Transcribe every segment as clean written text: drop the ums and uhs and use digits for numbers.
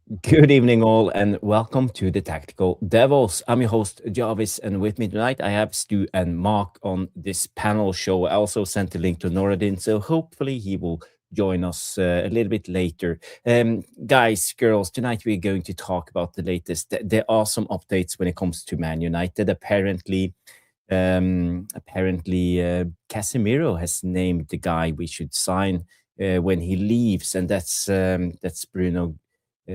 Good evening, all, and welcome to the Tactical Devils. I'm your host, Jarvis, and with me tonight I have Stu and Mark on this panel show. I also sent a link to Noradin, so hopefully he will join us a little bit later. Guys, girls, tonight we're going to talk about the latest. There are some updates when it comes to Man United. Apparently, Casemiro has named the guy we should sign when he leaves, and that's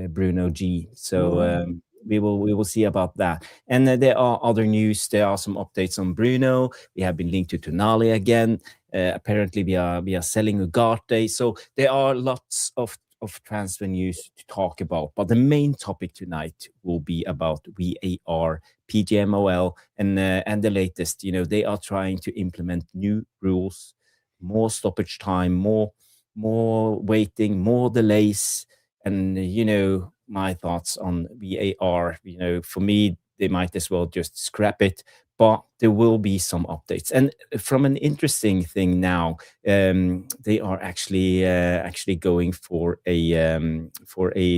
Bruno G. So we will see about that. And there are other news. There are some updates on Bruno. We have been linked to Tonali again. Apparently, we are selling Ugarte. So there are lots of transfer news to talk about. But the main topic tonight will be about VAR, PGMOL, and the latest. They are trying to implement new rules, more stoppage time, more waiting, more delays. And my thoughts on VAR. For me, they might as well just scrap it. But there will be some updates. And from an interesting thing now, they are actually going for a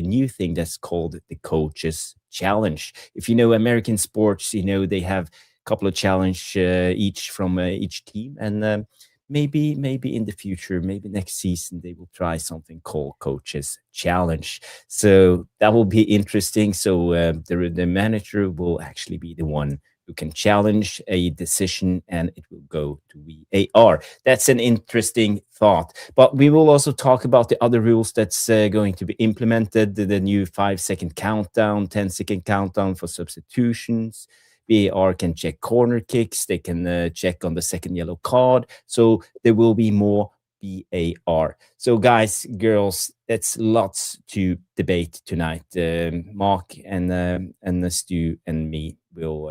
new thing that's called the Coaches Challenge. If you know American sports, they have a couple of challenge each from each team, and maybe in the future, maybe next season, they will try something called Coaches Challenge. So that will be interesting. So the manager will actually be the one who can challenge a decision, and it will go to VAR. That's an interesting thought. But we will also talk about the other rules that's going to be implemented, the new 5-second countdown, 10-second countdown for substitutions. VAR can check corner kicks. They can check on the second yellow card. So there will be more VAR. So guys, girls, that's lots to debate tonight. Mark and Stu and me will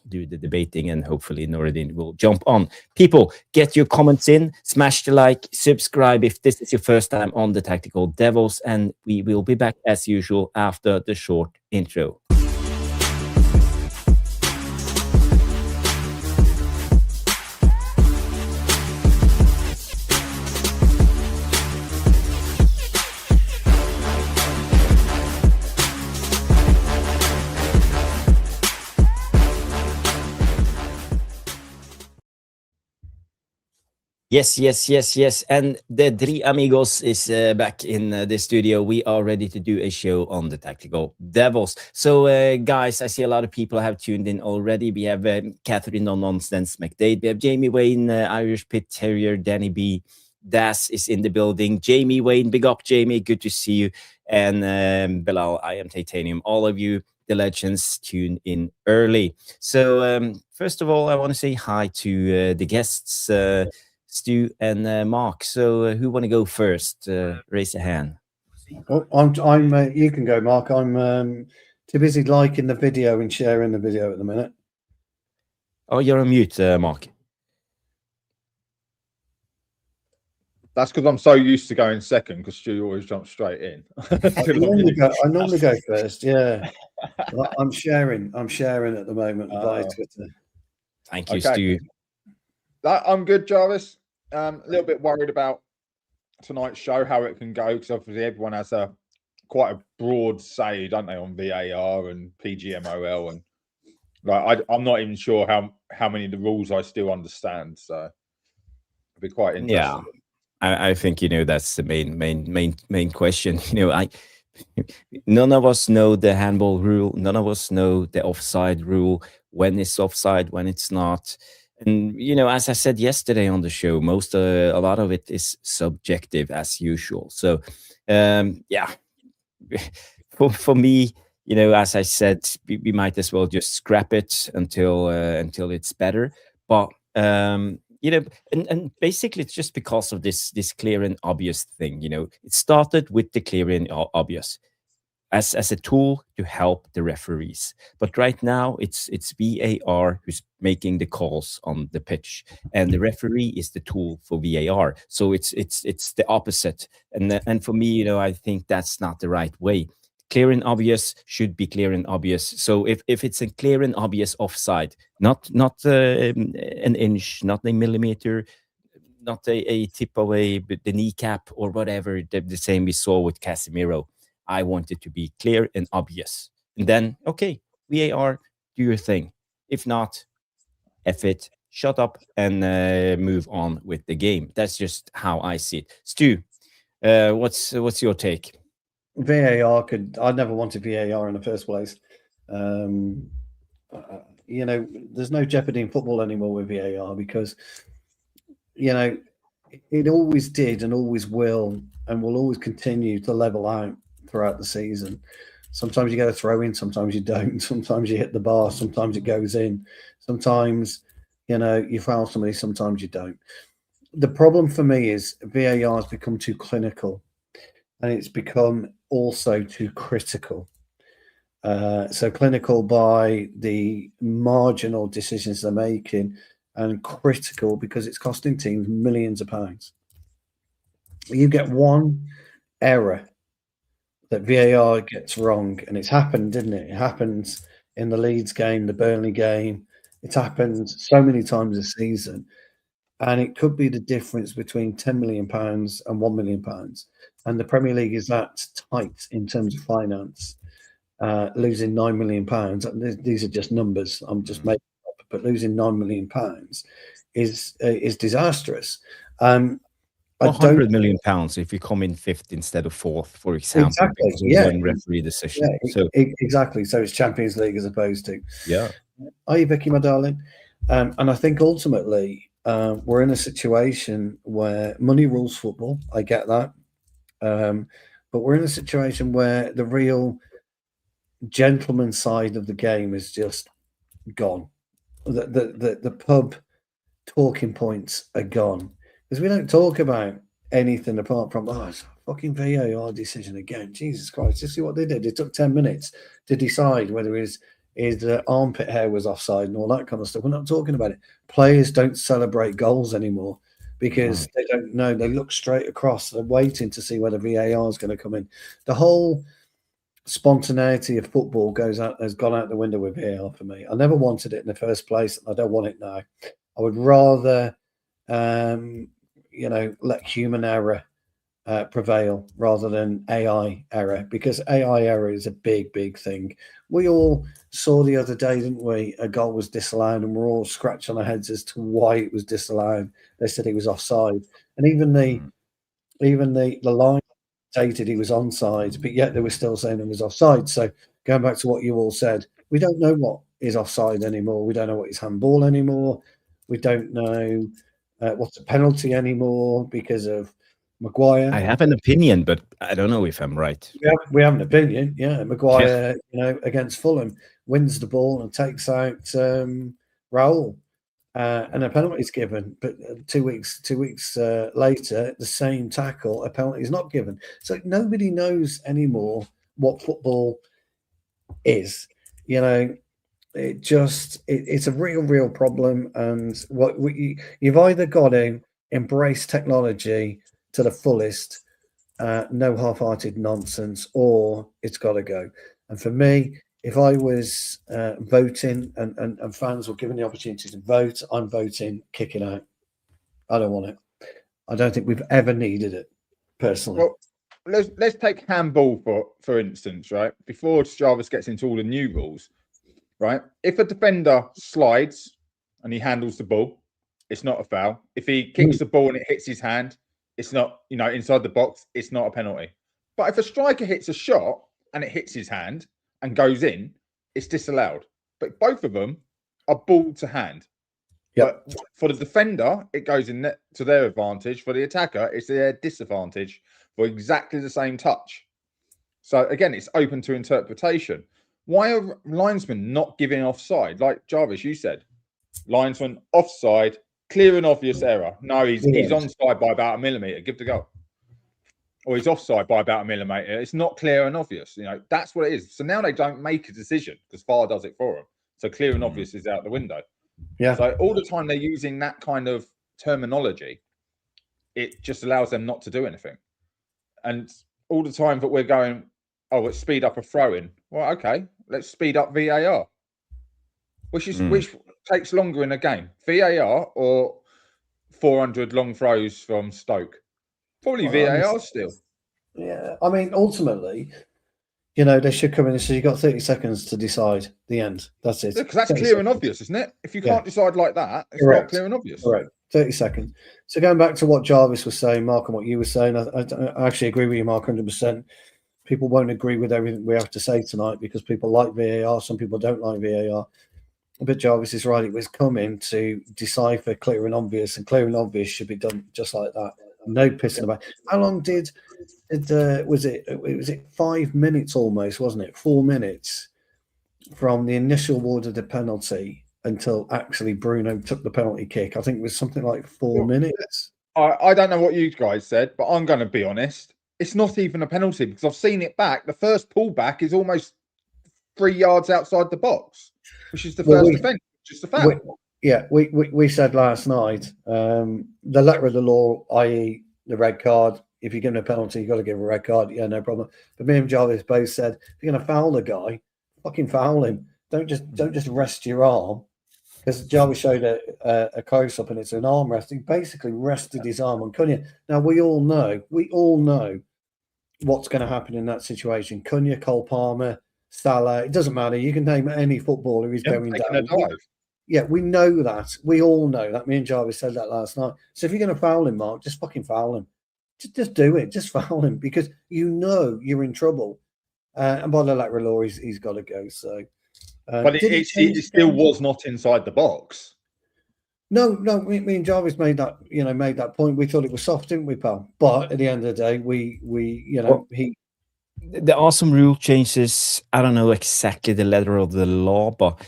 do the debating, and hopefully Noradin will jump on. People, get your comments in, smash the like, subscribe if this is your first time on the Tactical Devils, and we will be back as usual after the short intro. Yes. And the three amigos is back in the studio. We are ready to do a show on the Tactical Devils. So, guys, I see a lot of people have tuned in already. We have Catherine No Nonsense McDade. We have Jamie Wayne, Irish Pit Terrier, Danny B. Das is in the building. Jamie Wayne, big up, Jamie. Good to see you. And Bilal, I am Titanium. All of you, the legends, tune in early. So, first of all, I want to say hi to the guests. Stu and Mark. So who want to go first? Raise a hand. Well, I'm. You can go, Mark. I'm too busy liking the video and sharing the video at the minute. Oh, you're on mute, Mark. That's because I'm so used to going second, because Stu always jumps straight in. I normally go first. Yeah, I'm sharing at the moment via Twitter. Thank you, Stu. I'm good, Jarvis. A little bit worried about tonight's show, how it can go, because obviously everyone has quite a broad say, don't they, on VAR and PGMOL, and I'm not even sure how many of the rules I still understand. So it'll be quite interesting. Yeah, I think that's the main question. None of us know the handball rule. None of us know the offside rule. When it's offside, when it's not. And, as I said yesterday on the show, a lot of it is subjective as usual. So, for me, as I said, we might as well just scrap it until it's better. But, and basically it's just because of this clear and obvious thing. It started with the clear and obvious as a tool to help the referees. But right now, it's VAR who's making the calls on the pitch, and the referee is the tool for VAR. So it's the opposite. And for me, I think that's not the right way. Clear and obvious should be clear and obvious. So if it's a clear and obvious offside, not an inch, not a millimeter, not a tip away, but the kneecap or whatever, the same we saw with Casemiro, I want it to be clear and obvious. And then, okay, VAR, do your thing. If not, F it, shut up, and move on with the game. That's just how I see it. Stu, what's your take? VAR I never wanted VAR in the first place. You know, there's no jeopardy in football anymore with VAR because, you know, it always did and always will and will always continue to level out throughout the season. Sometimes you get a throw in, sometimes you don't. Sometimes you hit the bar, sometimes it goes in. Sometimes, you know, you foul somebody, sometimes you don't. The problem for me is VAR has become too clinical and it's become also too critical. So clinical by the marginal decisions they're making and critical because it's costing teams millions of pounds. You get one error that VAR gets wrong, and it's happened, didn't it? It happens in the Leeds game, the Burnley game. It's happened so many times this season, and it could be the difference between £10 million and £1 million. And the Premier League is that tight in terms of finance. Losing £9 million. These are just numbers. I'm just making up, but losing £9 million is disastrous. £100 million if you come in fifth instead of fourth, for example, exactly, because of one referee decision. So exactly. So it's Champions League as opposed to. Yeah. Are you, Vicky, my darling? And I think ultimately we're in a situation where money rules football. I get that, but we're in a situation where the real gentleman side of the game is just gone. The pub talking points are gone because we don't talk about anything apart from it's a fucking VAR decision again. Jesus Christ! Just see what they did. It took 10 minutes to decide whether his armpit hair was offside and all that kind of stuff. We're not talking about it. Players don't celebrate goals anymore because they don't know. They look straight across. They're waiting to see whether VAR is going to come in. The whole spontaneity of football has gone out the window with VAR for me. I never wanted it in the first place. I don't want it now. I would rather, let human error prevail rather than AI error, because AI error is a big, big thing. We all saw the other day, didn't we? A goal was disallowed, and we're all scratching our heads as to why it was disallowed. They said he was offside, and even the line stated he was onside, but yet they were still saying it was offside. So going back to what you all said, we don't know what is offside anymore. We don't know what is handball anymore. We don't know what's a penalty anymore because of Maguire. I have an opinion, but I don't know if I'm right. We have an opinion. Yeah, Maguire, against Fulham, wins the ball and takes out Raul. And a penalty is given, but 2 weeks later, the same tackle, a penalty is not given. So nobody knows anymore what football is. It's a real problem. And you've either got to embrace technology to the fullest, no half-hearted nonsense, or it's got to go. And for me, if I was voting and fans were given the opportunity to vote, I'm voting kicking out. I don't want it. I don't think we've ever needed it, personally. Well, let's take handball for instance, right? Before Jarvis gets into all the new rules, right? If a defender slides and he handles the ball, it's not a foul. If he kicks the ball and it hits his hand, it's not, inside the box, it's not a penalty. But if a striker hits a shot and it hits his hand and goes in, it's disallowed. But both of them are ball to hand. Yep. But for the defender, it goes in to their advantage. For the attacker, it's their disadvantage for exactly the same touch. So again, it's open to interpretation. Why are linesmen not giving offside? Like Jarvis, you said, linesman offside, clear and obvious error. No, he's onside by about a millimetre. Give the goal. Or he's offside by about a millimetre. It's not clear and obvious. That's what it is. So now they don't make a decision because VAR does it for them. So clear and obvious is out the window. Yeah. So all the time they're using that kind of terminology, it just allows them not to do anything. And all the time that we're going, let's speed up a throw-in. Well, okay, let's speed up VAR. Which takes longer in a game, VAR or 400 long throws from Stoke? Probably VAR still. Yeah, I mean, ultimately, You know, they should come in and say, you've got 30 seconds to decide the end. That's it. Because that's clear and obvious, isn't it? If you can't decide like that, it's not clear and obvious. Correct. 30 seconds. So going back to what Jarvis was saying, Mark, and what you were saying, I actually agree with you, Mark, 100%. People won't agree with everything we have to say tonight because people like VAR. Some people don't like VAR. But Jarvis is right. It was coming to decipher clear and obvious should be done just like that. No pissing about. How long was it 5 minutes almost, wasn't it? 4 minutes from the initial award of the penalty until actually Bruno took the penalty kick. I think it was something like 4 minutes. I don't know what you guys said, but I'm going to be honest. It's not even a penalty because I've seen it back. The first pullback is almost 3 yards outside the box, which is the first defence, just a foul. We said last night, the letter of the law, i.e. the red card, if you're giving a penalty, you've got to give a red card. Yeah, no problem. But me and Jarvis both said, if you're going to foul the guy, fucking foul him. Don't just rest your arm. Because Jarvis showed a close-up and it's an arm rest. He basically rested his arm on Cunha. Now, we all know what's going to happen in that situation. Cunha, Cole Palmer, Salah, it doesn't matter. You can name any footballer who's going down. Yeah, we know that. We all know that. Me and Jarvis said that last night. So if you're going to foul him, Mark, just fucking foul him. Just do it. Just foul him because you know you're in trouble. And by the letter of law, he's got to go. So, but it still was not inside the box. No. Me and Jarvis made that point. We thought it was soft, didn't we, pal? But at the end of the day, there are some rule changes. I don't know exactly the letter of the law, but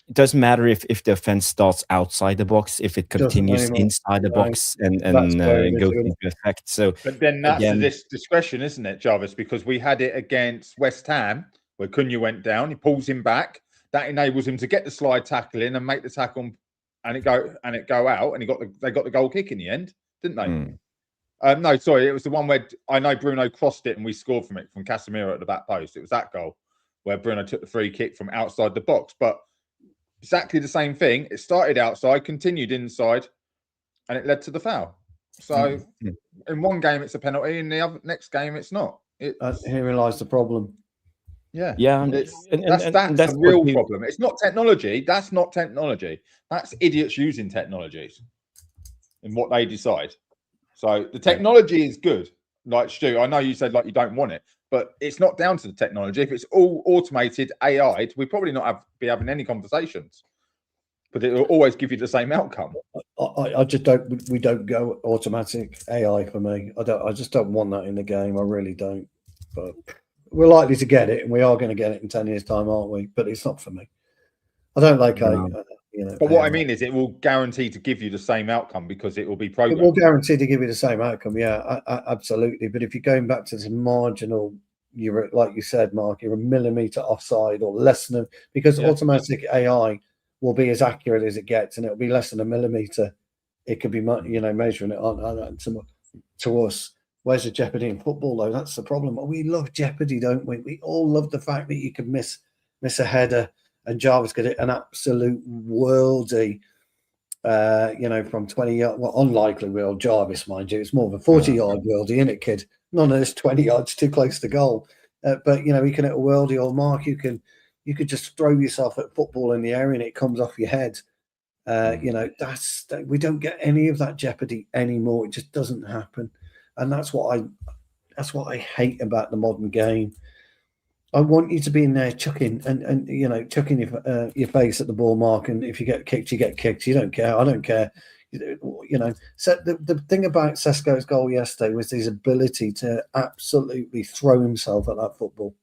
it doesn't matter if the offense starts outside the box, if it continues inside the box and goes into effect. So, but then that's this discretion, isn't it, Jarvis? Because we had it against West Ham where Cunha went down, he pulls him back. That enables him to get the slide tackle in and make the tackle, and it go out, and they got the goal kick in the end, didn't they? No, sorry, it was the one where I know Bruno crossed it and we scored from it from Casemiro at the back post. It was that goal where Bruno took the free kick from outside the box, but exactly the same thing. It started outside, continued inside, and it led to the foul. So in one game it's a penalty, in the next game it's not. Herein lies the problem. That's the real problem. It's not technology. That's not technology. That's idiots using technologies in what they decide. So the technology is good. Like Stu, I know you said like you don't want it, but it's not down to the technology. If it's all automated AI, we'd probably not be having any conversations. But it will always give you the same outcome. I just don't. We don't go automatic AI for me. I just don't want that in the game. I really don't. But we're likely to get it, and we are going to get it in 10 years' time, aren't we? But it's not for me. I don't like But what I mean is, it will guarantee to give you the same outcome because it will be programmed. It will guarantee to give you the same outcome. Yeah, absolutely. But if you're going back to this marginal, you're like you said, Mark, you're a millimeter offside or less than, because automatic AI will be as accurate as it gets, and it'll be less than a millimeter. It could be, measuring it on to us. Where's the jeopardy in football, though? That's the problem. We love jeopardy, don't we? We all love the fact that you can miss a header, and Jarvis got it an absolute worldie, from 20 yards. Well, unlikely will Jarvis, mind you. It's more of a 40-yard worldie, isn't it, kid? None of this 20 yards too close to goal. But he can hit a worldie, or Mark, you could just throw yourself at football in the air and it comes off your head. We don't get any of that jeopardy anymore. It just doesn't happen. And that's what I hate about the modern game. I want you to be in there chucking chucking your face at the ball, Mark. And if you get kicked, you get kicked. You don't care. I don't care. So the thing about Sesko's goal yesterday was his ability to absolutely throw himself at that football.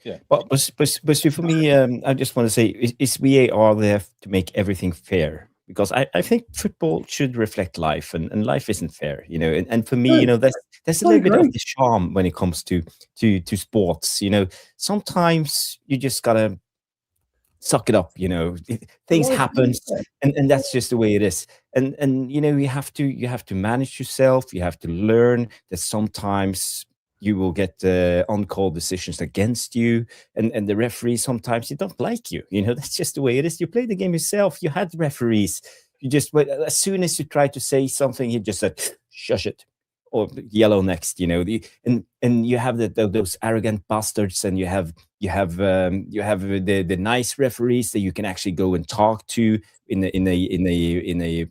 Yeah. But for me, I just want to say, is VAR there to make everything fair? Because I think football should reflect life, and life isn't fair, And for me, there's a little bit of the charm when it comes to sports. Sometimes you just gotta suck it up. Things happen, and that's just the way it is. And you have to manage yourself. You have to learn that sometimes you will get on-call decisions against you, and the referee sometimes they don't like you. That's just the way it is. You play the game yourself. You had referees. You just, as soon as you try to say something, he just said, "Shush it," or yellow next, and you have those arrogant bastards, and you have the nice referees that you can actually go and talk to in a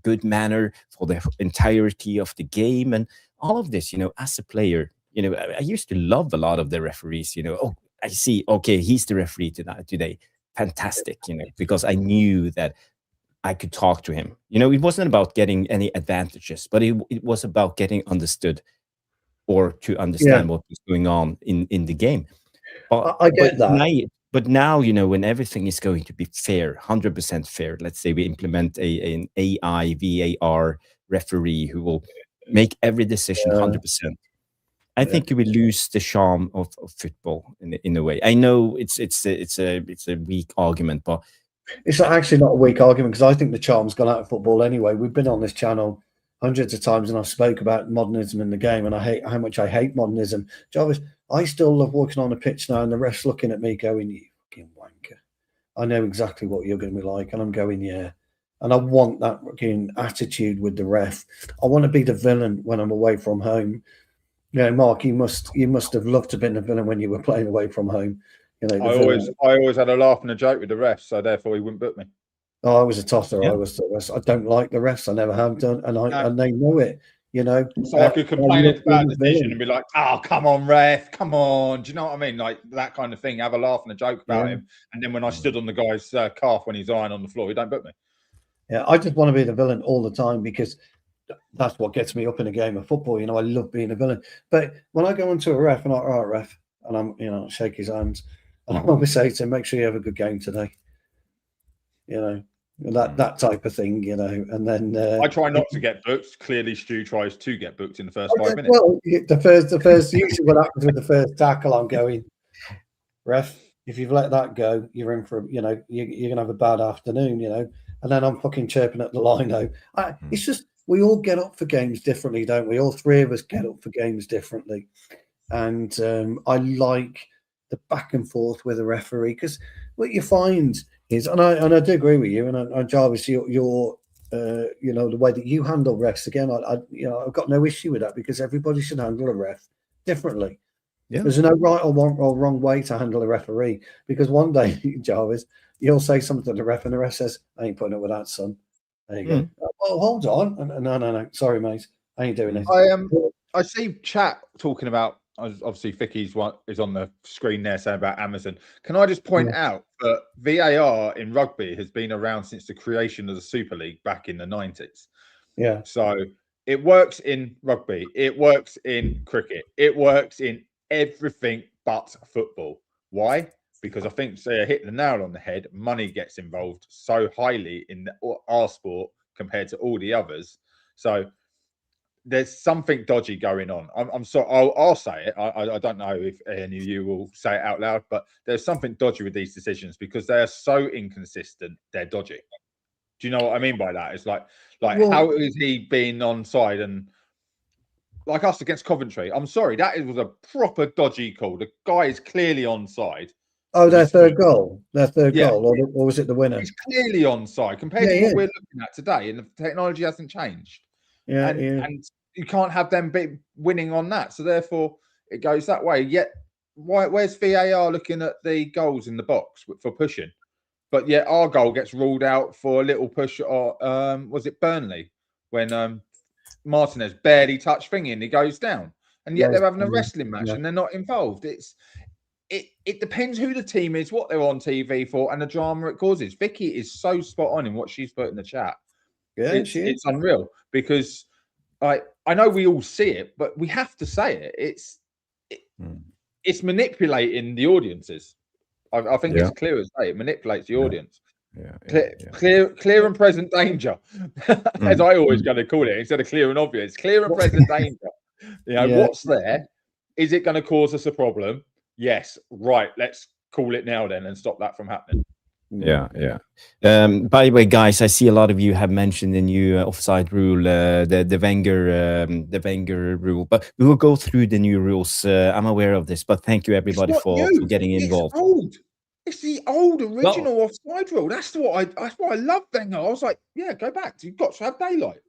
good manner for the entirety of the game, and all of this. As a player, I used to love a lot of the referees. Oh, I see. Okay, he's the referee today. Fantastic. Because I knew that I could talk to him. It wasn't about getting any advantages, but it was about getting understood, or to understand what was going on in the game. I get that. But now, when everything is going to be fair, 100% fair, let's say we implement an AI VAR referee who will make every decision 100%. I think you will lose the charm of football in a way. I know it's a weak argument, but it's actually not a weak argument, because I think the charm's gone out of football anyway. We've been on this channel hundreds of times, and I've spoke about modernism in the game, and I hate how much I hate modernism. Jarvis, I still love walking on a pitch now, and the ref's looking at me going, "You fucking wanker." I know exactly what you're going to be like, and I'm going, yeah. And I want that fucking attitude with the ref. I want to be the villain when I'm away from home. Mark, you must have loved to have been the villain when you were playing away from home. I always had a laugh and a joke with the refs, so therefore he wouldn't book me. Oh, I was a tosser. Yeah. I don't like the refs. I never have done, and they know it. So I could complain about the decision and be like, "Oh, come on, ref, come on." Do you know what I mean? Like that kind of thing. Have a laugh and a joke about him, and then when I stood on the guy's calf when he's lying on the floor, he don't book me. Yeah, I just want to be the villain all the time, because that's what gets me up in a game of football. I love being a villain. But when I go into a ref and I'm all right, ref, and I'm shake his hands, and I always say to him, make sure you have a good game today. That type of thing, and then I try not to get booked. Clearly, Stu tries to get booked in the first 5 minutes. Well, the first usually what happens with the first tackle, I'm going, ref, if you've let that go, you're in for you're gonna have a bad afternoon, and then I'm fucking chirping at the lino. It's just, we all get up for games differently, don't we? All three of us get up for games differently, and I like the back and forth with a referee, because what you find is, and I do agree with you, and Jarvis, your the way that you handle refs, again, I've got no issue with that, because everybody should handle a ref differently. Yeah. There's no right or wrong way to handle a referee, because one day, Jarvis, you'll say something to the ref, and the ref says, "I ain't putting up with that, son." There you go. Oh, hold on. No. Sorry, mate. I ain't doing it. I see chat talking about, obviously Ficky's one is on the screen there saying about Amazon. Can I just point out that VAR in rugby has been around since the creation of the Super League back in the 90s. Yeah. So it works in rugby. It works in cricket. It works in everything but football. Why? Because I think, say, I hit the nail on the head. Money gets involved so highly in our sport compared to all the others. So there's something dodgy going on. I'm sorry. I'll say it. I don't know if any of you will say it out loud, but there's something dodgy with these decisions, because they are so inconsistent. They're dodgy. Do you know what I mean by that? It's like how is he being onside, and like us against Coventry? I'm sorry, that was a proper dodgy call. The guy is clearly onside. Oh, their third goal. Or was it the winner? He's clearly onside compared to what we're looking at today, and the technology hasn't changed. And you can't have them winning on that. So therefore, it goes that way. Yet, where's VAR looking at the goals in the box for pushing? But yet our goal gets ruled out for a little push. Or was it Burnley when Martinez barely touched thingy and he goes down? And yet they're having a wrestling match and they're not involved. It depends who the team is, what they're on TV for, and the drama it causes. Vicky is so spot on in what she's put in the chat. Yeah, it's unreal, because I know we all see it, but we have to say it. It's manipulating the audiences. I think it's clear as day. It manipulates the audience. Clear and present danger, as I always going to call it, instead of clear and obvious. Clear and present danger. What's there? Is it going to cause us a problem? Yes. Right. Let's call it now then and stop that from happening. Yeah. By the way, guys, I see a lot of you have mentioned the new offside rule, the Wenger rule, but we will go through the new rules. I'm aware of this, but thank you everybody for getting involved. It's old. It's the old original offside rule. That's why I love Wenger. I was like, yeah, go back. You've got to have daylight,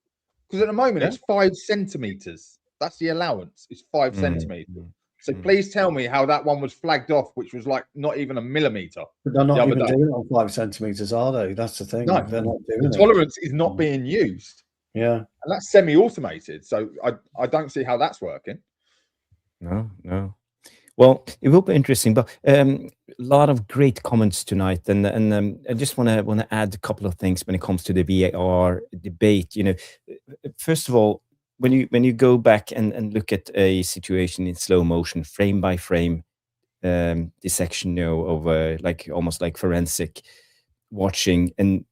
because at the moment it's 5 centimeters. That's the allowance. It's 5 centimeters. So please tell me how that one was flagged off, which was like not even a millimeter. But they're not even doing it on 5 centimeters, are they? That's the thing. No, they're not doing the tolerance is not being used. Yeah, and that's semi-automated. So I don't see how that's working. No. Well, it will be interesting, but a lot of great comments tonight, and I just want to add a couple of things when it comes to the VAR debate. You know, first of all, when you go back and look at a situation in slow motion, frame by frame, dissection, you know, of like almost like forensic watching, and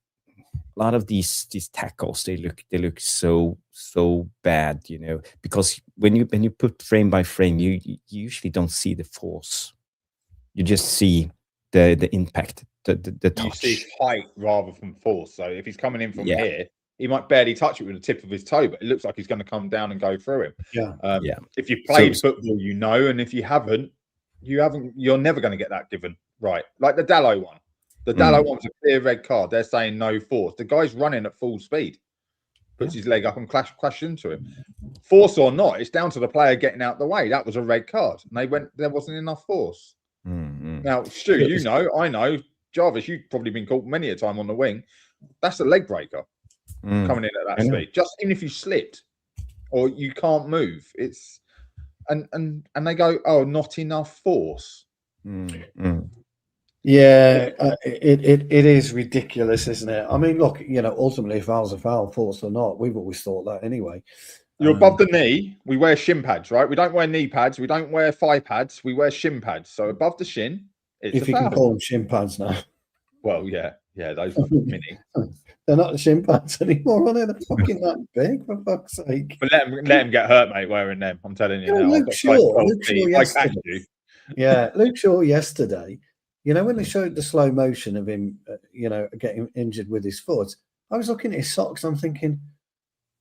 a lot of these tackles, they look so bad, you know, because when you put frame by frame, you usually don't see the force. You just see the impact, the touch. You see height rather than force. So if he's coming in from here, he might barely touch it with the tip of his toe, but it looks like he's going to come down and go through him. If you've played football, you know, and if you haven't, you're never going to get that given right. Like the Dallo one. The Dallo one was a clear red card. They're saying no force. The guy's running at full speed, puts his leg up and crash into him. Force or not, it's down to the player getting out the way. That was a red card. And there wasn't enough force. Now, Stu, you know, I know, Jarvis, you've probably been caught many a time on the wing. That's a leg breaker coming in at that speed. Just even if you slipped or you can't move, it's and they go, oh, not enough force. Yeah, it is ridiculous, isn't it? I mean, look, you know, ultimately, if foul's a foul, force or not, we've always thought that anyway. You're above the knee. We wear shin pads, right? We don't wear knee pads. We don't wear thigh pads. We wear shin pads. So above the shin, it's if you can call them shin pads now. Well, yeah, those are mini. They're not the shin pads anymore, are they? They're fucking that big, for fuck's sake. But let them get hurt, mate, wearing them. I'm telling you now. Luke Shaw yesterday. Yeah, Luke Shaw yesterday. You know, when they showed the slow motion of him, you know, getting injured with his foot, I was looking at his socks. I'm thinking,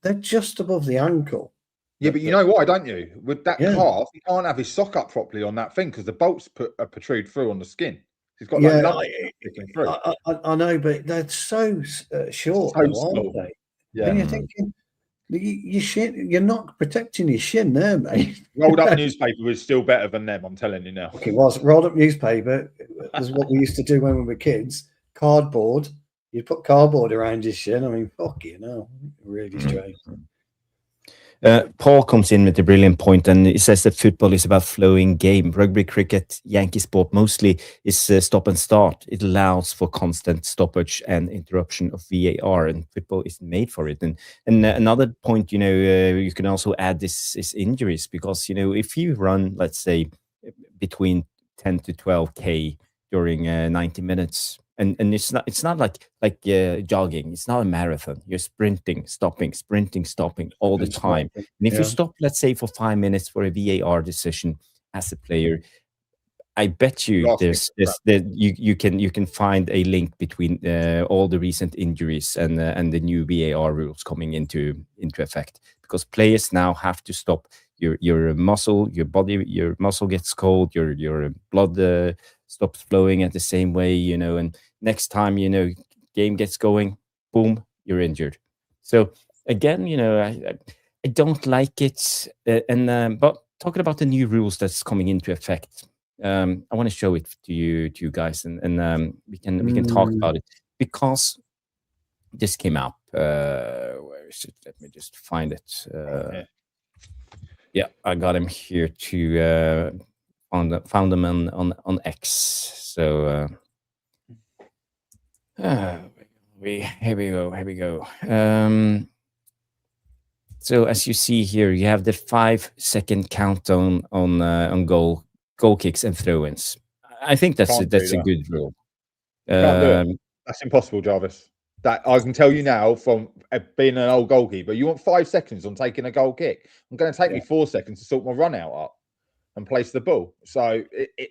they're just above the ankle. Yeah, but you know why, don't you? With that calf, he can't have his sock up properly on that thing because the bolts protrude through on the skin. He's got I know, but they're so short, aren't they? Yeah. And you're thinking, your shin, you're not protecting your shin there, mate. Rolled up newspaper was still better than them, I'm telling you now. Okay, was rolled up newspaper is what we used to do when we were kids. Cardboard, you put cardboard around your shin. I mean, fuck you know, really strange. Paul comes in with a brilliant point, and he says that football is about flowing game. Rugby, cricket, Yankee sport mostly is stop and start. It allows for constant stoppage and interruption of VAR, and football is made for it. And another point, you know, you can also add this is injuries, because, you know, if you run, let's say, between 10 to 12K during 90 minutes, and it's not like jogging. It's not a marathon. You're sprinting, stopping all the time. And if you stop, let's say, for 5 minutes for a VAR decision as a player, I bet you you can find a link between all the recent injuries and the new VAR rules coming into effect, because players now have to stop. Your muscle, your muscle gets cold. Your blood stops flowing at the same way, you know, and next time, you know, game gets going, boom, you're injured. So again, you know, I don't like it. But talking about the new rules that's coming into effect, I want to show it to you guys, and we can talk about it, because this came out. Where is it? Let me just find it. Yeah, I got him here to found them on X. So here we go. So as you see here, you have the 5-second countdown on goal kicks and throw-ins. I think that's a good rule. That's impossible, Jarvis. That I can tell you now from being an old goalkeeper. You want 5 seconds on taking a goal kick? I'm going to take me 4 seconds to sort my run out up and place the ball. So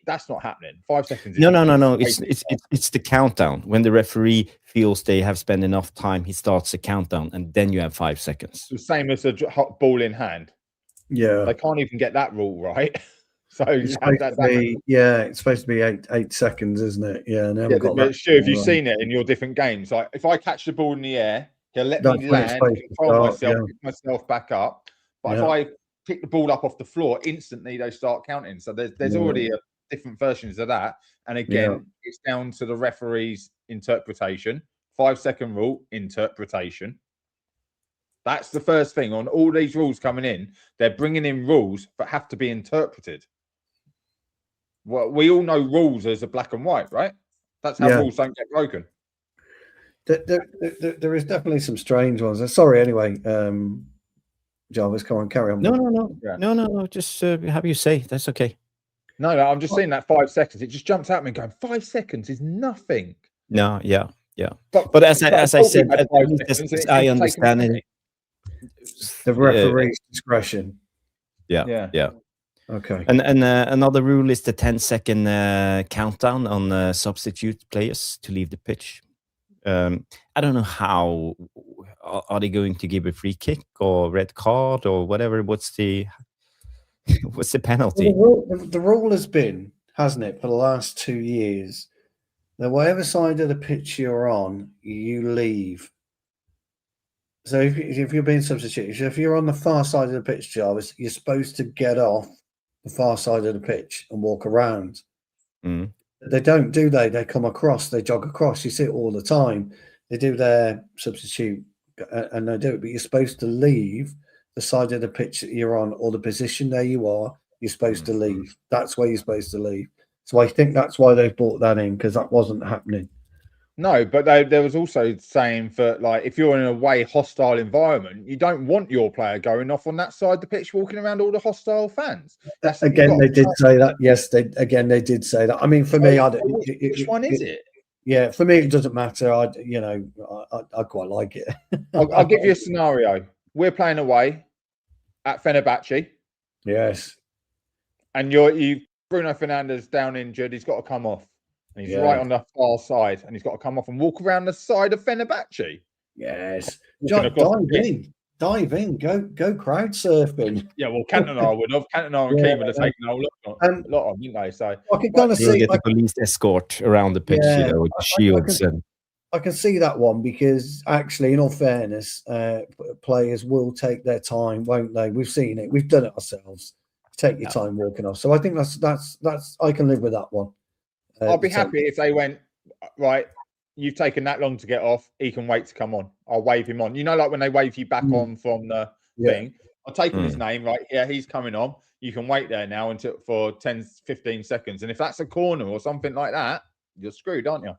that's not happening. 5 seconds. No. It's the countdown. When the referee feels they have spent enough time, he starts a countdown, and then you have 5 seconds. The same as a ball in hand. Yeah, they can't even get that rule right. So it's supposed to be 8 seconds, isn't it? Yeah, but Stu, have you seen it in your different games? Like, if I catch the ball in the air, he'll let me land, control myself, pick myself back up. But if I pick the ball up off the floor, instantly they start counting. So there's already different versions of that. And again, it's down to the referee's interpretation. 5-second rule, interpretation. That's the first thing on all these rules coming in. They're bringing in rules that have to be interpreted. Well, we all know rules as a black and white, right? That's how rules don't get broken. There is definitely some strange ones. Sorry, anyway, Jarvis, come on, carry on. No. Just have you say. That's okay. No, I'm just seeing that 5 seconds. It just jumps out at me going, 5 seconds is nothing. No, yeah. But as I said, as I understand it, the referee's discretion. Yeah. Okay. And another rule is the 10-second countdown on substitute players to leave the pitch. I don't know how. Are they going to give a free kick or red card or whatever? What's the penalty? Well, the rule has been, hasn't it, for the last 2 years, that whatever side of the pitch you're on, you leave. So if you're being substituted, if you're on the far side of the pitch, Jarvis, you're supposed to get off the far side of the pitch and walk around. Mm. They don't, do they? They come across, they jog across. You see it all the time. They do their substitute and they do it, but you're supposed to leave the side of the pitch that you're on or the position there you are. You're supposed to leave. That's where you're supposed to leave. So I think that's why they've brought that in, because that wasn't happening. No, but there was also saying for, like, if you're in a away hostile environment, you don't want your player going off on that side of the pitch, walking around all the hostile fans. Again, they did say that. Yes, they did say that. I mean, for me, which one is it? Yeah, for me, it doesn't matter. I quite like it. I'll give you a scenario. We're playing away at Fenerbahce. Yes. And you Bruno Fernandes down injured. He's got to come off. And he's right on the far side, and he's got to come off and walk around the side of Fenerbahce. Yes. Dive in, go crowd surfing. Yeah, well, Cantona would have. Cantona and Keane would have taken a lot of, didn't they? So I can kind of see get the police escort around the pitch, with the shields. I can see that one, because actually, in all fairness, players will take their time, won't they? We've seen it. We've done it ourselves. Take your time walking off. So I think that's I can live with that one. I'll be happy if they went, right, you've taken that long to get off, he can wait to come on. I'll wave him on. You know, like when they wave you back on from the thing, I'll take his name, right? Yeah, he's coming on. You can wait there now until for 10, 15 seconds. And if that's a corner or something like that, you're screwed, aren't you?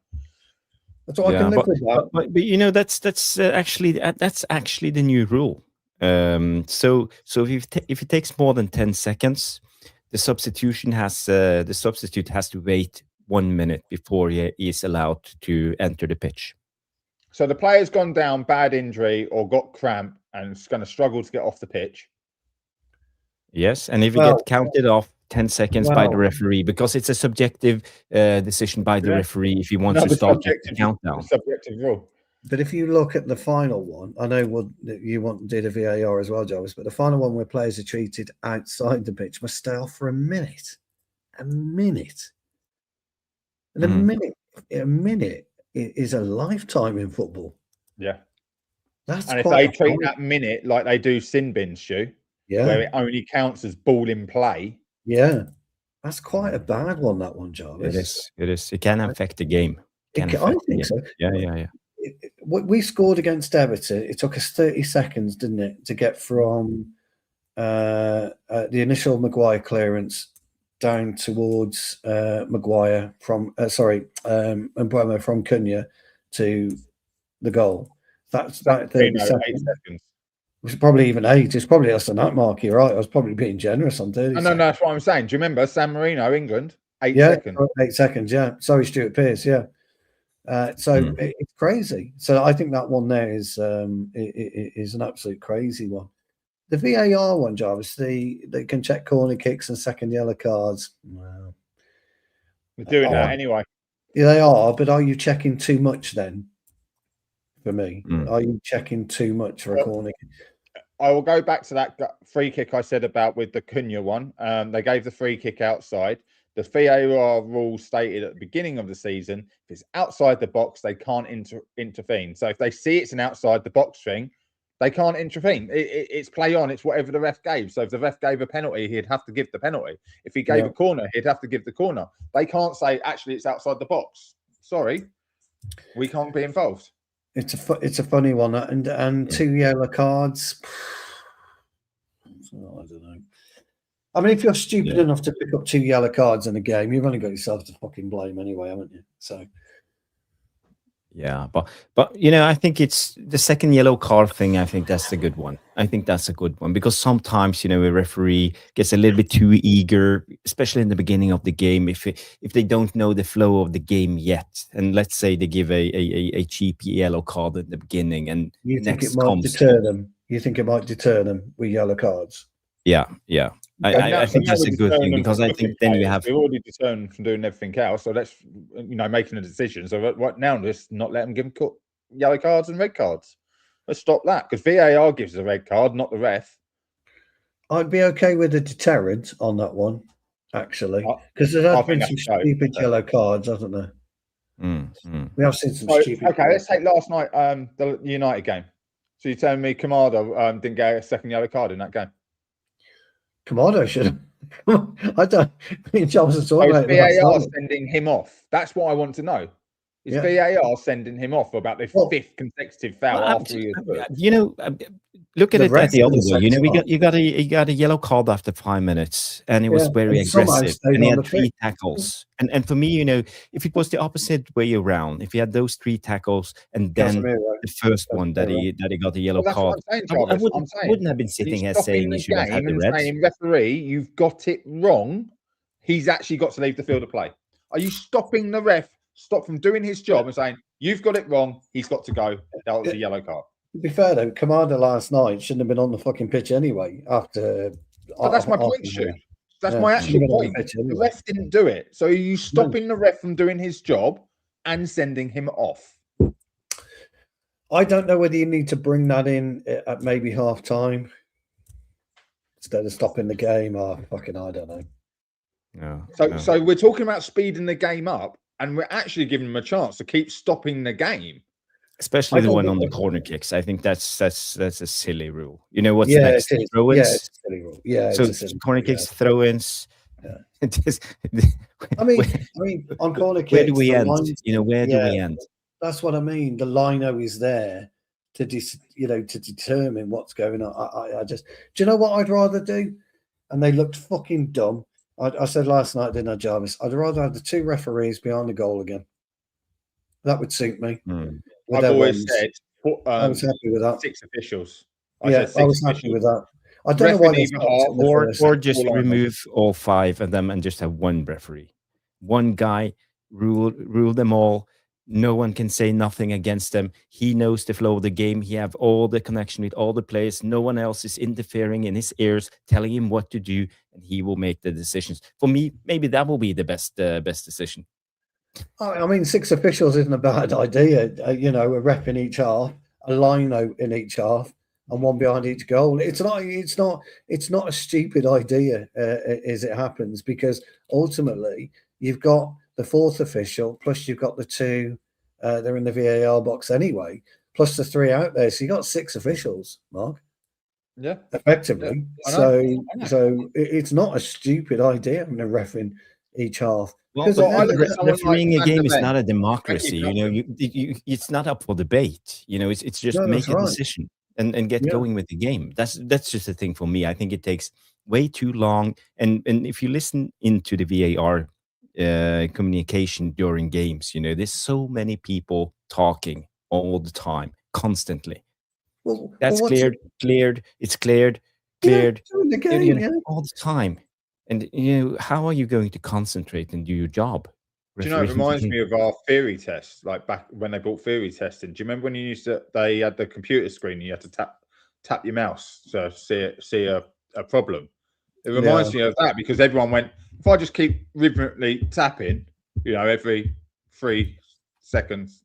That's what I can live with that. But that's actually the new rule. So if it takes more than 10 seconds, the substitute has to wait 1 minute before he is allowed to enter the pitch. So the player's gone down, bad injury, or got cramp, and is going to struggle to get off the pitch. Yes, and if you get counted off 10 seconds by the referee, because it's a subjective decision by the referee if he wants to start the countdown. Subjective rule. But if you look at the final one, I know you did a VAR as well, Jarvis, but the final one where players are treated outside the pitch must stay off for a minute. And a minute is a lifetime in football. Yeah. And if they treat that minute like they do sin bins, Stu, where it only counts as ball in play. Yeah. That's quite a bad one, that one, Jarvis. It is. It can affect the game. I think so. Yeah. We scored against Everton. It took us 30 seconds, didn't it, to get from the initial Maguire clearance down towards Maguire from Mbeumo from Cunha to the goal. That's about 30 seconds. It was probably even 8. It's probably less than that, Mark. You're right. I was probably being generous on 30 seconds. No, that's what I'm saying. Do you remember San Marino, England? 8 seconds. 8 seconds, yeah. Sorry, Stuart Pearce, yeah. It's crazy. So I think that one there is an absolute crazy one. The VAR one, Jarvis, they can check corner kicks and second yellow cards. Wow. We're doing that anyway. Yeah, they are, but are you checking too much then? For me, are you checking too much for a corner kick? I will go back to that free kick I said about with the Cunha one. They gave the free kick outside. The VAR rule stated at the beginning of the season, if it's outside the box, they can't intervene. So if they see it's an outside the box thing, They can't intervene. It's play on. It's whatever the ref gave. So if the ref gave a penalty, he'd have to give the penalty. If he gave a corner, he'd have to give the corner. They can't say, actually, it's outside the box. Sorry, we can't be involved. It's a funny one, and 2 yellow cards. I don't know. I mean, if you're stupid enough to pick up 2 yellow cards in a game, you've only got yourself to fucking blame anyway, haven't you? So. Yeah, but you know, I think it's the second yellow card thing. I think that's a good one. I think that's a good one because sometimes, you know, a referee gets a little bit too eager, especially in the beginning of the game. If they don't know the flow of the game yet, and let's say they give a cheap yellow card at the beginning, and you think it might deter them. You think it might deter them with yellow cards. Yeah. I think that's a good thing because I think then you have. We've already determined from doing everything else, so let's, you know, making a decision. So right now, let's not let them give them yellow cards and red cards. Let's stop that because VAR gives the red card, not the ref. I'd be okay with a deterrent on that one, actually, because there have been some stupid yellow cards, hasn't there? We have seen some stupid. Okay, let's take last night, the United game. So you're telling me Kamada didn't get a second yellow card in that game? Kamada should. I don't. Me and Charles are talking about VAR sending him off. That's what I want to know. Is VAR sending him off about the 5th consecutive foul after he was? You know, look at it at the other way. You know, you got a yellow card after 5 minutes, and it was very aggressive, and he had 3 tackles. And for me, you know, if it was the opposite way around, if he had those 3 tackles and then the first one that he got a yellow card, I wouldn't have been sitting here saying he should have had the red. Saying, referee, you've got it wrong. He's actually got to leave the field of play. Are you stopping the ref? Stop from doing his job and saying, you've got it wrong, he's got to go. That was a yellow card. To be fair, though, Kamada last night shouldn't have been on the fucking pitch anyway. But that's my point, Stu. That's my actual point. The ref didn't do it. So are you stopping the ref from doing his job and sending him off? I don't know whether you need to bring that in at maybe half time instead of stopping the game. I don't know. So we're talking about speeding the game up, and we're actually giving them a chance to keep stopping the game, especially the one on the corner kicks. I think that's a silly rule. You know what's the next throw-ins? Yeah, it's a silly rule. Yeah, so corner kicks, throw-ins. Yeah. I mean, on corner kicks, where do we end? You know, where do we end? That's what I mean. The lino is there to determine what's going on. I just, do you know what I'd rather do? And they looked fucking dumb. I said last night, didn't I, Jarvis? I'd rather have the 2 referees behind the goal again. That would suit me. I've always said I was happy with that. 6 officials. I was happy with that. I don't know why or just remove all 5 of them and just have 1 referee, 1 guy, rule them all. No one can say nothing against them. He knows the flow of the game. He have all the connection with all the players. No one else is interfering in his ears, telling him what to do, and he will make the decisions. For me, maybe that will be the best decision. I mean, 6 officials isn't a bad idea. You know, a ref in each half, a lino in each half, and 1 behind each goal. It's not a stupid idea as it happens, because ultimately you've got the 4th official, plus you've got the 2, they're in the VAR box anyway, plus the 3 out there. So you got 6 officials, Mark. Yeah, effectively. Yeah, so it's not a stupid idea having a ref in each half. Well, refereeing a game is not a democracy. You know, it's not up for debate. You know, it's just make a decision and get going with the game. That's just the thing for me. I think it takes way too long. And if you listen into the VAR communication during games, you know, there's so many people talking all the time, constantly. Well, that's cleared. It's cleared. During the game, all the time. And you know, how are you going to concentrate and do your job? Do you know, it reminds me of our theory tests, like back when they brought theory testing. Do you remember when they had the computer screen and you had to tap your mouse to see a problem? It reminds me of that, because everyone went, if I just keep rhythmically tapping, you know, every 3 seconds,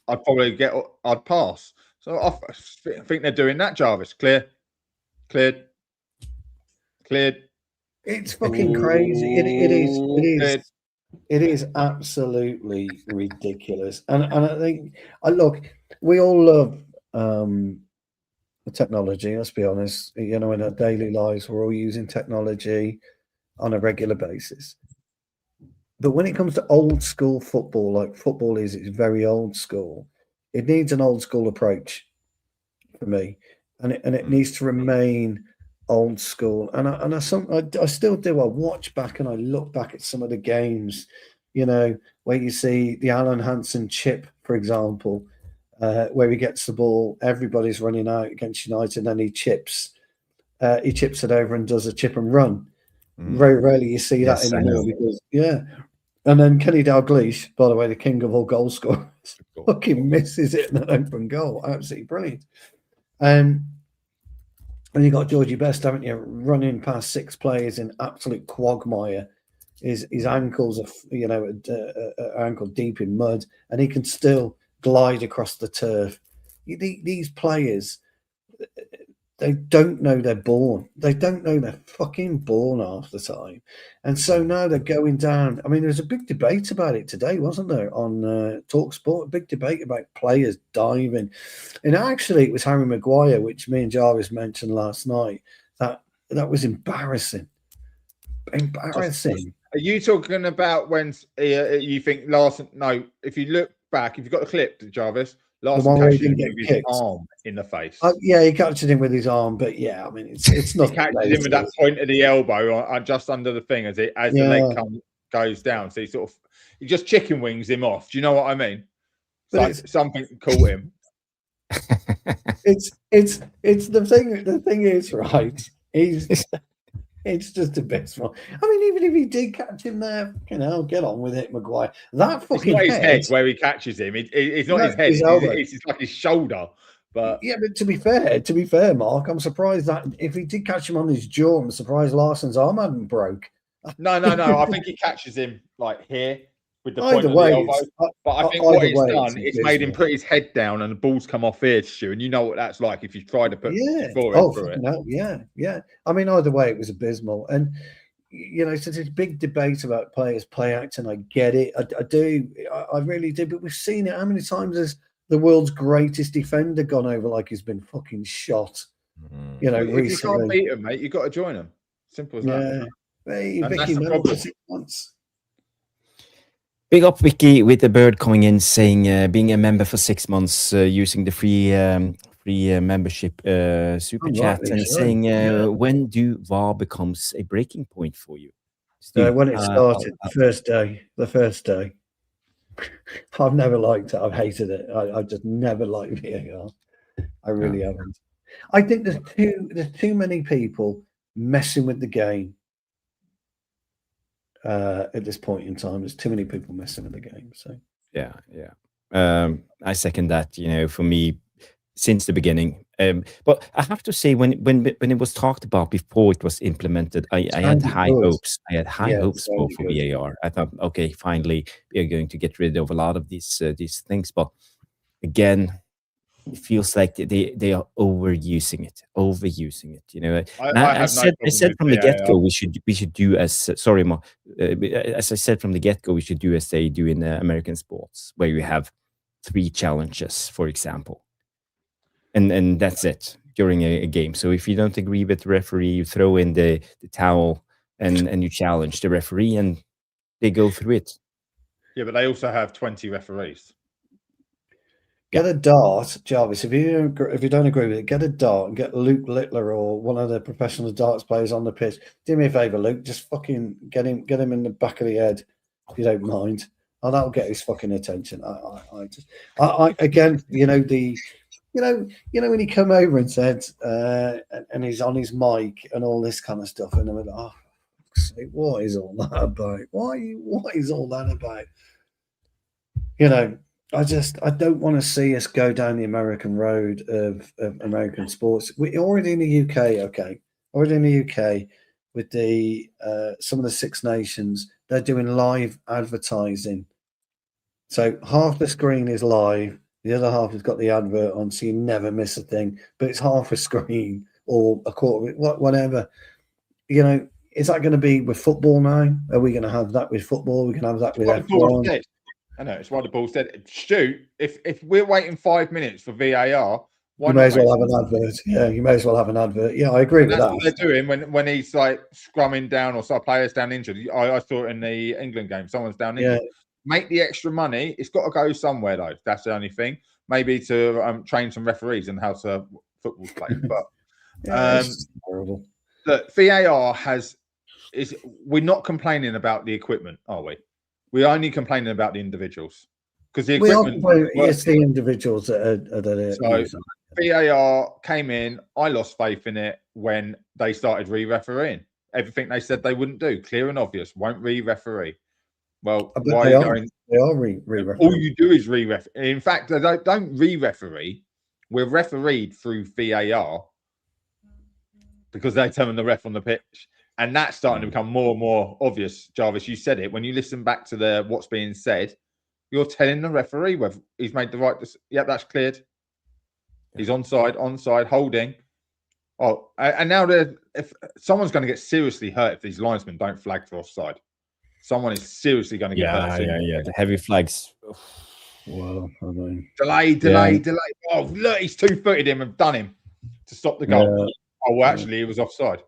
I'd pass. So I think they're doing that, Jarvis. Cleared. It's fucking crazy. It is absolutely ridiculous. And I think, look, we all love the technology. Let's be honest. You know, in our daily lives, we're all using technology on a regular basis. But when it comes to old school football, like football is, it's very old school. It needs an old school approach for me, and it needs to remain old school. And I still do. I watch back and I look back at some of the games, you know, where you see the Alan Hansen chip, for example, where he gets the ball, everybody's running out against United, and he chips it over and does a chip and run. Very rarely you see that anymore because and then Kenny Dalglish, by the way, the king of all goal scorers, fucking misses it in an open goal. Absolutely brilliant. And you got Georgie Best, haven't you, running past 6 players in absolute quagmire. His ankles are ankle deep in mud, and he can still glide across the turf. These players, they don't know they're born. They don't know they're fucking born half the time. And so now they're going down. I mean, there was a big debate about it today, wasn't there, on TalkSport? A big debate about players diving. And actually, it was Harry Maguire, which me and Jarvis mentioned last night. That was embarrassing. Embarrassing. Are you talking about when you think Larson? No, if you look back, if you've got the clip, Jarvis, Larson catches him with his arm in the face. Yeah, he captured him with his arm, but yeah, I mean, it's not. He catches him with that point of the elbow, just under the thing, as the leg goes down. So he just chicken wings him off. Do you know what I mean? Something caught him. It's the thing. The thing is, right? It's just abysmal. I mean, even if he did catch him there, get on with it, Maguire. That fucking it's not his head where he catches him. It's not his head. It's like his shoulder. But yeah, but to be fair, Mark, I'm surprised that if he did catch him on his jaw, I'm surprised Larson's arm hadn't broke. No. I think he catches him like here with the point of the elbow. But I think what it's done, it's made him put his head down and the ball's come off here, Stu. And you know what that's like if you try to put your forehead through it. No, yeah. I mean, either way, it was abysmal. And, so there's a big debate about players play acting. I get it. I do. I really do. But we've seen it. How many times has the world's greatest defender gone over like he's been fucking shot? Recently. If you can't beat him, mate, you've got to join him. Simple as that. Hey, Vicky, for 6 months. Big up Vicky with the bird coming in saying being a member for 6 months using the free membership super chat and saying when do VAR becomes a breaking point for you? When it started, the first day. I've never liked it. I've hated it. I just never liked VAR. I really haven't. I think there's too many people messing with the game. At this point in time, there's too many people messing with the game. So yeah. I second that. For me, since the beginning. But I have to say, when it was talked about before it was implemented, I had high hopes. I had high hopes for VAR. I thought, okay, finally we are going to get rid of a lot of these things. But again, it feels like they are overusing it. I said from the get-go we should do as as I said from the get-go we should do as they do in American sports, where you have 3 challenges, for example, and that's it during a game. So if you don't agree with the referee, you throw in the towel and you challenge the referee, and they go through it. Yeah, but they also have 20 referees. Get a dart, Jarvis. If you don't agree with it, get a dart and get Luke Littler or one of the professional darts players on the pitch. Do me a favor, Luke. Just fucking get him in the back of the head, if you don't mind. And that'll get his fucking attention. Again, when he come over and said, and he's on his mic and all this kind of stuff, and I went, what is all that about? What is all that about? I don't want to see us go down the American road of American sports. We're already in the UK, okay? Already in the UK with the some of the Six Nations, they're doing live advertising. So half the screen is live, the other half has got the advert on, so you never miss a thing. But it's half a screen or a quarter of it, whatever. Is that going to be with football now? Are we going to have that with football? Are we going to have that with F1? I know, it's why the ball said, Stu, if we're waiting 5 minutes for VAR, Why You may not as well make have an advert. Yeah, you may as well have an advert. Yeah, I agree And with that's that. what they're doing when he's like scrumming down or some players down injured. I saw it in the England game. Someone's down injured. Yeah. Make the extra money. It's got to go somewhere though. That's the only thing. Maybe to train some referees and how to football's played. But Yeah, it's horrible. look, VAR we're not complaining about the equipment, are we? We're only complaining about the individuals. Because the equipment, it's the individuals that are so VAR came in. I lost faith in it when they started re-refereeing. Everything they said they wouldn't do, clear and obvious, won't re-referee. Well, why are you going? They are re-referee. All you do is re-referee. In fact, they don't re-referee. We're refereed through VAR because they determine the ref on the pitch, and that's starting to become more and more obvious. Jarvis, you said it when you listen back to what's being said. You're telling the referee whether he's made the right decision. Yep, that's cleared. He's onside, holding. Oh, and now if someone's going to get seriously hurt if these linesmen don't flag for offside, someone is seriously going to get hurt. Yeah. The heavy flags. Well, I mean, delay. Oh, look, he's 2-footed him and done him to stop the goal. Yeah. Oh, well, actually, he was offside.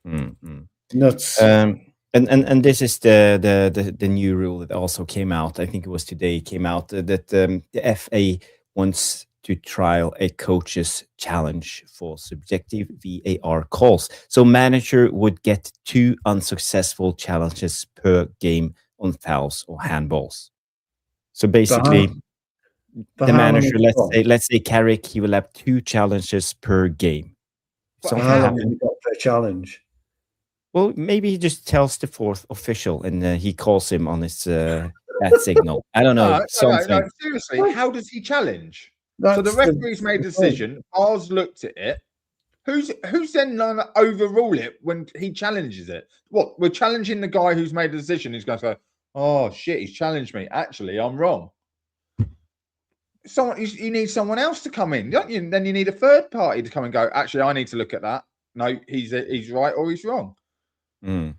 Nuts. And this is the new rule that also came out. I think it was today. Came out that the FA wants to trial a coach's challenge for subjective VAR calls. So manager would get 2 unsuccessful challenges per game on fouls or handballs. So basically, the manager, let's say Carrick, he will have 2 challenges per game. So how long have you got per challenge? Well, maybe he just tells the 4th official and he calls him on his that signal. I don't know. No, seriously, how does he challenge? So the referee's made a decision. VAR's looked at it. Who's then going to overrule it when he challenges it? What? We're challenging the guy who's made the decision. He's going to say, "Oh shit, he's challenged me. Actually, I'm wrong." You need someone else to come in, don't you? Then you need a third party to come and go. Actually, I need to look at that. No, he's right or he's wrong. It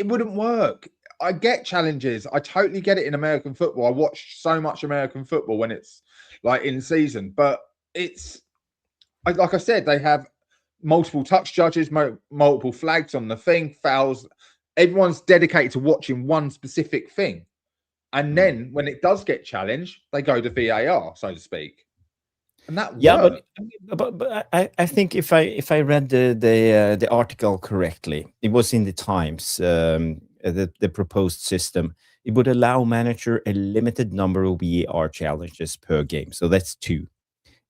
wouldn't work. I get challenges. I totally get it in American football. I watch so much American football when it's like in season, but it's like I said, they have multiple touch judges, multiple flags on the thing, fouls. Everyone's dedicated to watching one specific thing. And then when it does get challenged, they go to VAR, so to speak. And that works. But I think if I read the article correctly, it was in the Times. The proposed system, it would allow manager a limited number of VAR challenges per game, so that's 2,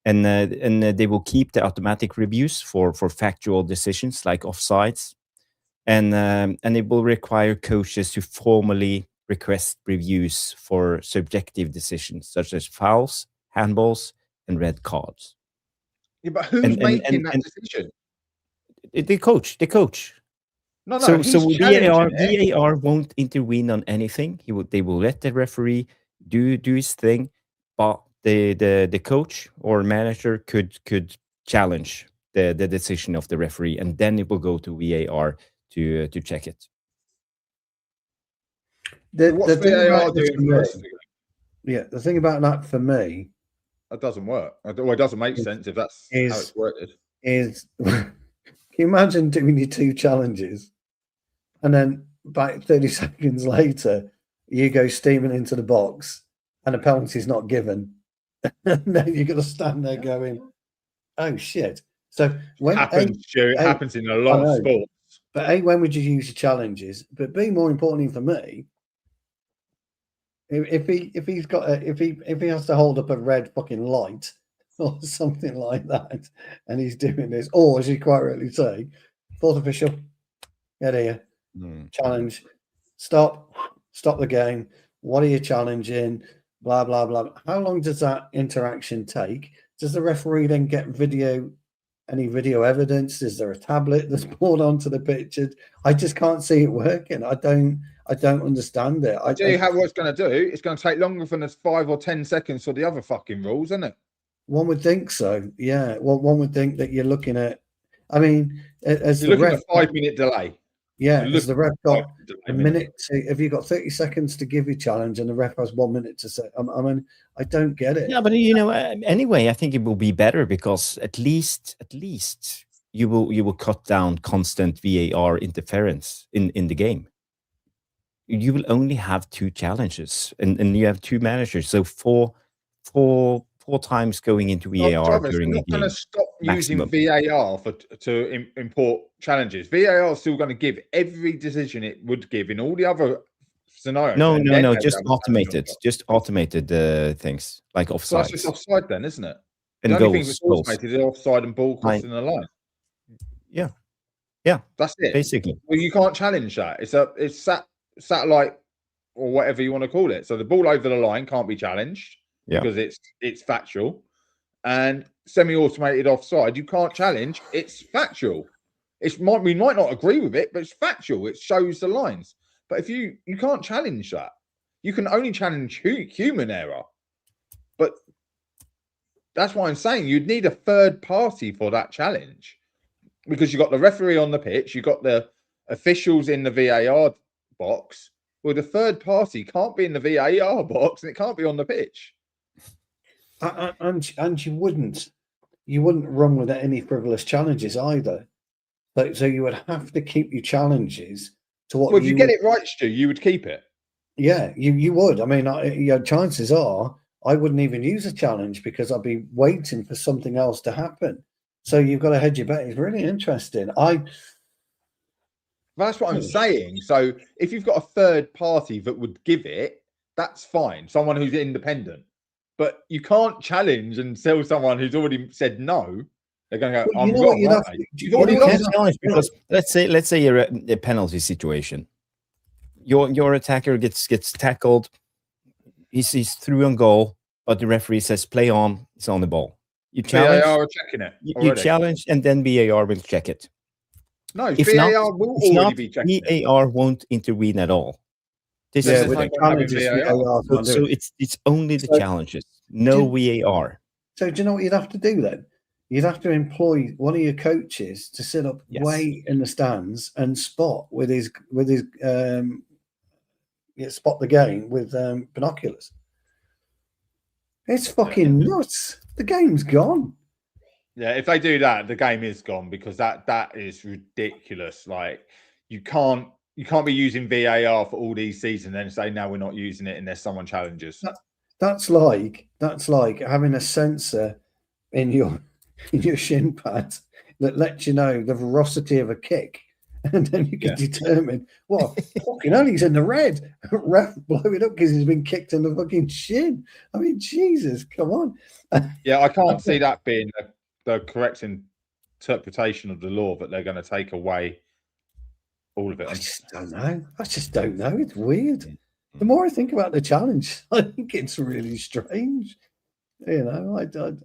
and they will keep the automatic reviews for factual decisions like offsides, and it will require coaches to formally request reviews for subjective decisions such as fouls, handballs, and red cards. Yeah, but who's making that decision? The coach. No. So VAR won't intervene on anything. They will let the referee do his thing, but the coach or manager could challenge the decision of the referee, and then it will go to VAR to check it. What's VAR doing for us? Yeah, the thing about that for me, that doesn't work. Well, it doesn't make sense if that's how it's worded. Can you imagine doing your 2 challenges and then about 30 seconds later, you go steaming into the box and a penalty's not given? And then you're going to stand there going, oh, shit. So when it happens in a lot of sports. But A, when would you use your challenges? But B, more importantly for me, if he has to hold up a red fucking light or something like that, and he's doing this, or as you quite rightly say, 4th official, get here, challenge, stop the game. What are you challenging? Blah blah blah. How long does that interaction take? Does the referee then get any video evidence? Is there a tablet that's brought onto the picture? I just can't see it working. I don't understand it. I tell you how what's going to do. It's going to take longer than 5 or 10 seconds for the other fucking rules, isn't it? One would think so. Yeah. Well, one would think that you're looking at. I mean, as you're looking at a 5-minute delay. Yeah, Look has the ref got a minute. minute? Have you got 30 seconds to give your challenge, and the ref has 1 minute to say? I mean, I don't get it. Yeah, but anyway, I think it will be better because at least you will cut down constant VAR interference in the game. You will only have 2 challenges, and you have 2 managers, so four times going into VAR Travis, during we're a not going to game. stop maximum. using VAR to import challenges. VAR is still going to give every decision it would give in all the other scenarios. No, just automated things like So that's offsides. just offside then, isn't it? And The only thing goals. that's automated is offside and ball crossing the line. Yeah, that's it. Basically. Well, you can't challenge that. It's satellite or whatever you want to call it. So the ball over the line can't be challenged because it's factual. And semi-automated offside, you can't challenge. It's factual. We might not agree with it, but it's factual. It shows the lines. But if you can't challenge that, you can only challenge human error. But that's why I'm saying you'd need a third party for that challenge, because you've got the referee on the pitch, you've got the officials in the VAR box. Well, the third party can't be in the VAR box and it can't be on the pitch. And you wouldn't run with any frivolous challenges either. So you would have to keep your challenges to what. Well, if you get it right, Stu, you would keep it. Yeah, you would. I mean, chances are I wouldn't even use a challenge because I'd be waiting for something else to happen. So you've got to hedge your bet. It's really interesting. That's what I'm saying. So if you've got a third party that would give it, that's fine. Someone who's independent. But you can't challenge and tell someone who's already said no. They're going to go, I'm wrong. You can't challenge because let's say you're a penalty situation. Your attacker gets tackled. He's through on goal, but the referee says play on. It's on the ball. You challenge. VAR are checking it. You challenge, and then VAR will check it. No, if VAR will already be checking it. VAR won't intervene at all. This is the thing. So it's only the challenges, no VAR. So do you know what you'd have to do then? You'd have to employ one of your coaches to sit up way in the stands and spot with his spot the game with binoculars. It's fucking nuts. The game's gone. Yeah, if they do that, the game is gone because that is ridiculous. Like you can't be using VAR for all these seasons and then say no, we're not using it unless someone challenges. That's like having a sensor in your shin pad that lets you know the velocity of a kick, and then you can determine fucking hell, he's in the red. Ref blow it up because he's been kicked in the fucking shin. I mean, Jesus, come on. Yeah, I can't see that being the correct interpretation of the law that they're going to take away all of it. I just don't know. It's weird. The more I think about the challenge, I think it's really strange. You know, I don't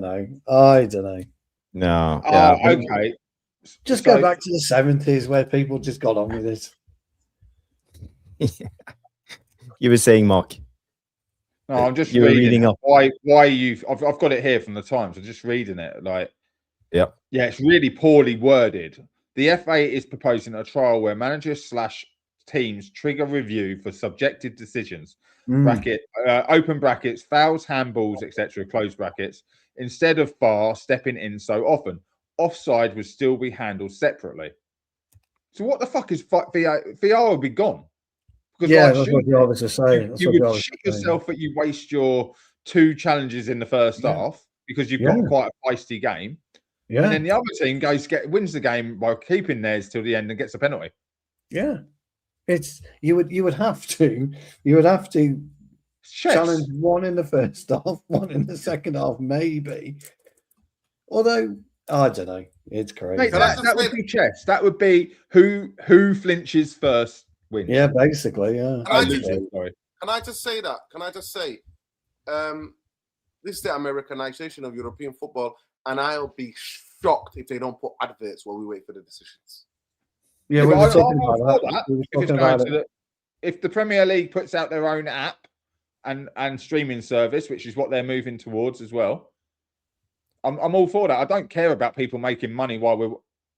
know. No. Okay. Just go back to the 70s where people just got on with it. You were saying, Mark. No, I'm just reading up why I've got it here from the Times. I'm just reading it. Yeah, it's really poorly worded. The FA is proposing a trial where managers / teams trigger review for subjective decisions. Open brackets, fouls, handballs, etc. Close brackets. Instead of VAR stepping in so often, offside would still be handled separately. So what the fuck is VAR would be gone? Because that's what the others are saying. You would shit yourself that you waste your 2 challenges in the first half because you've got quite a feisty game. Yeah. And then the other team wins the game by keeping theirs till the end and gets a penalty. Yeah. You would have to challenge one in the first half, one in the second half, maybe. Although I don't know, it's crazy. Mate, that would be chess. That would be who flinches first wins. Yeah, basically. Yeah. Can I just say that? This is the Americanization of European football, and I'll be shocked if they don't put adverts while we wait for the decisions. Yeah, we were talking about that. If the Premier League puts out their own app and streaming service, which is what they're moving towards as well, I'm all for that. I don't care about people making money while we're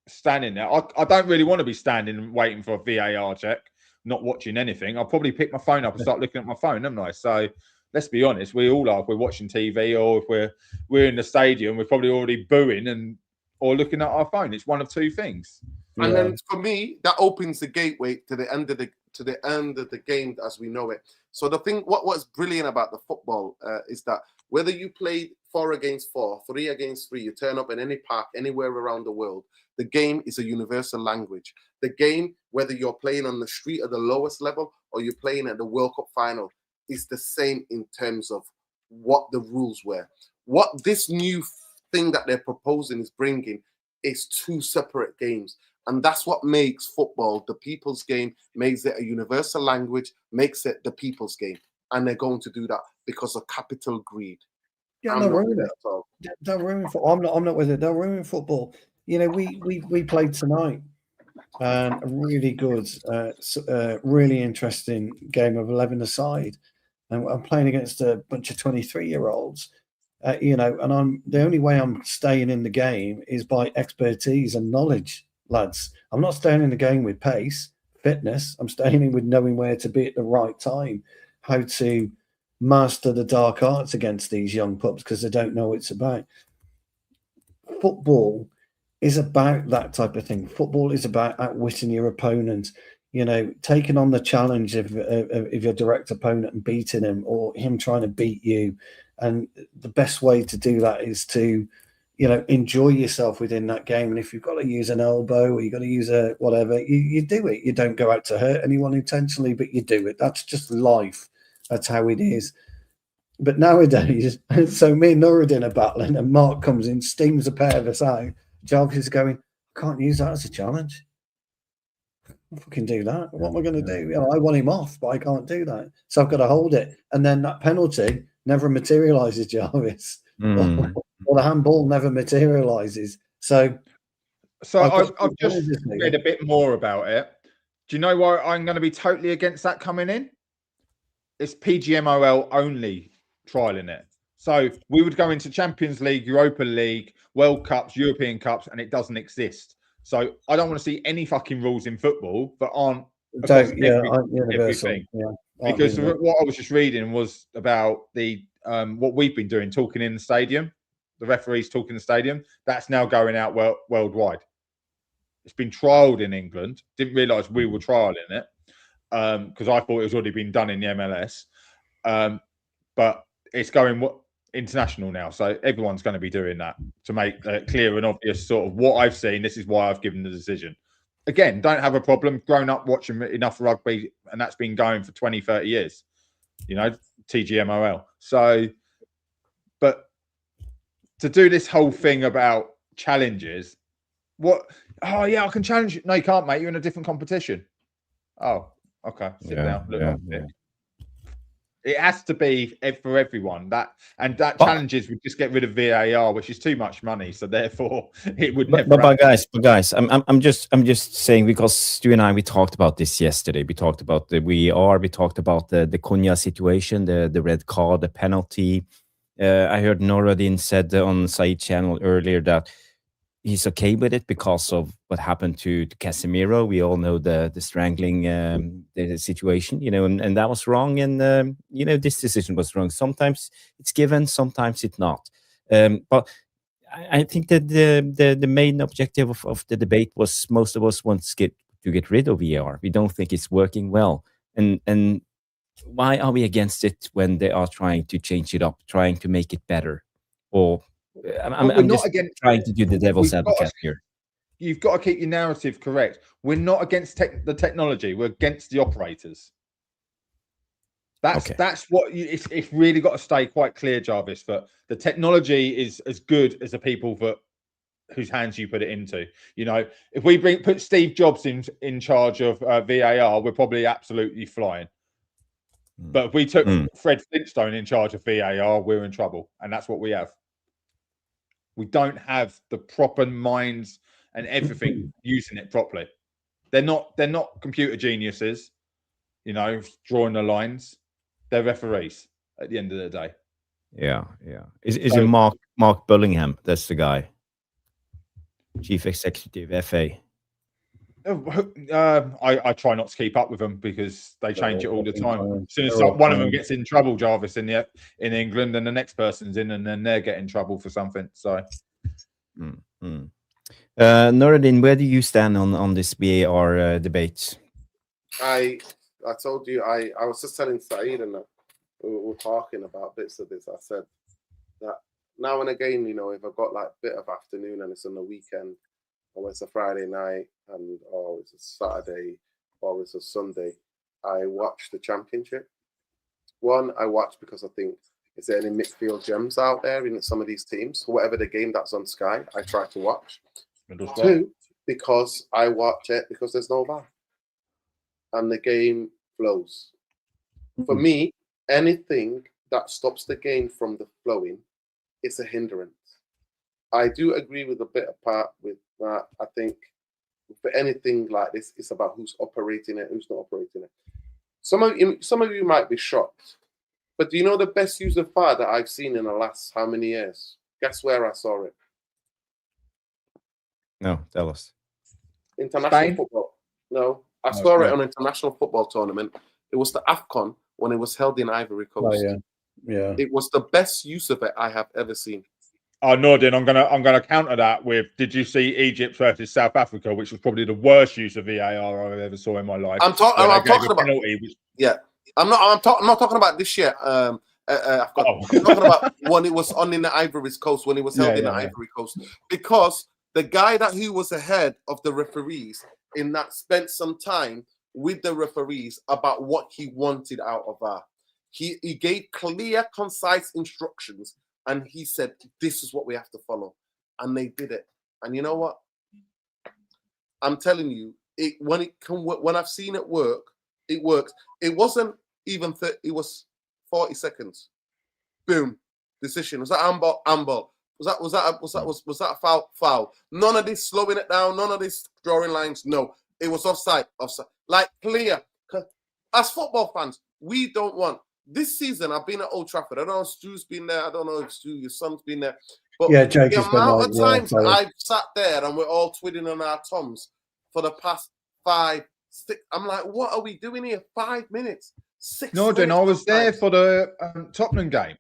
standing there. I don't really want to be standing and waiting for a VAR check, not watching anything. I'll probably pick my phone up and start looking at my phone, haven't I? So let's be honest, we all are. If we're watching TV or if we're in the stadium, we're probably already booing or looking at our phone. It's one of two things. And then for me, that opens the gateway to the end of the game as we know it. So the thing, what's brilliant about the football is that whether you play 4 against 4, 3 against 3, you turn up in any park anywhere around the world, the game is a universal language. The game, whether you're playing on the street at the lowest level or you're playing at the World Cup final, is the same in terms of what the rules were. What this new thing that they're proposing is bringing is 2 separate games. And that's what makes football the people's game, makes it a universal language, makes it the people's game. And they're going to do that because of capital greed. Yeah, they'll ruin it. They'll ruin football. I'm not with it. They'll ruin football. You know, we played tonight a really good, really interesting game of 11-a-side. And I'm playing against a bunch of 23-year-olds. You know, and the only way I'm staying in the game is by expertise and knowledge, lads. I'm not staying in the game with pace, fitness. I'm staying in with knowing where to be at the right time, how to master the dark arts against these young pups because they don't know what it's about. Football is about that type of thing. Football is about outwitting your opponent, you know, taking on the challenge of your direct opponent and beating him, or him trying to beat you. And the best way to do that is to, you know, enjoy yourself within that game. And if you've got to use an elbow or you've got to use a whatever, you do it. You don't go out to hurt anyone intentionally, but you do it. That's just life. That's how it is. But nowadays, so me and Nuruddin are battling, and Mark comes in, steams a pair of us out. Jarvis is going, I can't use that as a challenge. I fucking do that. What am I going to do? You know, I want him off, but I can't do that. So I've got to hold it. And then that penalty never materialises, Jarvis. Or the handball never materialises. So I've just read a bit more about it. Do you know why I'm going to be totally against that coming in? It's PGMOL only trialing it. So we would go into Champions League, Europa League, World Cups, European Cups, and it doesn't exist. So I don't want to see any fucking rules in football that aren't everything. Because what I was just reading was about the what we've been doing, talking in the stadium, the referees talking in the stadium. That's now going out worldwide. It's been trialled in England. Didn't realise we were trialling it because I thought it was already been done in the MLS. But it's going international now, so everyone's going to be doing that to make clear and obvious sort of what I've seen. This is why I've given the decision. Again, don't have a problem. Grown up watching enough rugby, and that's been going for 20, 30 years, you know, TGMOL. So, but to do this whole thing about challenges, what? Oh, yeah, I can challenge you. No, you can't, mate. You're in a different competition. Oh, okay. Sit down. Look, it has to be for everyone. That challenges would just get rid of VAR, which is too much money. So therefore, it would never. But guys, I'm just saying, because Stu and I, we talked about this yesterday. We talked about the VAR. We talked about the Cunha situation, the red card, the penalty. I heard Nuruddin said on Said channel earlier that he's okay with it because of what happened to Casemiro. We all know the strangling the situation, you know, and that was wrong. And, you know, this decision was wrong. Sometimes it's given, sometimes it's not. But I think that the main objective of the debate was most of us want to get rid of VAR. We don't think it's working well. And why are we against it when they are trying to change it up, trying to make it better? Or I'm just trying to do the devil's advocate here. You've got to keep your narrative correct. We're not against the technology. We're against the operators. That's what it's really got to stay quite clear, Jarvis. That the technology is as good as the people whose hands you put it into. You know, if we put Steve Jobs in charge of VAR, we're probably absolutely flying. But if we took Fred Flintstone in charge of VAR, we're in trouble, and that's what we have. We don't have the proper minds and everything using it properly. They're not computer geniuses, you know, drawing the lines. They're referees at the end of the day. Yeah. Is it Mark Bullingham? That's the guy. Chief Executive, FA. I try not to keep up with them because they change it all the time. As soon as They're all one of them fine. gets in trouble, Jarvis, in England, and the next person's in, and then they're getting trouble for something. So, Noradin, where do you stand on this VAR debate? I told you I was just telling Saeed and that we were talking about bits of this. I said that now and again, if I've got like a bit of afternoon and it's on the weekend, or it's a Friday night, and or it's a Saturday, or it's a Sunday, I watch the Championship. One, I watch because I think, is there any midfield gems out there in some of these teams? Whatever the game that's on Sky, I try to watch. Two, because I watch it because there's no VAR. And the game flows. For me, anything that stops the game from the flowing is a hindrance. I do agree with a bit of part with that. I think for anything like this, it's about who's operating it, who's not operating it. Some of you might be shocked, but do you know the best use of VAR that I've seen in the last how many years? Guess where I saw it? No, tell us. International Spain? football. No, I saw it on an international football tournament. It was the AFCON when it was held in Ivory Coast. Oh, yeah. It was the best use of it I have ever seen. Oh, Nordin, I'm gonna counter that with. Did you see Egypt versus South Africa, which was probably the worst use of VAR I've ever saw in my life? I'm talking about penalty, yeah. I'm not talking about this year. I'm talking about when it was on in the Ivory Coast, when it was held in the Ivory Coast, because the guy who was ahead of the referees in that spent some time with the referees about what he wanted out of VAR. He gave clear, concise instructions. And he said, this is what we have to follow. And they did it. And you know what? I'm telling you, when I've seen it work, it works. It wasn't even 30, it was 40 seconds. Boom. Decision. Was that handball? Handball. Was that a foul? Foul. None of this slowing it down, none of this drawing lines. No. It was offside. Offside. Like clear. As football fans, we don't want. This season, I've been at Old Trafford. I don't know if Stu's been there. I don't know if Stu, your son's been there. But Jake the has been amount there. of times I've sat there and we're all twiddling on our thumbs for the past 5, 6. I'm like, what are we doing here? 5 minutes, 6 minutes. No, I was there for the Tottenham game.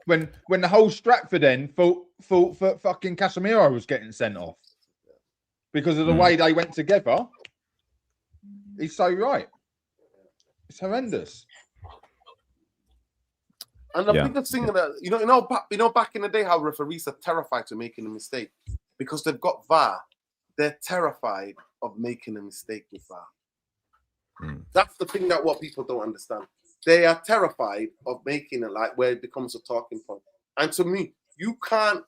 When the whole Stratford end thought fucking Casemiro was getting sent off because of the way they went together. He's so right. It's horrendous. And the biggest thing that back in the day, how referees are terrified of making a mistake because they've got VAR. They're terrified of making a mistake with VAR. That's the thing that what people don't understand. They are terrified of making it like where it becomes a talking point. And to me, you can't.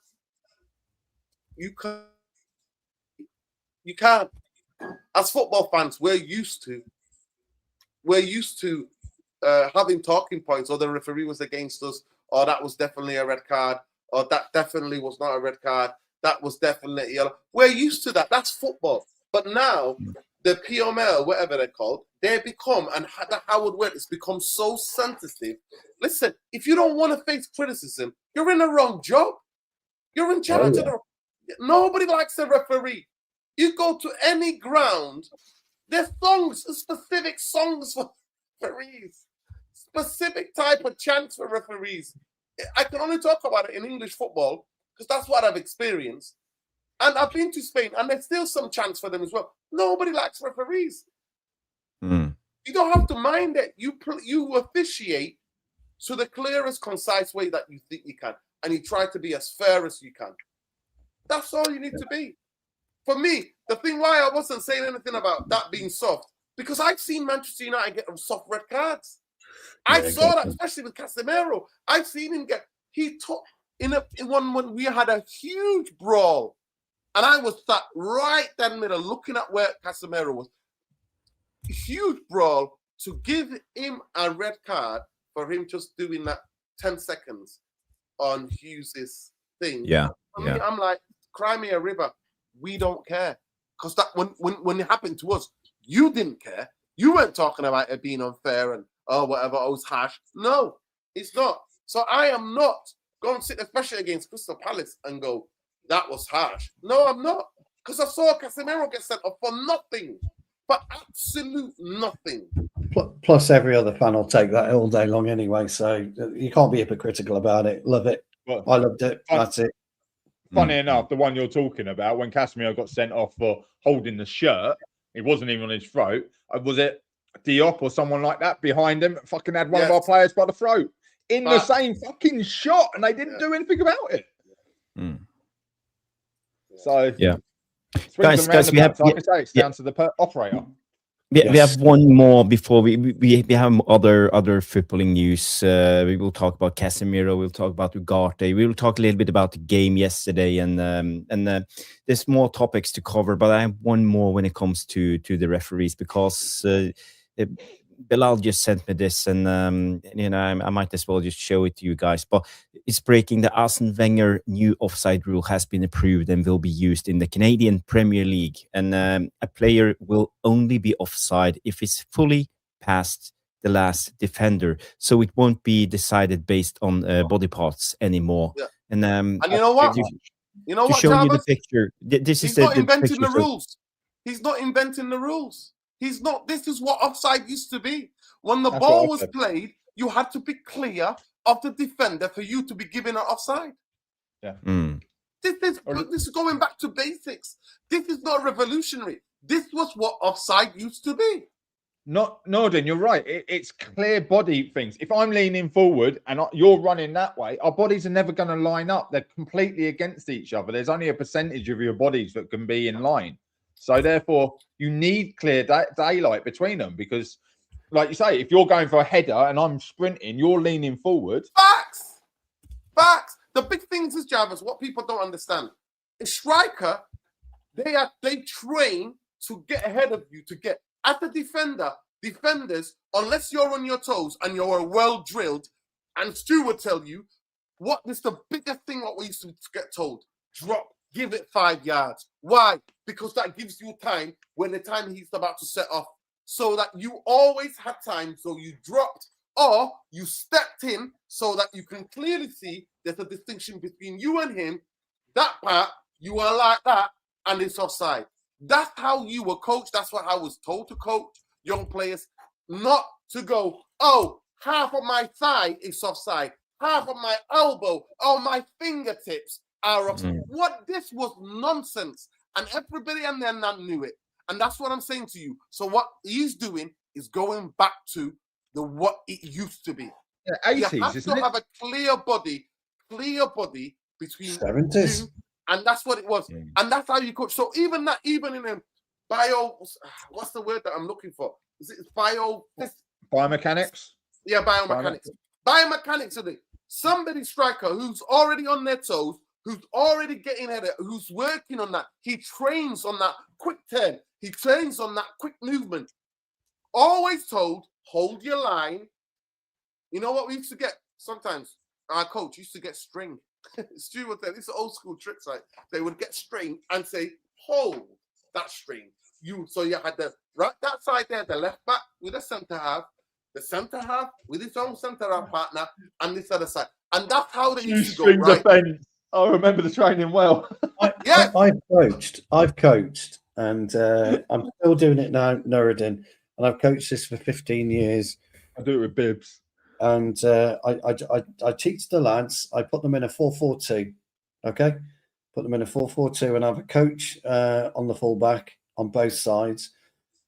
As football fans, we're used to having talking points, or the referee was against us, or that was definitely a red card, or that definitely was not a red card, that was definitely yellow. We're used to that. That's football. But now, the PML, whatever they're called, they become, and the Howard word has become so sensitive. Listen, if you don't want to face criticism, you're in the wrong job. You're in charge of the... Nobody likes a referee. You go to any ground, there's specific songs for referees, specific type of chants for referees. I can only talk about it in English football because that's what I've experienced. And I've been to Spain, and there's still some chants for them as well. Nobody likes referees. You don't have to mind it. You officiate to the clearest, concise way that you think you can, and you try to be as fair as you can. That's all you need to be. For me, the thing why I wasn't saying anything about that being soft, because I've seen Manchester United get soft red cards. I saw that, especially with Casemiro. I've seen him get. He took in one when we had a huge brawl, and I was sat right down the middle, looking at where Casemiro was. Huge brawl to give him a red card for him just doing that 10 seconds on Hughes's thing. I'm like, cry me a river. We don't care. Because that when it happened to us, you didn't care. You weren't talking about it being unfair and whatever, it was harsh. No, it's not. So I am not going to sit, especially against Crystal Palace, and go, that was harsh. No, I'm not. Because I saw Casemiro get sent off for nothing. For absolute nothing. Plus, every other fan will take that all day long anyway. So you can't be hypocritical about it. Love it. Well, I loved it. That's it. Funny enough, the one you're talking about, when Casemiro got sent off for holding the shirt, it wasn't even on his throat. Was it Diop or someone like that behind him? Fucking had one of our players by the throat in the same fucking shot, and they didn't do anything about it. So guys, we have. Like I say, it's down to the operator. We have one more before we have other footballing news. We will talk about Casemiro. We'll talk about Ugarte. We will talk a little bit about the game yesterday, and there's more topics to cover. But I have one more when it comes to the referees, because Bilal just sent me this, and I might as well just show it to you guys. But it's breaking: the Arsene Wenger new offside rule has been approved and will be used in the Canadian Premier League. And a player will only be offside if it's fully past the last defender, so it won't be decided based on body parts anymore. Yeah. And you know what? To show you the picture, this is not inventing the rules. He's not inventing the rules. He's not. This is what offside used to be. When the ball was played, you had to be clear of the defender for you to be given an offside. Yeah. This is going back to basics. This is not revolutionary. This was what offside used to be. Norden, you're right. It's clear body things. If I'm leaning forward and you're running that way, our bodies are never going to line up. They're completely against each other. There's only a percentage of your bodies that can be in line. So therefore, you need clear daylight between them, because, like you say, if you're going for a header and I'm sprinting, you're leaning forward. Facts. The big things is, Jarvis, what people don't understand. A striker, they train to get ahead of you, to get at the defenders, unless you're on your toes and you're well drilled, and Stu would tell you, what is the biggest thing what we used to get told? Drop. Give it 5 yards. Why? Because that gives you time when the time he's about to set off. So that you always had time. So you dropped or you stepped in so that you can clearly see there's a distinction between you and him. That part, you are like that, and it's offside. That's how you were coached. That's what I was told to coach young players. Not to go, oh, half of my thigh is offside. Half of my elbow or my fingertips are offside. What? This was nonsense. And everybody and their nan knew it. And that's what I'm saying to you. So what he's doing is going back to what it used to be. Yeah, 80s, you have isn't to it? have a clear body between 70s. you, and that's what it was. And that's how you coach. So even in a what's the word that I'm looking for? Is it biomechanics? Yeah, biomechanics. Biomechanics are somebody striker who's already on their toes, who's already getting at it, who's working on that. He trains on that quick turn. He trains on that quick movement. Always told, hold your line. You know what we used to get sometimes? Our coach used to get string. Stu would say, this is old school tricks, right? They would get string and say, hold that string. So you had that side there, the left back with the centre half with his own centre half partner, and this other side. And that's how they used to go, right? Defense. I remember the training well. I've coached, and I'm still doing it now, Nuruddin, and I've coached this for 15 years. I do it with bibs. And I teach the lads. I put them in a 4-4-2. Okay, put them in a 4-4-2, and I have a coach on the fullback on both sides,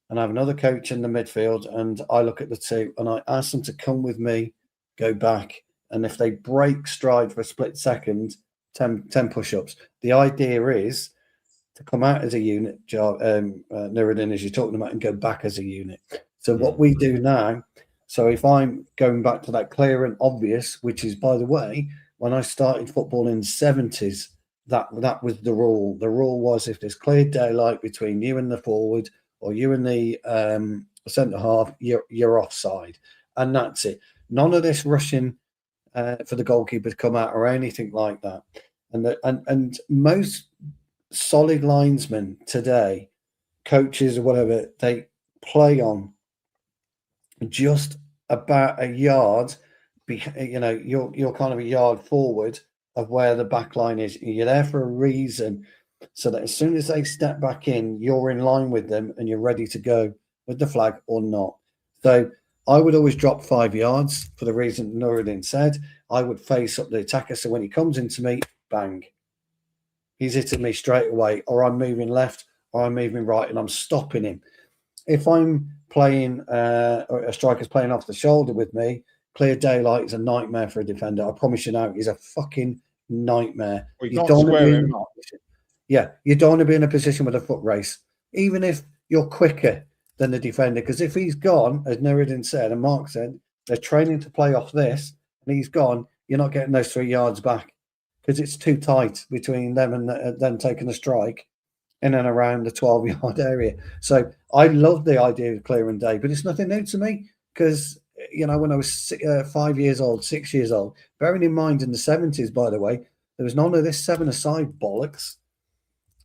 and I have another coach in the midfield. And I look at the two, and I ask them to come with me, go back, and if they break stride for a split second, 10 push-ups. The idea is to come out as a unit, Nuruddin, as you're talking about, and go back as a unit. So what we do now. So if I'm going back to that clear and obvious, which is, by the way, when I started football in the 70s, that was the rule. The rule was if there's clear daylight between you and the forward or you and the centre half, you're offside. And that's it. None of this rushing for the goalkeeper to come out or anything like that. And most solid linesmen today, coaches or whatever, they play on just about a yard, you're kind of a yard forward of where the back line is. You're there for a reason, so that as soon as they step back in, you're in line with them and you're ready to go with the flag or not. So I would always drop 5 yards for the reason Nuruddin said. I would face up the attacker, so when he comes into me, bang, he's hitting me straight away, or I'm moving left or I'm moving right and I'm stopping him. If I'm playing, a striker's playing off the shoulder with me, clear daylight is a nightmare for a defender. I promise you now, he's a fucking nightmare. You don't square him up. Yeah, you don't want to be in a position with a foot race, even if you're quicker than the defender. Because if he's gone, as Nuruddin said and Mark said, they're training to play off this, and he's gone, you're not getting those 3 yards back because it's too tight between them and them taking a strike in and around the 12-yard area. So I love the idea of clearing day, but it's nothing new to me because, you know, when I was 5 years old, 6 years old, bearing in mind in the 70s, by the way, there was none of this 7-a-side bollocks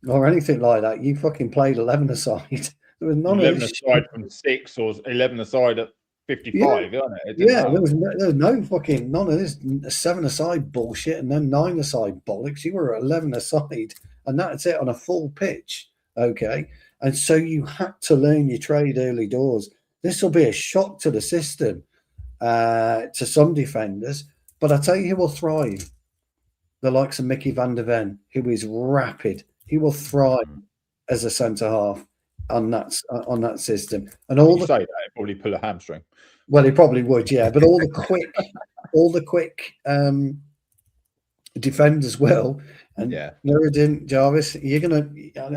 or anything like that. You fucking played 11-a-side. There was none 11 of this aside from 6 or 11 aside at 55, yeah. isn't it? Yeah, there was no fucking none of this 7-a-side bullshit and then 9-a-side bollocks. You were at 11-a-side, and that's it on a full pitch. Okay, and so you had to learn your trade early doors. This will be a shock to the system, to some defenders, but I tell you who will thrive: the likes of Mickey van der Ven, who is rapid. He will thrive as a centre half on that system, and all the say that he'd probably pull a hamstring. Well, he probably would, yeah. But all the quick defenders will. And yeah, Nuruddin, Jarvis, you're gonna.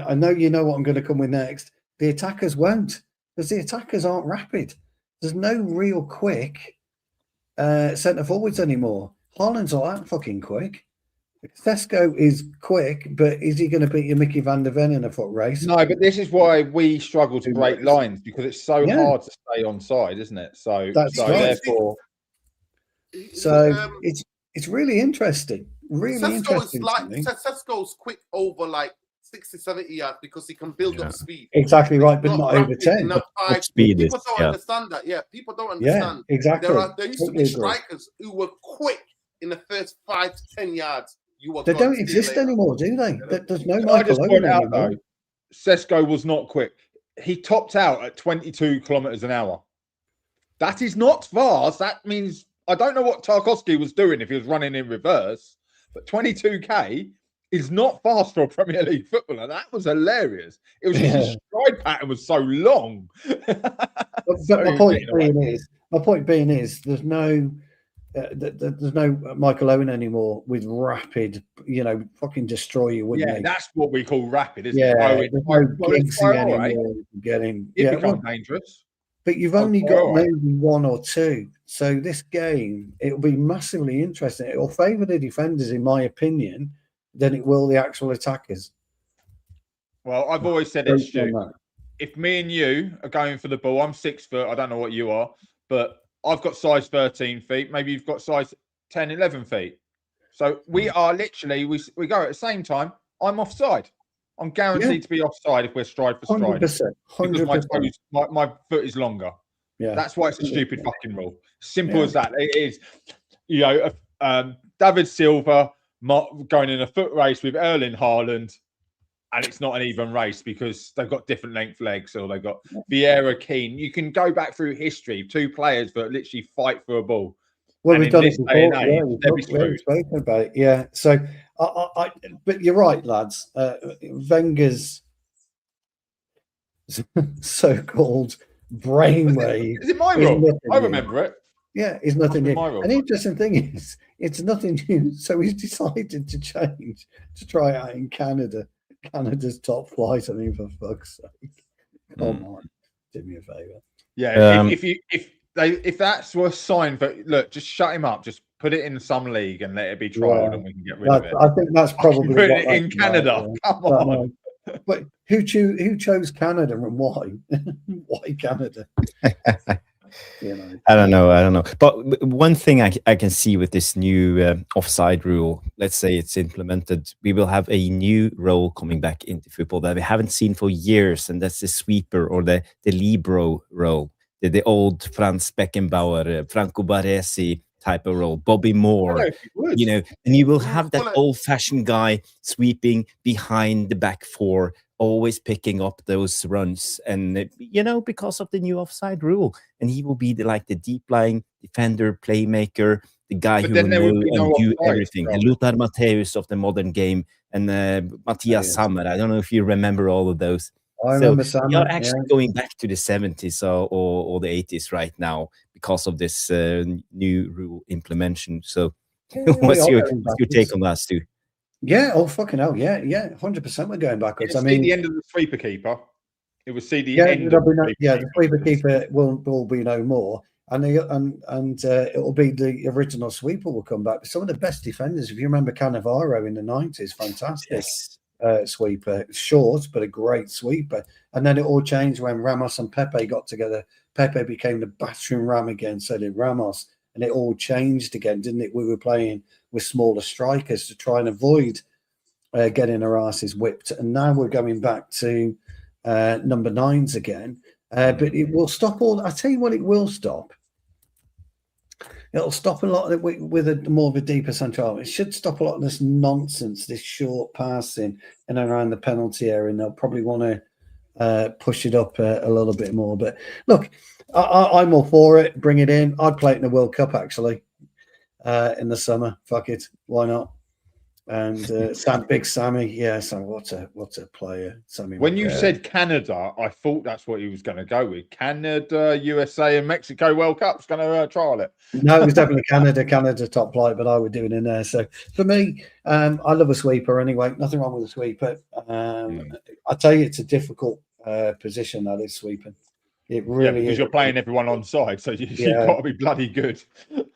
I know you know what I'm going to come with next. The attackers won't, because the attackers aren't rapid. There's no real quick centre forwards anymore. Haaland's not that fucking quick. Sesko is quick, but is he going to beat your Mickey van der Ven in a foot race? No, but this is why we struggle to break lines, because it's so hard to stay on side, isn't it? So therefore, it's really interesting. Really interesting. Sesko's quick over like 60, 70 yards because he can build up speed. Exactly right, but not over 10. People don't understand that. Yeah, people don't understand. Yeah, exactly. There used to be strikers who were quick in the first 5 to 10 yards. They don't exist anymore, do they? There's no Michael Owen anymore. Sesko was not quick. He topped out at 22 kilometers an hour. That is not fast. That means I don't know what Tarkowski was doing if he was running in reverse, but 22k is not fast for a Premier League footballer. That was hilarious. It was just his stride pattern was so long. But my point being is there's no Michael Owen anymore with rapid, fucking destroy you, wouldn't he? That's what we call rapid, isn't it? It becomes dangerous. But you've only got maybe one or two. So this game, it'll be massively interesting. It will favour the defenders, in my opinion, than it will the actual attackers. Well, I've always said it, Stu. If me and you are going for the ball, I'm 6 foot. I don't know what you are, but I've got size 13 feet. Maybe you've got size 10, 11 feet. So we are literally, we go at the same time. I'm offside. I'm guaranteed to be offside if we're stride for stride. 100%. Because my foot is longer. Yeah. That's why it's a stupid fucking rule. Simple as that. It is, David Silva going in a foot race with Erling Haaland, and it's not an even race because they've got different length legs, or they've got Vieira, Keane. You can go back through history, 2 players that literally fight for a ball. Well, we've done it before. We've spoken about it. Yeah. So, but you're right, lads. Wenger's so-called brainwave. Is it my rule? I remember it. Yeah, it's nothing new. And the interesting thing is, it's nothing new. So he's decided to change to try out in Canada. Canada's top flight. I mean, for fuck's sake, come on, do me a favour. Yeah, if that's worth sign for, look, just shut him up. Just put it in some league and let it be trialed, and we can get rid of it. I think that's probably put it in Canada. Come on. But who chose Canada and why? Why Canada? I don't know. But one thing I can see with this new offside rule, let's say it's implemented, we will have a new role coming back into football that we haven't seen for years, and that's the sweeper or the libero role. The old Franz Beckenbauer, Franco Baresi type of role, Bobby Moore, you know, and you will have that old-fashioned guy sweeping behind the back four, always picking up those runs, and you know, because of the new offside rule, and he will be like the deep-lying defender, playmaker, the guy who will know and do everything. The Lothar Matthäus of the modern game, and Matthias Sammer. I don't know if you remember all of those. I remember Sammer. We are actually going back to the 70s or the 80s right now because of this new rule implementation. So, what's your take on that, Stu? Yeah, oh fucking hell, yeah, 100%. We're going backwards. I mean, the end of the sweeper keeper. It was see the end. The sweeper keeper will be no more, and it will be the original sweeper will come back. Some of the best defenders, if you remember Cannavaro in the 90s, fantastic. Yes. Sweeper, short but a great sweeper, and then it all changed when Ramos and Pepe got together. Pepe became the battering ram again, so did Ramos, and it all changed again, didn't it? We were playing with smaller strikers to try and avoid getting our asses whipped, and now we're going back to number 9s again. But it will stop all. I tell you what, it will stop. It'll stop a lot of it with a more of a deeper central. It should stop a lot of this nonsense, this short passing in and around the penalty area. And they'll probably want to push it up a little bit more. But look, I'm all for it. Bring it in. I'd play it in the World Cup actually in the summer. Fuck it, why not? And Big Sammy, yeah. So what a player, Sammy. When you said Canada, I thought that's what he was going to go with. Canada, USA, and Mexico World Cup's going to trial it. No, it was definitely Canada top flight, but I would do it in there. So for me, I love a sweeper anyway. Nothing wrong with a sweeper. I tell you, it's a difficult position that is sweeping. It really is. Because you're playing everyone on side, so you've got to be bloody good.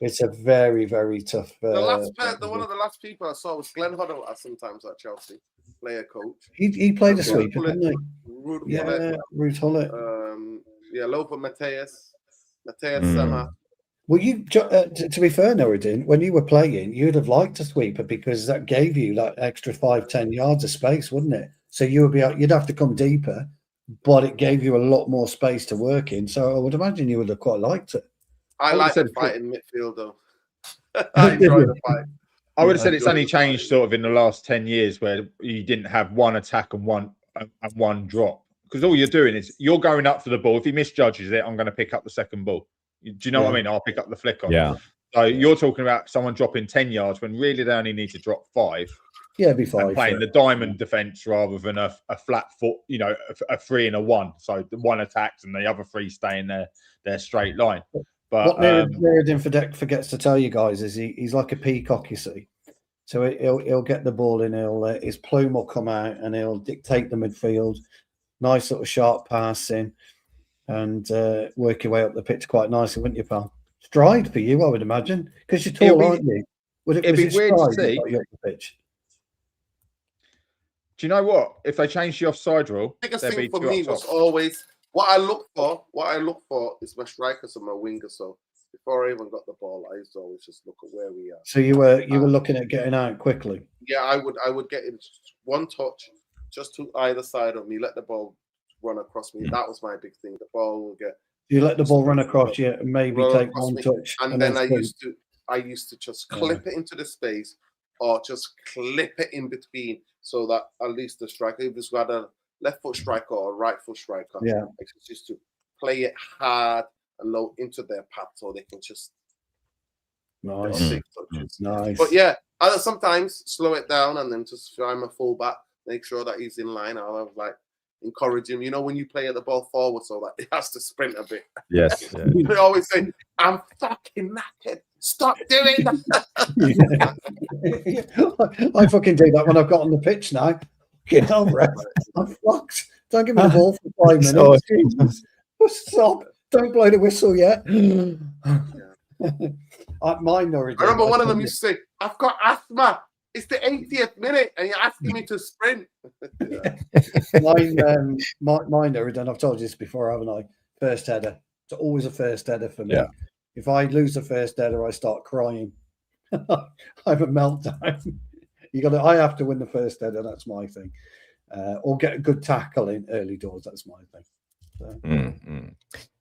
It's a very, very tough. One of the last people I saw was Glenn Hoddle sometimes at Chelsea, player coach. He played a sweeper, didn't he? Ruud Gullit. Lothar Matthäus Sammer. Well, you to be fair, Norridin, when you were playing, you'd have liked a sweeper because that gave you that extra 5-10 yards of space, wouldn't it? So you'd have to come deeper, but it gave you a lot more space to work in. So I would imagine you would have quite liked it. I like the fight in midfield, though. I enjoy the fight. I would have said it's only changed sort of in the last 10 years where you didn't have one attack and one drop. Because all you're doing is you're going up for the ball. If he misjudges it, I'm going to pick up the second ball. Do you know what I mean? I'll pick up the flick on. Yeah. So you're talking about someone dropping 10 yards when really they only need to drop 5. Yeah, it'd be 5. And playing the diamond defense rather than a flat foot, a 3 and a 1. So the one attacks and the other 3 stay in their straight line. But what Mirrodin forgets to tell you guys is he's like a peacock, you see. So he'll get the ball in, his plume will come out and he'll dictate the midfield. Nice little sharp passing and work your way up the pitch quite nicely, wouldn't you, pal? Stride for you, I would imagine, because you're tall, aren't you? It'd be weird to see. The pitch? Do you know what? If they change the offside rule, the biggest thing for me was always what I look for is my strikers and my wingers. So before I even got the ball, I used to always just look at where we are. So you were looking at getting out quickly. Yeah, I would get in one touch just to either side of me, let the ball run across me. That was my big thing. The ball will get. You let the ball run across you, and maybe take one touch, and then I used to just clip it into the space, or just clip it in between, so that at least the striker, if it's got a left foot striker or a right foot striker, I used to play it hard and low into their path, so they can just nice. But yeah, I sometimes slow it down and then just find a fullback, make sure that he's in line. I'll have encourage him. When you play the ball forward, so that he has to sprint a bit. Yes. Yeah. They always say, "I'm fucking knackered. Stop doing that." I fucking do that when I've got on the pitch now. Get over it. I'm fucked. Don't give me the ball for 5 minutes. Stop. Don't blow the whistle yet. Mine already. I remember one of them used to say, "I've got asthma. It's the 80th minute, and you're asking me to sprint." Mine are done. I've told you this before, haven't I? First header. It's always a first header for me. Yeah. If I lose the first header, I start crying. I have a meltdown. I have to win the first header. That's my thing. Or get a good tackle in early doors. That's my thing. So.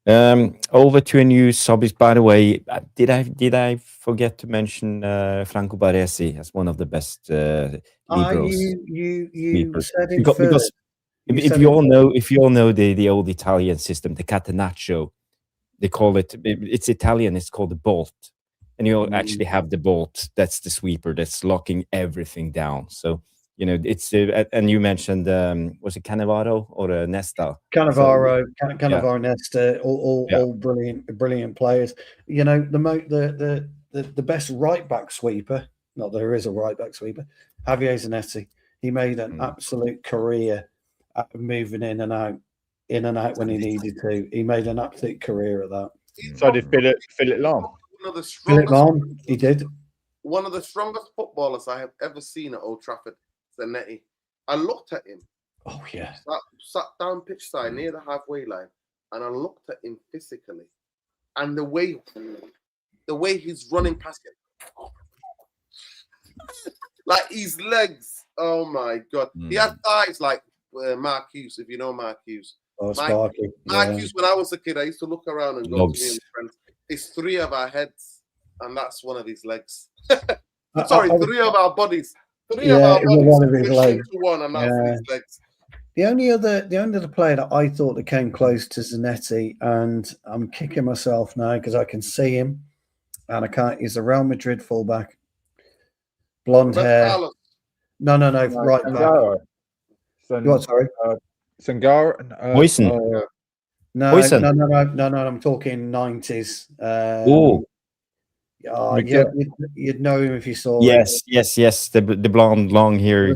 Over to a new subject. By the way, did I forget to mention Franco Baresi as one of the best liberals? You said him because first. if you all know the old Italian system, the catenaccio, they call it. It's Italian. It's called the bolt, and you actually have the bolt. That's the sweeper. That's locking everything down. So it's and you mentioned was it Cannavaro or Nesta? Cannavaro, Nesta, all brilliant players. The best right back sweeper. Not there is a right back sweeper. Javier Zanetti. He made an absolute career out of moving in and out when he needed to. He made an absolute career of that. So did Philip Lahm. Philip Lahm, he did. One of the strongest footballers I have ever seen at Old Trafford, Zanetti. I looked at him. Oh yeah. Sat down pitch side near the halfway line, and I looked at him physically, and the way he's running past him, like his legs. Oh my God, he had thighs like Mark Hughes, if you know Mark Hughes. Oh, Sparky. Mark Hughes. When I was a kid, I used to look around and go to me and friends. It's 3 of our heads, and that's one of his legs. Sorry, 3 of our bodies. 3 of our bodies. One of his legs. One, and that's his legs. The only other player that I thought that came close to Zanetti, and I'm kicking myself now because I can see him, and I can't. He's a Real Madrid fullback, blonde hair. Carlos. No, right back. What? Sorry, Sangara. Moisen. No, I'm talking 90s. You'd know him if you saw him. Yes. The blonde, long hair.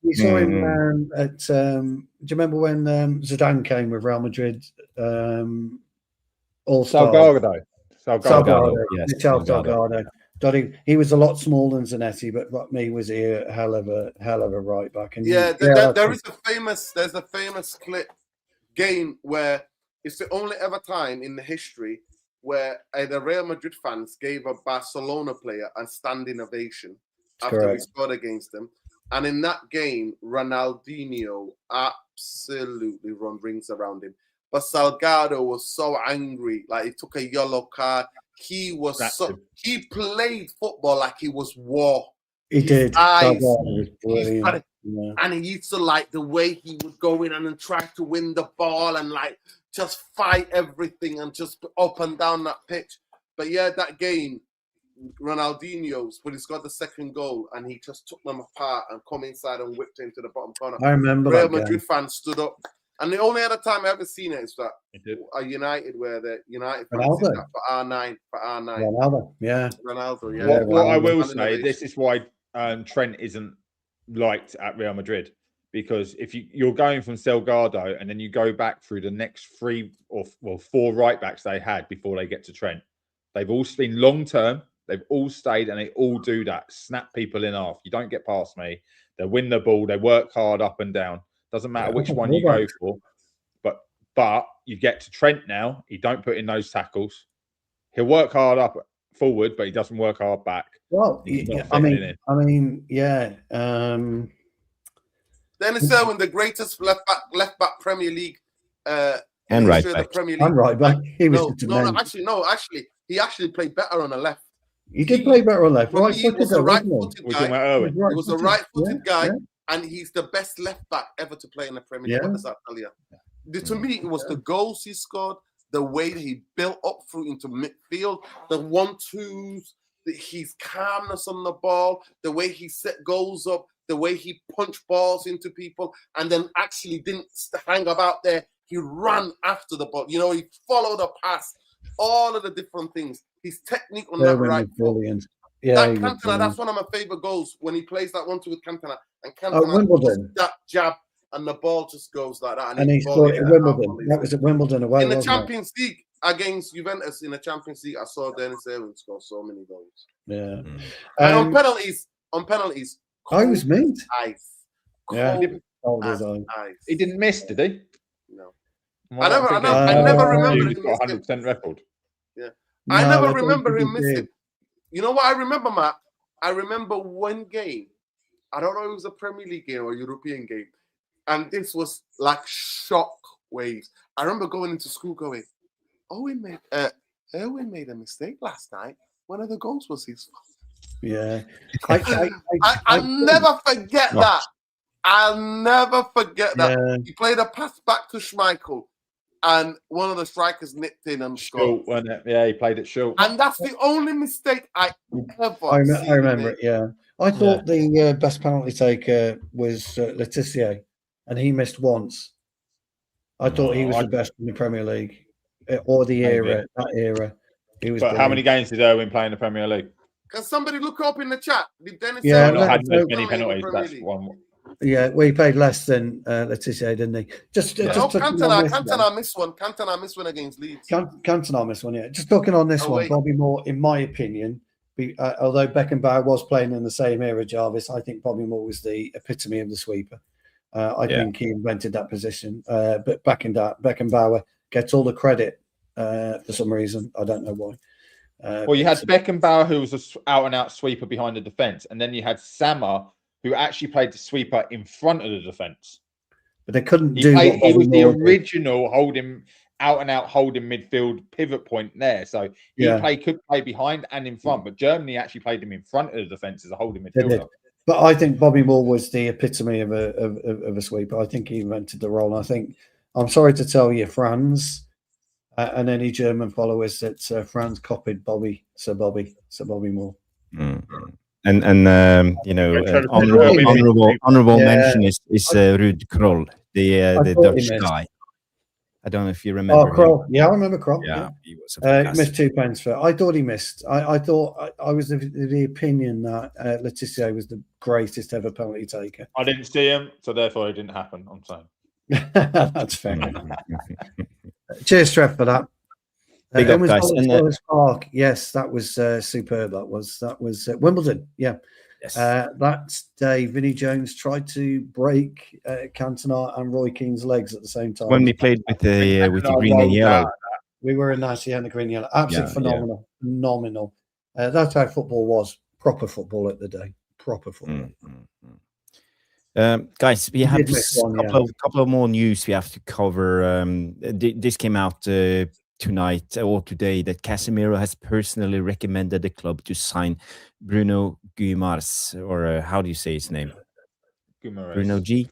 You saw him at. Do you remember when Zidane came with Real Madrid? All-Star. Salgado. Yes, Salgado. He was a lot smaller than Zanetti, but me was a hell of a right back. And there's a famous clip game where it's the only ever time in the history where the Real Madrid fans gave a Barcelona player a standing ovation after he scored against them. And in that game, Ronaldinho absolutely run rings around him. But Salgado was so angry, like he took a yellow card. He played football like he was war. He did. And he used to like the way he would go in and try to win the ball and like just fight everything and just up and down that pitch. But yeah, that game, Ronaldinho's, when he's got the second goal and he just took them apart and come inside and whipped into the bottom corner. I remember Real that Madrid game. fans stood up. And the only other time I ever seen it is that a United where the United fans did that for R9. Ronaldo, yeah. Ronaldo, yeah. What I will say, this is why Trent isn't liked at Real Madrid, because if you're going from Salgado and then you go back through the next 3 or 4 right backs they had before they get to Trent, they've all been long term. They've all stayed and they all do that. Snap people in half. You don't get past me. They win the ball. They work hard up and down. Doesn't matter which one you go for, but you get to Trent now. He don't put in those tackles. He'll work hard up forward, but he doesn't work hard back. Well, I mean, yeah. Dennis Irwin, the greatest left back Premier League, and right back. And right back. He was actually, he actually played better on the left. He did play better on left. He was a right-footed guy. He was a right-footed guy. Yeah. And he's the best left back ever to play in the Premier League. What does that tell you? To me, it was the goals he scored, the way that he built up through into midfield, the 1-2s, his calmness on the ball, the way he set goals up, the way he punched balls into people, and then actually didn't hang about there. He ran after the ball. He followed the pass, all of the different things. His technique on that right foot. Yeah, that Cantona, that's one of my favorite goals when he plays that 1-2 with Cantona. And Cantona, that jab, and the ball just goes like that. And he scored at Wimbledon. That was at Wimbledon away. In the Champions League against Juventus, in the Champions League, I saw Dennis Irwin score so many goals. Yeah. And on penalties, I was meant. Ice. Yeah. He didn't miss, did he? No. I never remember him missing. 100% record. Yeah. I never remember him missing. You know what I remember, Matt? I remember one game. I don't know if it was a Premier League game or a European game. And this was like shock waves. I remember going into school going, Erwin made a mistake last night. One of the goals was his fault. Yeah. I'll never forget that. I'll never forget that. Yeah. He played a pass back to Schmeichel, and one of the strikers nipped in and scored. Short, wasn't it? Yeah, he played it short. And that's the only mistake I ever I remember it, yeah. I thought the best penalty taker was Letizia, and he missed once. I thought he was the best in the Premier League, or the era, that era. He was. But how many games did Erwin play in the Premier League? Can somebody look up in the chat? Did Dennis not had as many penalties. That's one. Yeah, well, he played less than Letizia, didn't he? Cantona missed one. Cantona missed one against Leeds. Cantona missed one, yeah. Just talking on this one, Bobby Moore, in my opinion, although Beckenbauer was playing in the same era, Jarvis, I think Bobby Moore was the epitome of the sweeper. I think he invented that position. But Beckenbauer gets all the credit for some reason. I don't know why. Well, you had Beckenbauer, who was an out-and-out sweeper behind the defence, and then you had Sammer, who actually played the sweeper in front of the defence. But they couldn't He was the original out-and-out holding midfield pivot point there. So he could play behind and in front, but Germany actually played him in front of the defence as a holding midfielder. But I think Bobby Moore was the epitome of a sweeper. I think he invented the role. And I think, I'm sorry to tell you, Franz and any German followers, that Franz copied Sir Bobby Moore. Mm-hmm. And you know, honorable mention is Ruud Krol, the Dutch guy. I don't know if you remember. Oh, Krol. Yeah, I remember Krol. Yeah, he was missed 2 pens for. I thought he missed. I thought I was of the opinion that Letizia was the greatest ever penalty taker. I didn't see him, so therefore it didn't happen. I'm saying. That's fair. Cheers, Trev, for that. Big up, guys. Park. Yes, that was superb. That was Wimbledon. Yeah. Yes. That day, Vinnie Jones tried to break Cantona and Roy Keane's legs at the same time. When we played with the green and yellow. We were in the green and yellow. Absolutely phenomenal. Phenomenal. That's how football was. Proper football at the day. Proper football. Guys, we have a couple of more news we have to cover. This came out tonight or today, that Casemiro has personally recommended the club to sign Bruno Guimaraes, or how do you say his name? Guimaraes. Bruno G?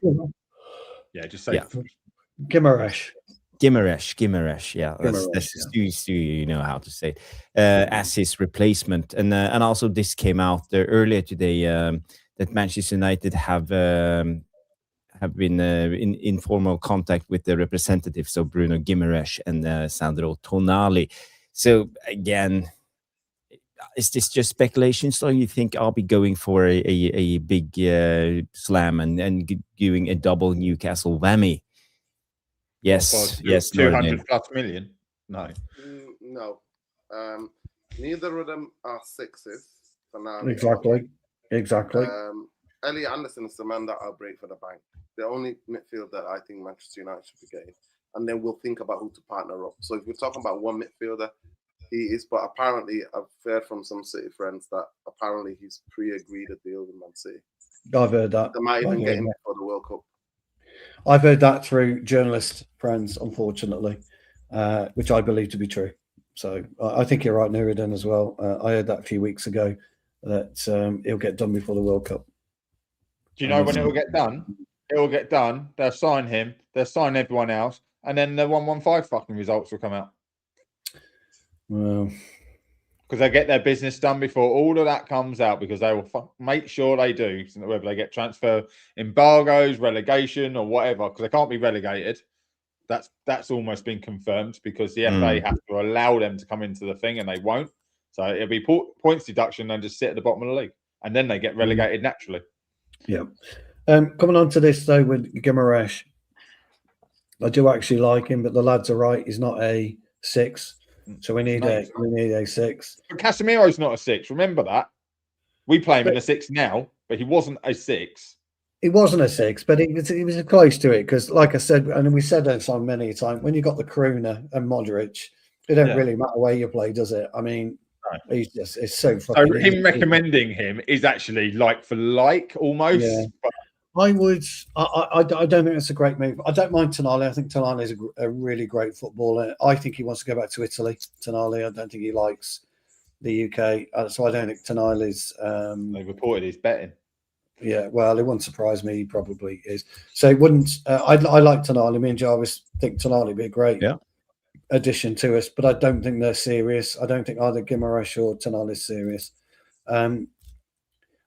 Yeah, just say Guimaraes. Yeah, that's you know how to say it. As his replacement. And also this came out earlier today that Manchester United have been in informal contact with the representatives of Bruno Guimaraes and Sandro Tonali. So again, is this just speculations, or you think I'll be going for a big slam and doing a double Newcastle whammy? Yes, 200 plus million. No. Neither of them are sixes for now. Exactly. Elliot Anderson is the man that I'll break for the bank. The only midfield that I think Manchester United should be getting. And then we'll think about who to partner up. So if we're talking about one midfielder, he is. But apparently, I've heard from some City friends that apparently he's pre-agreed a deal with Man City. I've heard that. They might even get him for the World Cup. I've heard that through journalist friends, unfortunately, which I believe to be true. So I think you're right, Nuruddin, as well. I heard that a few weeks ago, that he'll get done before the World Cup. Do you know when it will get done? It will get done. They'll sign him. They'll sign everyone else, and then the 115 fucking results will come out. Well, because they get their business done before all of that comes out. Because they will make sure they do, whether they get transfer embargoes, relegation, or whatever. Because they can't be relegated. That's almost been confirmed because the FA have to allow them to come into the thing, and they won't. So it'll be points deduction and just sit at the bottom of the league, and then they get relegated naturally. Yeah. Coming on to this though with Guimaraes, I do actually like him, but the lads are right. He's not a 6, so we need a 6. But Casemiro's not a 6. Remember that. We play him in a 6 now, but he wasn't a 6. He wasn't a 6, but he was close to it because, like I said, and we said that so many times, when you got the Kruna and Modric, it don't really matter where you play, does it? I mean, it's so fucking. So him recommending him is actually like for like almost. Yeah. But I would. I don't think it's a great move. I don't mind Tonali. I think Tonali is a really great footballer. I think he wants to go back to Italy. Tonali. I don't think he likes the UK. So I don't think Tonali's. They reported he's betting. Yeah, well, it wouldn't surprise me. He probably is. So it wouldn't. I like Tonali. Me and Jarvis think Tonali would be a great addition to us, but I don't think they're serious. I don't think either Gimmick or Tonali is serious.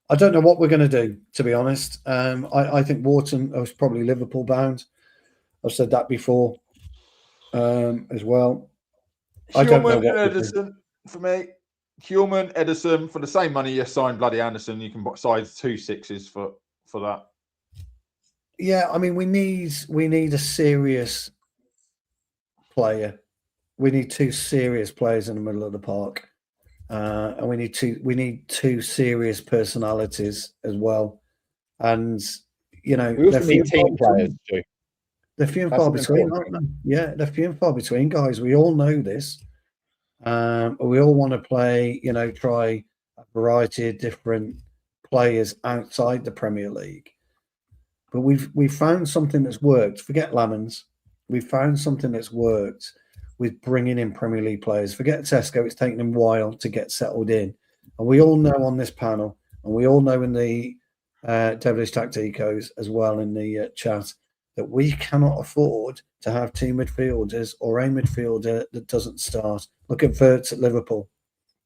I don't know what we're going to do, to be honest. I think Wharton was probably Liverpool bound. I've said that before as well. I don't know what Edison for me. Human, Edison, for the same money you signed bloody Anderson, you can sign 2 6s for that. Yeah, I mean, we need a serious player. We need 2 serious players in the middle of the park. And we need two serious personalities as well. And we also need team players too. They're few and far between, aren't they? Yeah, they're few and far between, guys. We all know this. We all want to play, try a variety of different players outside the Premier League. But we've found something that's worked. Forget Lamans. We've found something that's worked with bringing in Premier League players. Forget Tesco, it's taken them a while to get settled in. And we all know on this panel, and we all know in the Devilish Tacticos as well in the chat, that we cannot afford to have 2 midfielders or a midfielder that doesn't start. Look at Wirtz at Liverpool.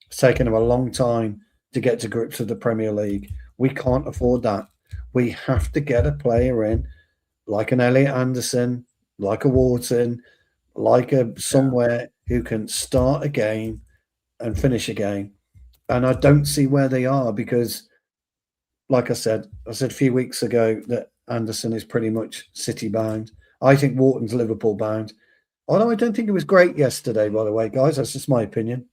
It's taken him a long time to get to grips with the Premier League. We can't afford that. We have to get a player in, like an Elliot Anderson, like a Wharton, like a somewhere who can start a game and finish a game. And I don't see where they are because, like I said a few weeks ago that Anderson is pretty much City bound. I think Wharton's Liverpool bound. Although I don't think it was great yesterday, by the way, guys. That's just my opinion.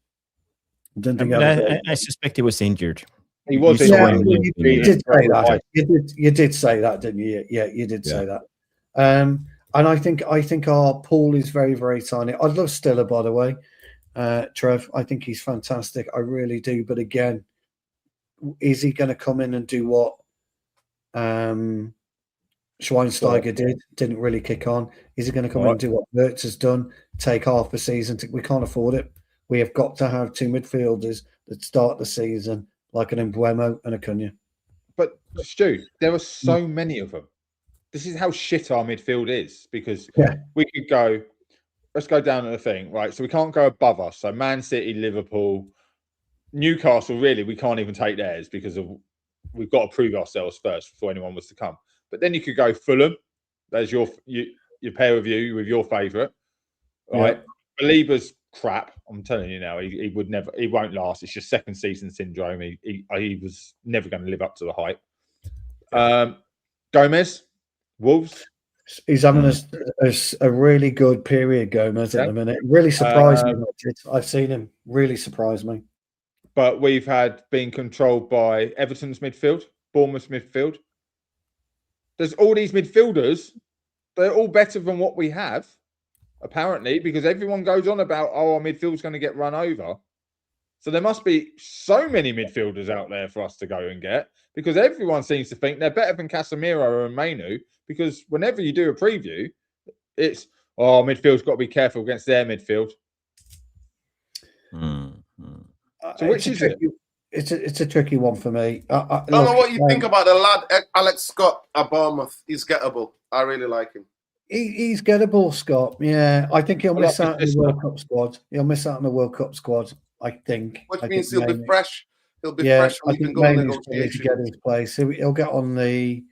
I don't think I suspect he was injured. He was. You did say that. You did say that, didn't you? Yeah, you did say that. And I think our pool is very, very tiny. I love Stiller, by the way, Trev. I think he's fantastic. I really do. But again, is he going to come in and do what Schweinsteiger didn't really kick on? Is he going to come in and do what Wirtz has done? Take half a season? We can't afford it. We have got to have 2 midfielders that start the season like an Mbeumo and a Cunha. But Stu, there are so many of them. This is how shit our midfield is because we could go. Let's go down to the thing, right? So we can't go above us. So Man City, Liverpool, Newcastle. Really, we can't even take theirs because we've got to prove ourselves first before anyone was to come. But then you could go Fulham. There's your pair of you with your favourite, right? Belieber's crap. I'm telling you now, he would never. He won't last. It's just second season syndrome. He was never going to live up to the hype. Gomez, Wolves. He's having a really good period, Gomez, at the minute. Really surprised me. I've seen him really surprise me. But we've been controlled by Everton's midfield, Bournemouth's midfield. There's all these midfielders. They're all better than what we have, apparently, because everyone goes on about, our midfield's going to get run over. So there must be so many midfielders out there for us to go and get, because everyone seems to think they're better than Casemiro and Mainoo, because whenever you do a preview, it's, midfield's got to be careful against their midfield. So which is it? It's a tricky one for me. I don't know what you think about the lad, Alex Scott at Bournemouth. He's gettable. I really like him. He's gettable, Scott. Yeah, I think he'll miss out on the World Cup squad. He'll miss out on the World Cup squad, I think. Which means he'll be fresh. He'll be fresh when he can go on negotiation. Get his place. He'll get on the...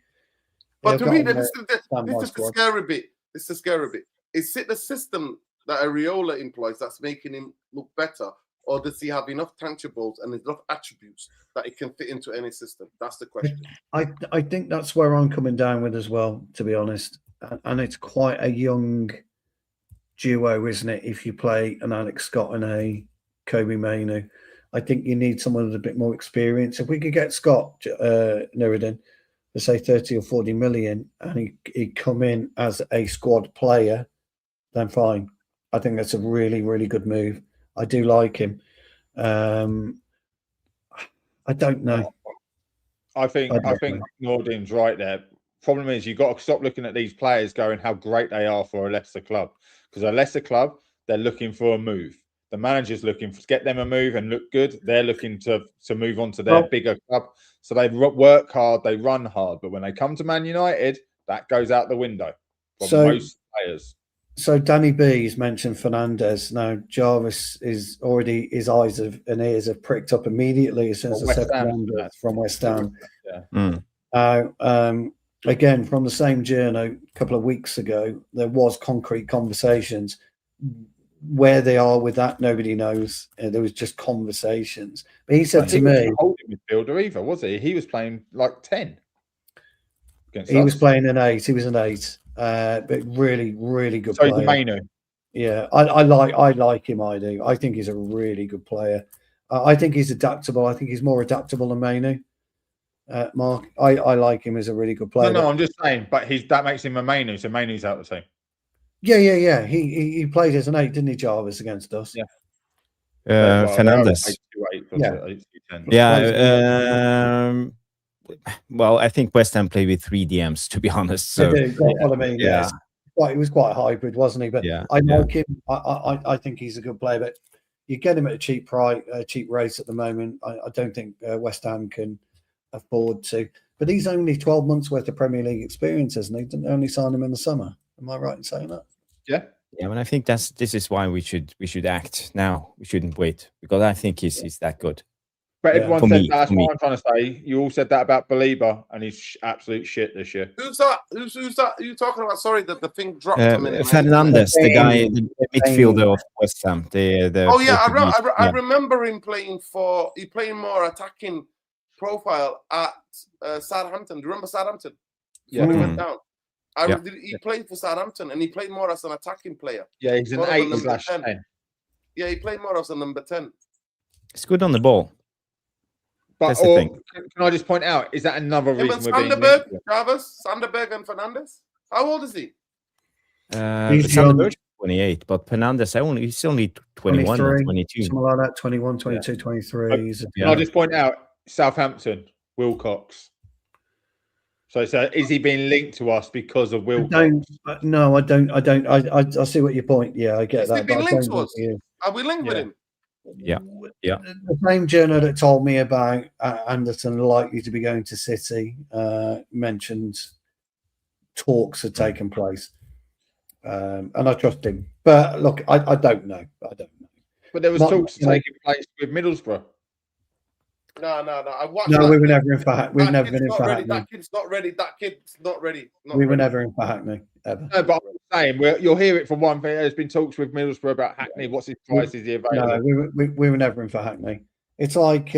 But to me, this is the scary bit. This is the scary bit. Is it the system that Areola employs that's making him look better? Or does he have enough tangibles and enough attributes that it can fit into any system? That's the question. I think that's where I'm coming down with as well, to be honest. And it's quite a young duo, isn't it? If you play an Alex Scott and a Kobbie Mainoo, I think you need someone with a bit more experience. If we could get Scott Nuruddin for say 30 or 40 million and he'd come in as a squad player, then fine. I think that's a really, really good move. I do like him. I don't know. I think Nordin's right there. problem is you've got to stop looking at these players going how great they are for a Leicester club. Because a Leicester club, they're looking for a move. The manager's looking to get them a move and look good. They're looking to move on to their bigger club. So they work hard, they run hard. But when they come to Man United, that goes out the window for most players. So Danny B's mentioned Fernandes. Now Jarvis is already, his eyes and ears have pricked up immediately as soon as I said Fernandes from West Ham. Again, from the same journey a couple of weeks ago, there was concrete conversations. Where they are with that, nobody knows. There was just conversations. But he said to me, wasn't a holding midfielder either, was he? He was playing like 10. He was playing an 8. He was an 8. But really, really good player. So he's a Mainoo. Yeah, I like him. I do. I think he's a really good player. I think he's adaptable. I think he's more adaptable than Mainoo. Mark, I like him as a really good player. No, I'm just saying, but that makes him a Mainoo, so Mainoo's out the team. Yeah. He played as an 8, didn't he, Jarvis, against us? Yeah. Fernandes. Well, I think West Ham played with 3 DMs, to be honest. So that's what I mean. Yeah. He was quite hybrid, wasn't he? But I like him. I think he's a good player. But you get him at a cheap price, cheap rate at the moment. I don't think West Ham can afford to. But he's only 12 months worth of Premier League experience, isn't he? Didn't only sign him in the summer. Am I right in saying that? Yeah. Yeah, but I think this is why we should act now. We shouldn't wait, because I think he's that good. But everyone said that's what I'm trying to say. You all said that about Belieber, and he's absolute shit this year. Who's that? Who's that? Are you talking about? Sorry, that the thing dropped. Fernandes, the guy, the midfielder of West Ham. I remember him playing he played more attacking profile at Southampton. Do you remember Southampton? Yeah. He went down. He played for Southampton, and he played more as an attacking player. Yeah, he's an 8/10. Yeah, he played more as a number 10. It's good on the ball. But that's the thing. Can I just point out, is that another reason we're being Sanderberg and Fernandes? How old is he? Sanderberg 28, but Fernandes he's only 21 or 22. Something like that, 21, 22, 23. Can I just point out, Southampton, Wilcox. So is he being linked to us because of Wilcox? I don't. I see what your point. Yeah, I get that. Has he been linked to us? Are we linked with him? Yeah. The same journal that told me about Anderson likely to be going to City mentioned talks had taken place, and I trust him. But look, I don't know. But there was talks taking place with Middlesbrough. No. We were never in for Hackney. We've never been in for Hackney. That kid's not ready. We were never in for Hackney ever. No, but I'm saying you'll hear it from one thing. There's been talks with Middlesbrough about Hackney. What's his price? Is he available? No, we were never in for Hackney. It's like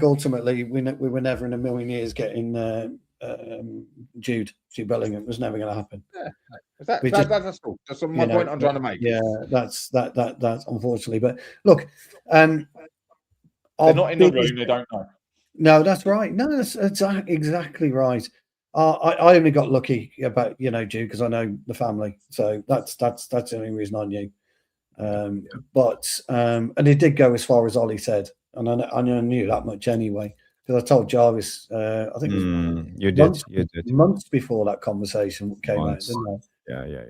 ultimately we were never in a million years getting Jude Bellingham. It was never going to happen. Yeah, that's all. That's my point I'm trying to make. Yeah, that's unfortunately. But look, they're not in the room. They don't know. No, that's right. No, that's exactly right. I only got lucky about Jude because I know the family, so that's the only reason I knew. And it did go as far as Ollie said, and I knew that much anyway because I told Jarvis. I think it was you did months before that conversation came out, didn't I? Yeah.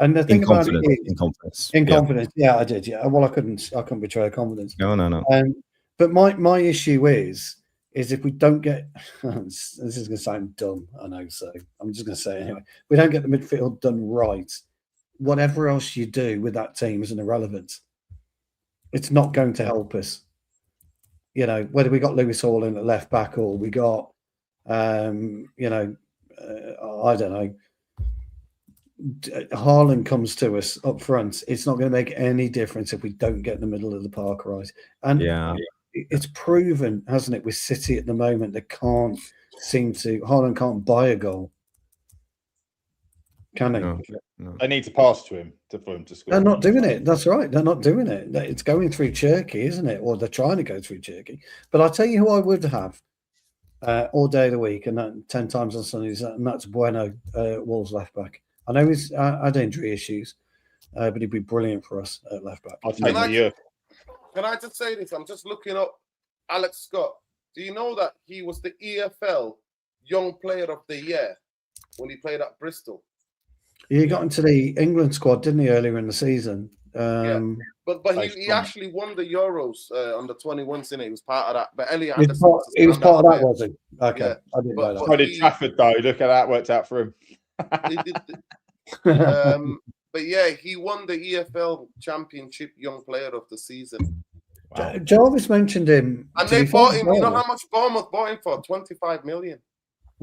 And the thing about it is, in confidence. Yeah, I did. Yeah. Well, I couldn't betray confidence. No. But my issue is if we don't get this is going to sound dumb, I know. So I'm just going to say it anyway. If we don't get the midfield done right, whatever else you do with that team is an irrelevance. It's not going to help us. Whether we got Lewis Hall in at left back or we got, I don't know. Haaland comes to us up front. It's not going to make any difference if we don't get in the middle of the park right. And it's proven, hasn't it, with City at the moment, they can't seem to. Haaland can't buy a goal, can he? No. They need to pass to him for him to score. They're not doing it. That's right. They're not doing it. It's going through Cherky, isn't it? Or they're trying to go through Cherky. But I'll tell you who I would have all day of the week, and that 10 times on Sundays, and that's Bueno, Wolves left back. I know he's had injury issues, but he'd be brilliant for us at left back. Can I just say this? I'm just looking up Alex Scott. Do you know that he was the EFL Young Player of the Year when he played at Bristol. He got into the England squad, didn't he, earlier in the season? But he actually won the Euros under 21s, in it. He was part of that. But Elliot He Anderson was part of that, was he? Okay, yeah. I didn't know that. So did Trafford, though. Look at that, worked out for him. He did, but yeah, he won the EFL Championship Young Player of the Season. Wow. Jarvis mentioned him, and they bought him. You know how much Bournemouth bought him for? 25 million.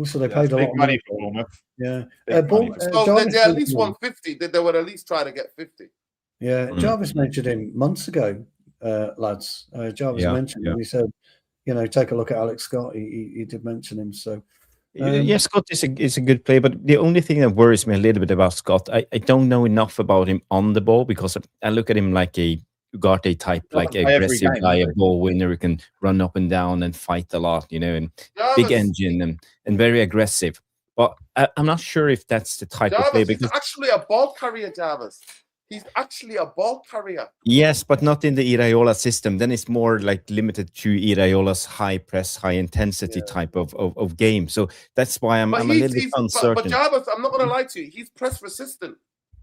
So they paid a lot of money for Bournemouth. Yeah, so they at least won 50. They would at least try to get 50. Yeah, Jarvis mentioned him months ago, lads. Jarvis mentioned him. He said, take a look at Alex Scott. He did mention him. So, Scott is a good player, but the only thing that worries me a little bit about Scott, I don't know enough about him on the ball, because I look at him like a Ugarte type, like an aggressive guy, a ball winner who can run up and down and fight a lot, and big engine and very aggressive. But I'm not sure if that's the type of player. Because he's actually a ball carrier, Jarvis. He's actually a ball carrier. Yes, but not in the Iraola system. Then it's more like limited to Iraola's high press, high intensity type of game. So that's why I'm a little bit uncertain. But Jarvis, I'm not going to lie to you. He's press resistant.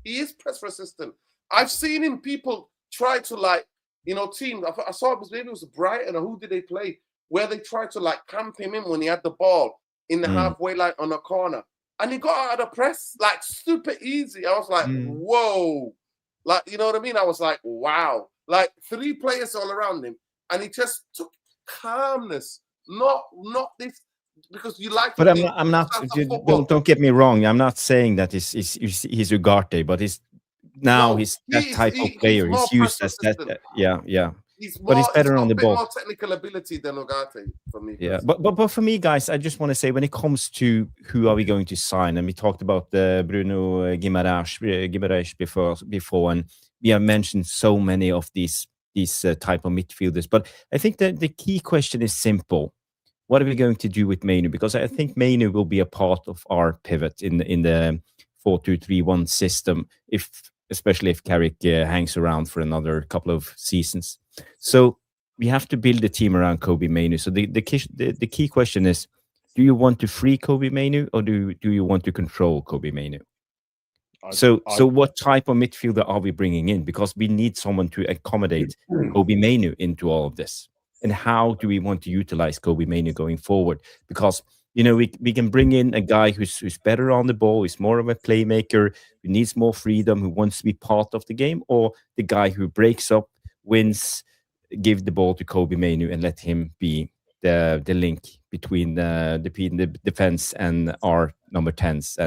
He is press resistant. I've seen him, people try to team. I saw it was, maybe it was Brighton, or who did they play, where they tried to camp him in when he had the ball in the halfway line on a corner. And he got out of the press super easy. I was like, whoa. You know what I mean? I was like, wow. 3 players all around him. And he just took calmness. Not this, because you like. But I'm not. Don't get me wrong. I'm not saying that he's Ugarte, but he's that type of player. He's used as that. Yeah. But he's better on the ball. More technical ability than Ugarte for me. Yeah, but for me, guys, I just want to say, when it comes to who are we going to sign, and we talked about Bruno Guimaraes before, and we have mentioned so many of these type of midfielders. But I think that the key question is simple: what are we going to do with Mainoo? Because I think Mainoo will be a part of our pivot in the 4-2-3-1 system, especially if Carrick hangs around for another couple of seasons. So we have to build a team around Kobbie Mainoo. So the key question is: do you want to free Kobbie Mainoo, or do you want to control Kobbie Mainoo? So what type of midfielder are we bringing in? Because we need someone to accommodate Kobbie Mainoo into all of this. And how do we want to utilize Kobbie Mainoo going forward? Because we can bring in a guy who's better on the ball, who's more of a playmaker, who needs more freedom, who wants to be part of the game, or the guy who breaks up, wins, give the ball to Kobbie Mainoo and let him be the link between the defense and our number 10s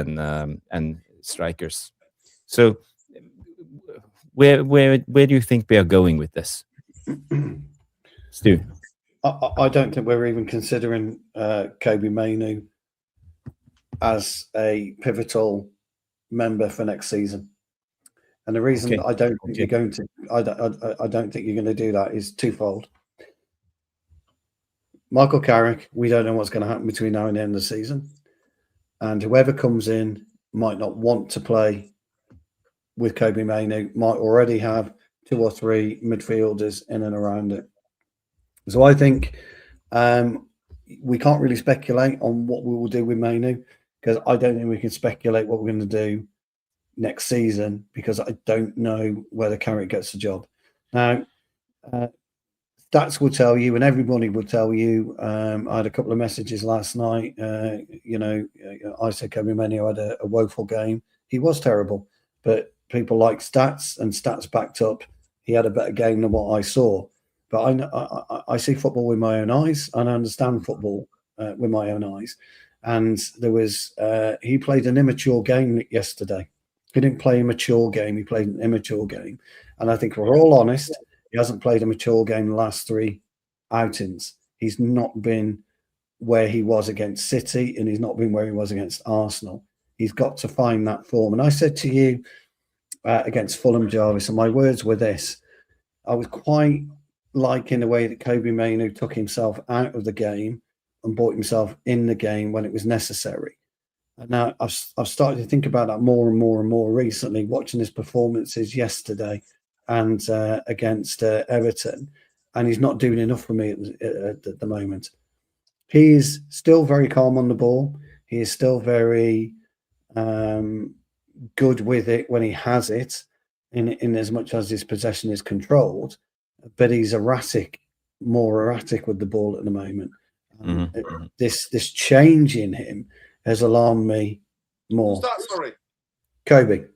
and strikers. So where do you think we are going with this, Stu? I don't think we're even considering Kobbie Mainoo as a pivotal member for next season. And the reason I don't think you're going to, I don't think you're going to do that is twofold. Michael Carrick, we don't know what's going to happen between now and the end of the season, and whoever comes in might not want to play with Kobbie Mainoo. Might already have 2 or 3 midfielders in and around it. So I think we can't really speculate on what we will do with Mainoo, because I don't think we can speculate what we're going to do next season, because I don't know whether Carrick gets the job. Now, stats will tell you, and everybody will tell you. I had a couple of messages last night. I said Kobbie Mainoo had a woeful game. He was terrible, but people like stats, and stats backed up he had a better game than what I saw. But I see football with my own eyes, and I understand football with my own eyes. And he played an immature game yesterday. He didn't play a mature game. He played an immature game. And I think, if we're all honest, he hasn't played a mature game the last 3 outings. He's not been where he was against City, and he's not been where he was against Arsenal. He's got to find that form. And I said to you against Fulham, Jarvis, and my words were this: I was quite liking the way that Kobbie Mainoo took himself out of the game and brought himself in the game when it was necessary. And now I've started to think about that more and more and more recently, watching his performances yesterday and against Everton, and he's not doing enough for me at the moment. He is still very calm on the ball. He is still very good with it when he has it, in as much as his possession is controlled. But he's more erratic with the ball at the moment. This change in him has alarmed me more. Who's that? Sorry, Kobbie. Okay.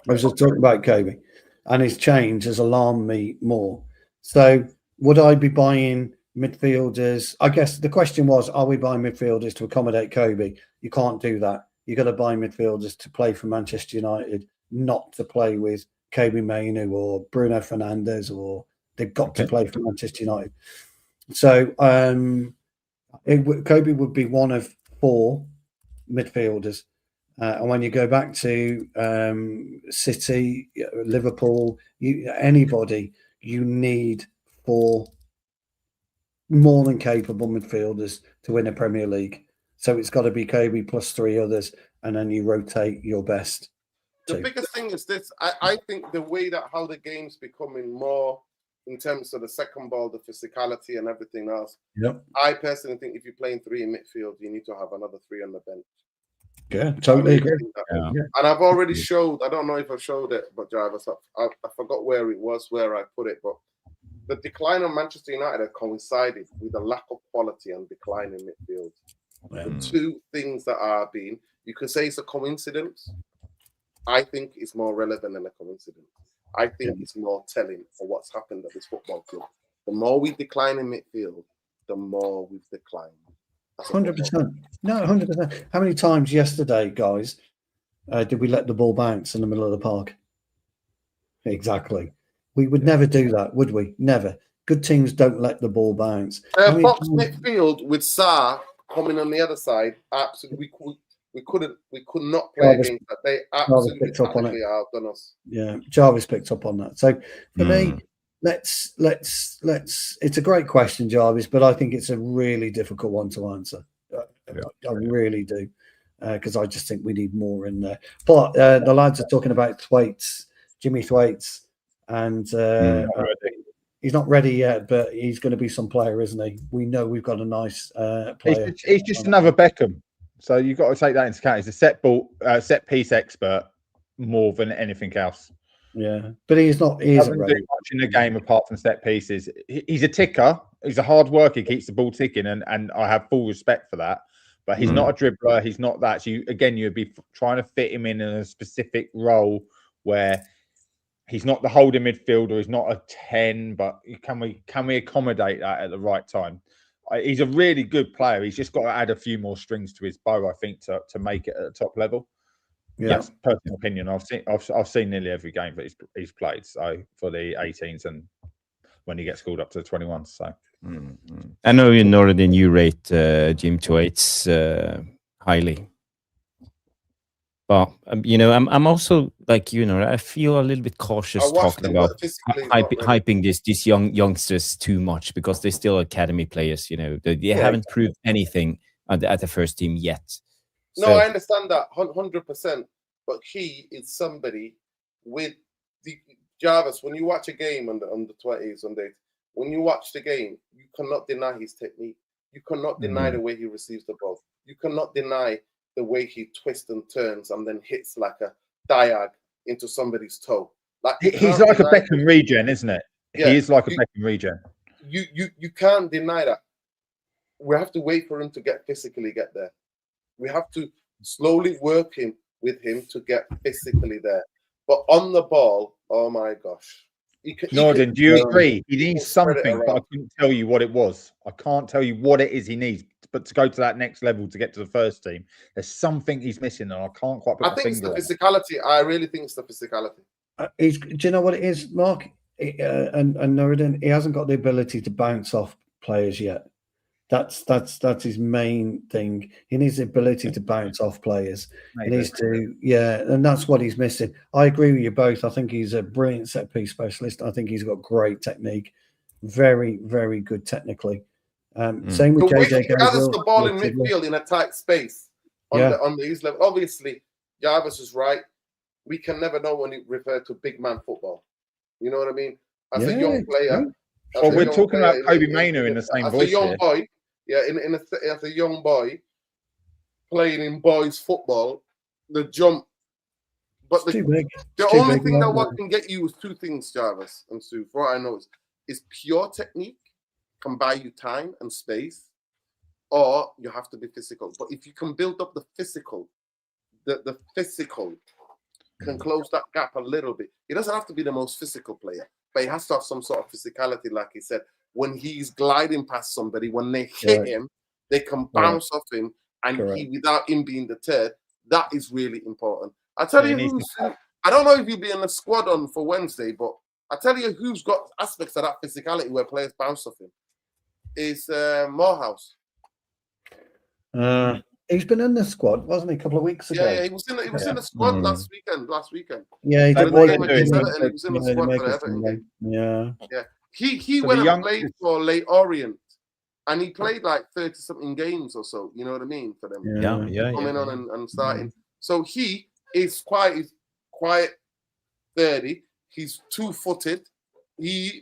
I was just talking about Kobbie, and his change has alarmed me more. So, would I be buying midfielders? I guess the question was, are we buying midfielders to accommodate Kobbie? You can't do that. You've got to buy midfielders to play for Manchester United, not to play with Kobbie Mainoo or Bruno Fernandes, or they've got to play for Manchester United. So, Kobbie would be one of 4 midfielders. And when you go back to City, Liverpool, anybody, you need 4 more than capable midfielders to win a Premier League. So it's got to be Kobbie plus 3 others, and then you rotate your best. The biggest thing is this. I think the way that how the game's becoming more in terms of the second ball, the physicality and everything else. Yep. I personally think if you're playing 3 in midfield, you need to have another 3 on the bench. Yeah, totally agree. Yeah. And I've already showed, I don't know if I showed it, but Jarvis, I forgot where it was, where I put it, but the decline of Manchester United had coincided with a lack of quality and decline in midfield. The 2 things that are being, you could say it's a coincidence. I think it's more relevant than a coincidence. I think it's more telling for what's happened at this football club. The more we decline in midfield, the more we've declined. 100%. No, 100%. How many times yesterday, guys, did we let the ball bounce in the middle of the park? Exactly. We would never do that, would we? Never. Good teams don't let the ball bounce. Box midfield with Sarr coming on the other side, absolutely, we could not play against that. They absolutely picked up on it. Outdone us. Yeah, Jarvis picked up on that. So for me, let's. It's a great question, Jarvis, but I think it's a really difficult one to answer. I really do, because I just think we need more in there. But the lads are talking about Thwaites, Jimmy Thwaites, and he's not ready yet, but he's going to be some player, isn't he? We know we've got a nice player. He's just another Beckham. So you've got to take that into account. He's a set piece expert more than anything else. Yeah, but he's not. He isn't ready much in the game apart from set pieces. He's a ticker. He's a hard worker. He keeps the ball ticking, and I have full respect for that. But he's not a dribbler. He's not that. So you'd be trying to fit him in a specific role where he's not the holding midfielder. He's not a 10. But can we accommodate that at the right time? He's a really good player. He's just got to add a few more strings to his bow, I think, to make it at the top level. Yeah, that's personal opinion. I've seen nearly every game that he's played. So for the 18s and when he gets called up to the 21s. So I know you know that you rate Jim Thwaites highly, but I'm also like I feel a little bit cautious talking about hyping these youngsters too much because they're still academy players. They haven't proved anything at the first team yet. No, I understand that 100%. But he is somebody with the Jarvis. When you watch a game on the 20s, when you watch the game, you cannot deny his technique. You cannot deny the way he receives the ball. You cannot deny the way he twists and turns and then hits like a diag into somebody's toe. Like he's like a Beckham regen, isn't it? Yeah, he is like a Beckham regen. You can't deny that. We have to wait for him to physically get there. We have to slowly work with him to get physically there. But on the ball, oh my gosh. Norden, do you agree? He needs something, but I couldn't tell you what it was. I can't tell you what it is he needs. But to go to that next level, to get to the first team, there's something he's missing, and I can't quite put my finger on it. I think it's the physicality. I really think it's the physicality. Do you know what it is, Mark? And Norden, he hasn't got the ability to bounce off players yet. That's his main thing. He needs the ability to bounce off players. Maybe. He needs to, and that's what he's missing. I agree with you both. I think he's a brilliant set piece specialist. I think he's got great technique, very, very good technically. Same with JJ. He gathers the ball in midfield in a tight space on the east level. Obviously, Jarvis is right. We can never know when you refer to big man football. You know what I mean? As a young player. Well, we're talking about Kobbie Mainoo in the same voice. As a young boy, Yeah, as a young boy playing in boys football, the jump. But It's too big. the It's too only big, thing that isn't what it? can get you is two things, Jarvis and Sue. For what I know is pure technique can buy you time and space, or you have to be physical. But if you can build up the physical, the physical can close that gap a little bit. He doesn't have to be the most physical player, but he has to have some sort of physicality, like he said. When he's gliding past somebody, when they hit him, they can bounce off him, and he, without him being deterred, that is really important. I tell you who's, I don't know if you'll be in the squad on for Wednesday, but I tell you who's got aspects of that physicality where players bounce off him. Is Morehouse. He's been in the squad, wasn't he, a couple of weeks ago? Yeah, he was in the squad last weekend. Yeah, he He did. was in the squad for the Everton game. Yeah. He went and played for Leyton Orient, and he played like 30-something games or so. You know what I mean, for them. Coming on and starting. So he is quite 30. He's 2-footed. He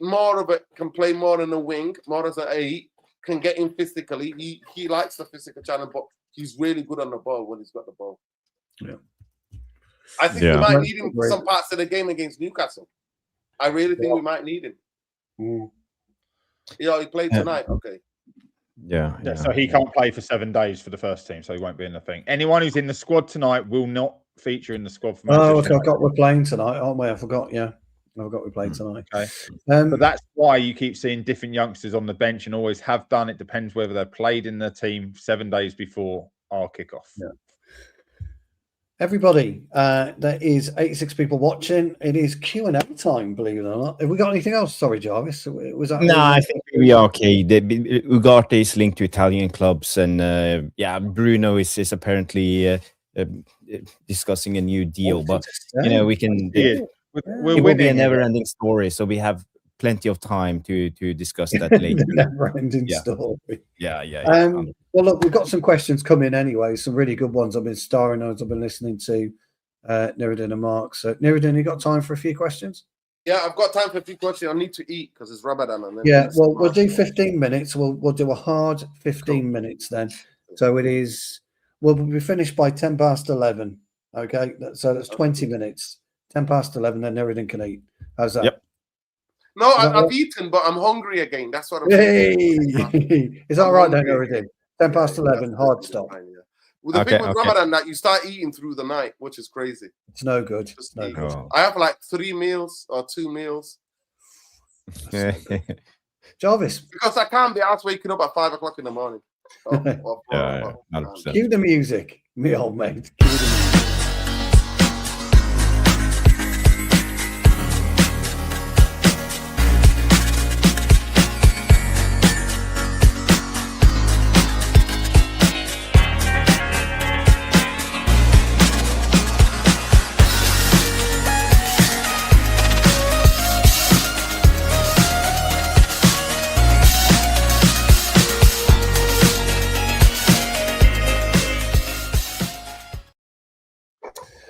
can play more in a wing, more as an 8. Can get in physically. He likes the physical challenge, but he's really good on the ball when he's got the ball. Yeah. I think we might need him for some parts of the game against Newcastle. I really think we might need him. He played tonight. Okay. Yeah. So he can't play for 7 days for the first team, so he won't be in the thing. Anyone who's in the squad tonight will not feature in the squad for Manchester. I forgot we're playing tonight, aren't we? I forgot. Yeah. I forgot we played tonight. Okay. But that's why you keep seeing different youngsters on the bench and always have done. It depends whether they've played in the team 7 days before our kickoff. Yeah. Everybody, there is 86 people watching. It is Q&A time, believe it or not. Have we got anything else? Sorry, Jarvis. Was that? No, I think we are okay. Ugarte is linked to Italian clubs, and Bruno is apparently discussing a new deal. But we can. It will be a never-ending story, so we have plenty of time to discuss that later. Never-ending story. Yeah. Well, look, we've got some questions coming anyway. Some really good ones. I've been starring as I've been listening to Niridin and Mark. So, Niridin, you got time for a few questions? Yeah, I've got time for a few questions. I need to eat because it's Ramadan. And then we'll do 15 minutes. We'll do a hard 15 minutes then. So it is. We'll be finished by 10 past 11. Okay, so that's 20 minutes. 10 past 11, then Niridin can eat. How's that? Yep. No, I've eaten, but I'm hungry again. That's what I'm saying. Is that right then, Niridin? 10 past 11, hard stop. Well, the thing with Ramadan that you start eating through the night, which is crazy. It's no good. It's no good. I have like 3 meals or 2 meals. Jarvis. Because I can't be asked waking up at 5 o'clock in the morning. Cue the music, me old mate. Cue the music.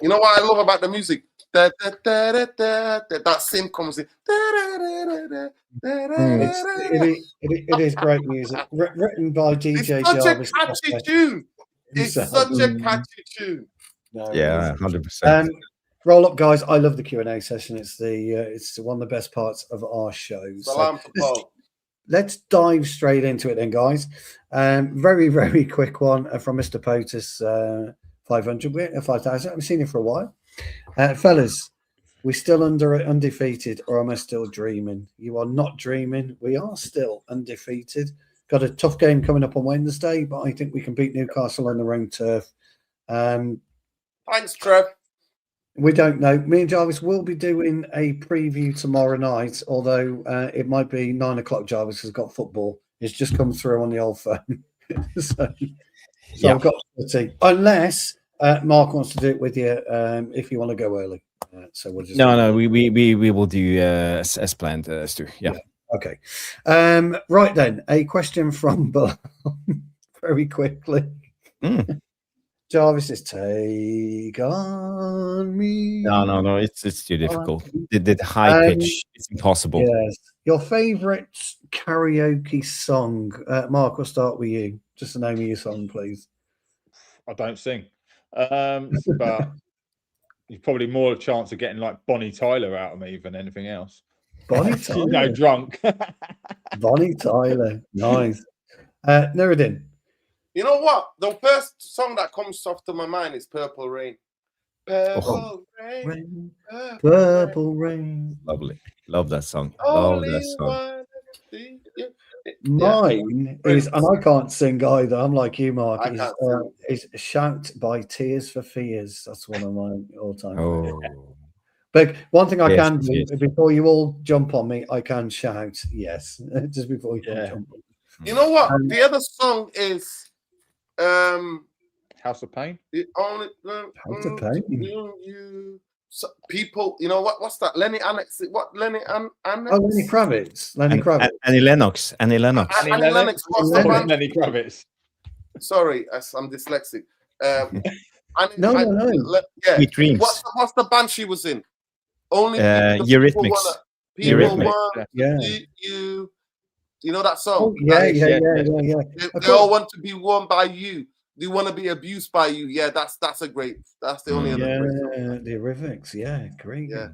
You know what I love about the music? That synth comes in. It is great music. Written by DJ Jarvis. It's such a catchy tune. It's such a catchy tune. Yeah, 100%. Roll up, guys. I love the Q&A session. It's one of the best parts of our shows. Let's dive straight into it then, guys. Very, very quick one from Mr. POTUS. 5,000. I haven't seen it for a while. Fellas, we still undefeated, or am I still dreaming? You are not dreaming. We are still undefeated. Got a tough game coming up on Wednesday, but I think we can beat Newcastle on their own turf. Thanks, Trev. We don't know. Me and Jarvis will be doing a preview tomorrow night, although it might be 9 o'clock. Jarvis has got football. It's just come through on the old phone. so I've got to see. Unless Mark wants to do it with you if you want to go early. So we'll just we will do as planned, Stu. Yeah. Okay. Right then, a question from Bill very quickly. Jarvis is take on me. No, it's too difficult. The high pitch, it's impossible. Yes. Your favourite karaoke song? Mark, we'll start with you. Just the name of your song, please. I don't sing. But you've probably more chance of getting like Bonnie Tyler out of me than anything else. Bonnie You know, Tyler. drunk. Bonnie Tyler. Nice. Nuruddin. You know what? The first song that comes off to my mind is Purple Rain. Purple Rain. Rain, Purple Rain. Lovely. Love that song. Love that song. Mine is, and I can't sing either. I'm like you, Mark. I can't sing. Is Shout by Tears for Fears. That's one of my all-time favorites. Oh, But one thing I Yes, can do yes. before you all jump on me, I can shout yes, just before you all Yeah. jump on me. You know what? The other song is House of Pain. the only House of Pain. you. So people, you know what's that? Lenny Annex. What Lenny Annex? Oh, Lenny Kravitz. Lenny Kravitz. Annie Lennox. Annie Lennox. Annie Lennox. What's the Lennox. band? Lenny Kravitz. Sorry, I'm dyslexic. No. Yeah. Sweet Dreams. What's the band she was in? Only Eurythmics. people Eurythmics. want Yeah. you. You know that song? Oh, yeah. They all want to be won by you. They want to be abused by you. Yeah, that's the only other great song. Yeah, the Eurythmics. Yeah, great. Yeah.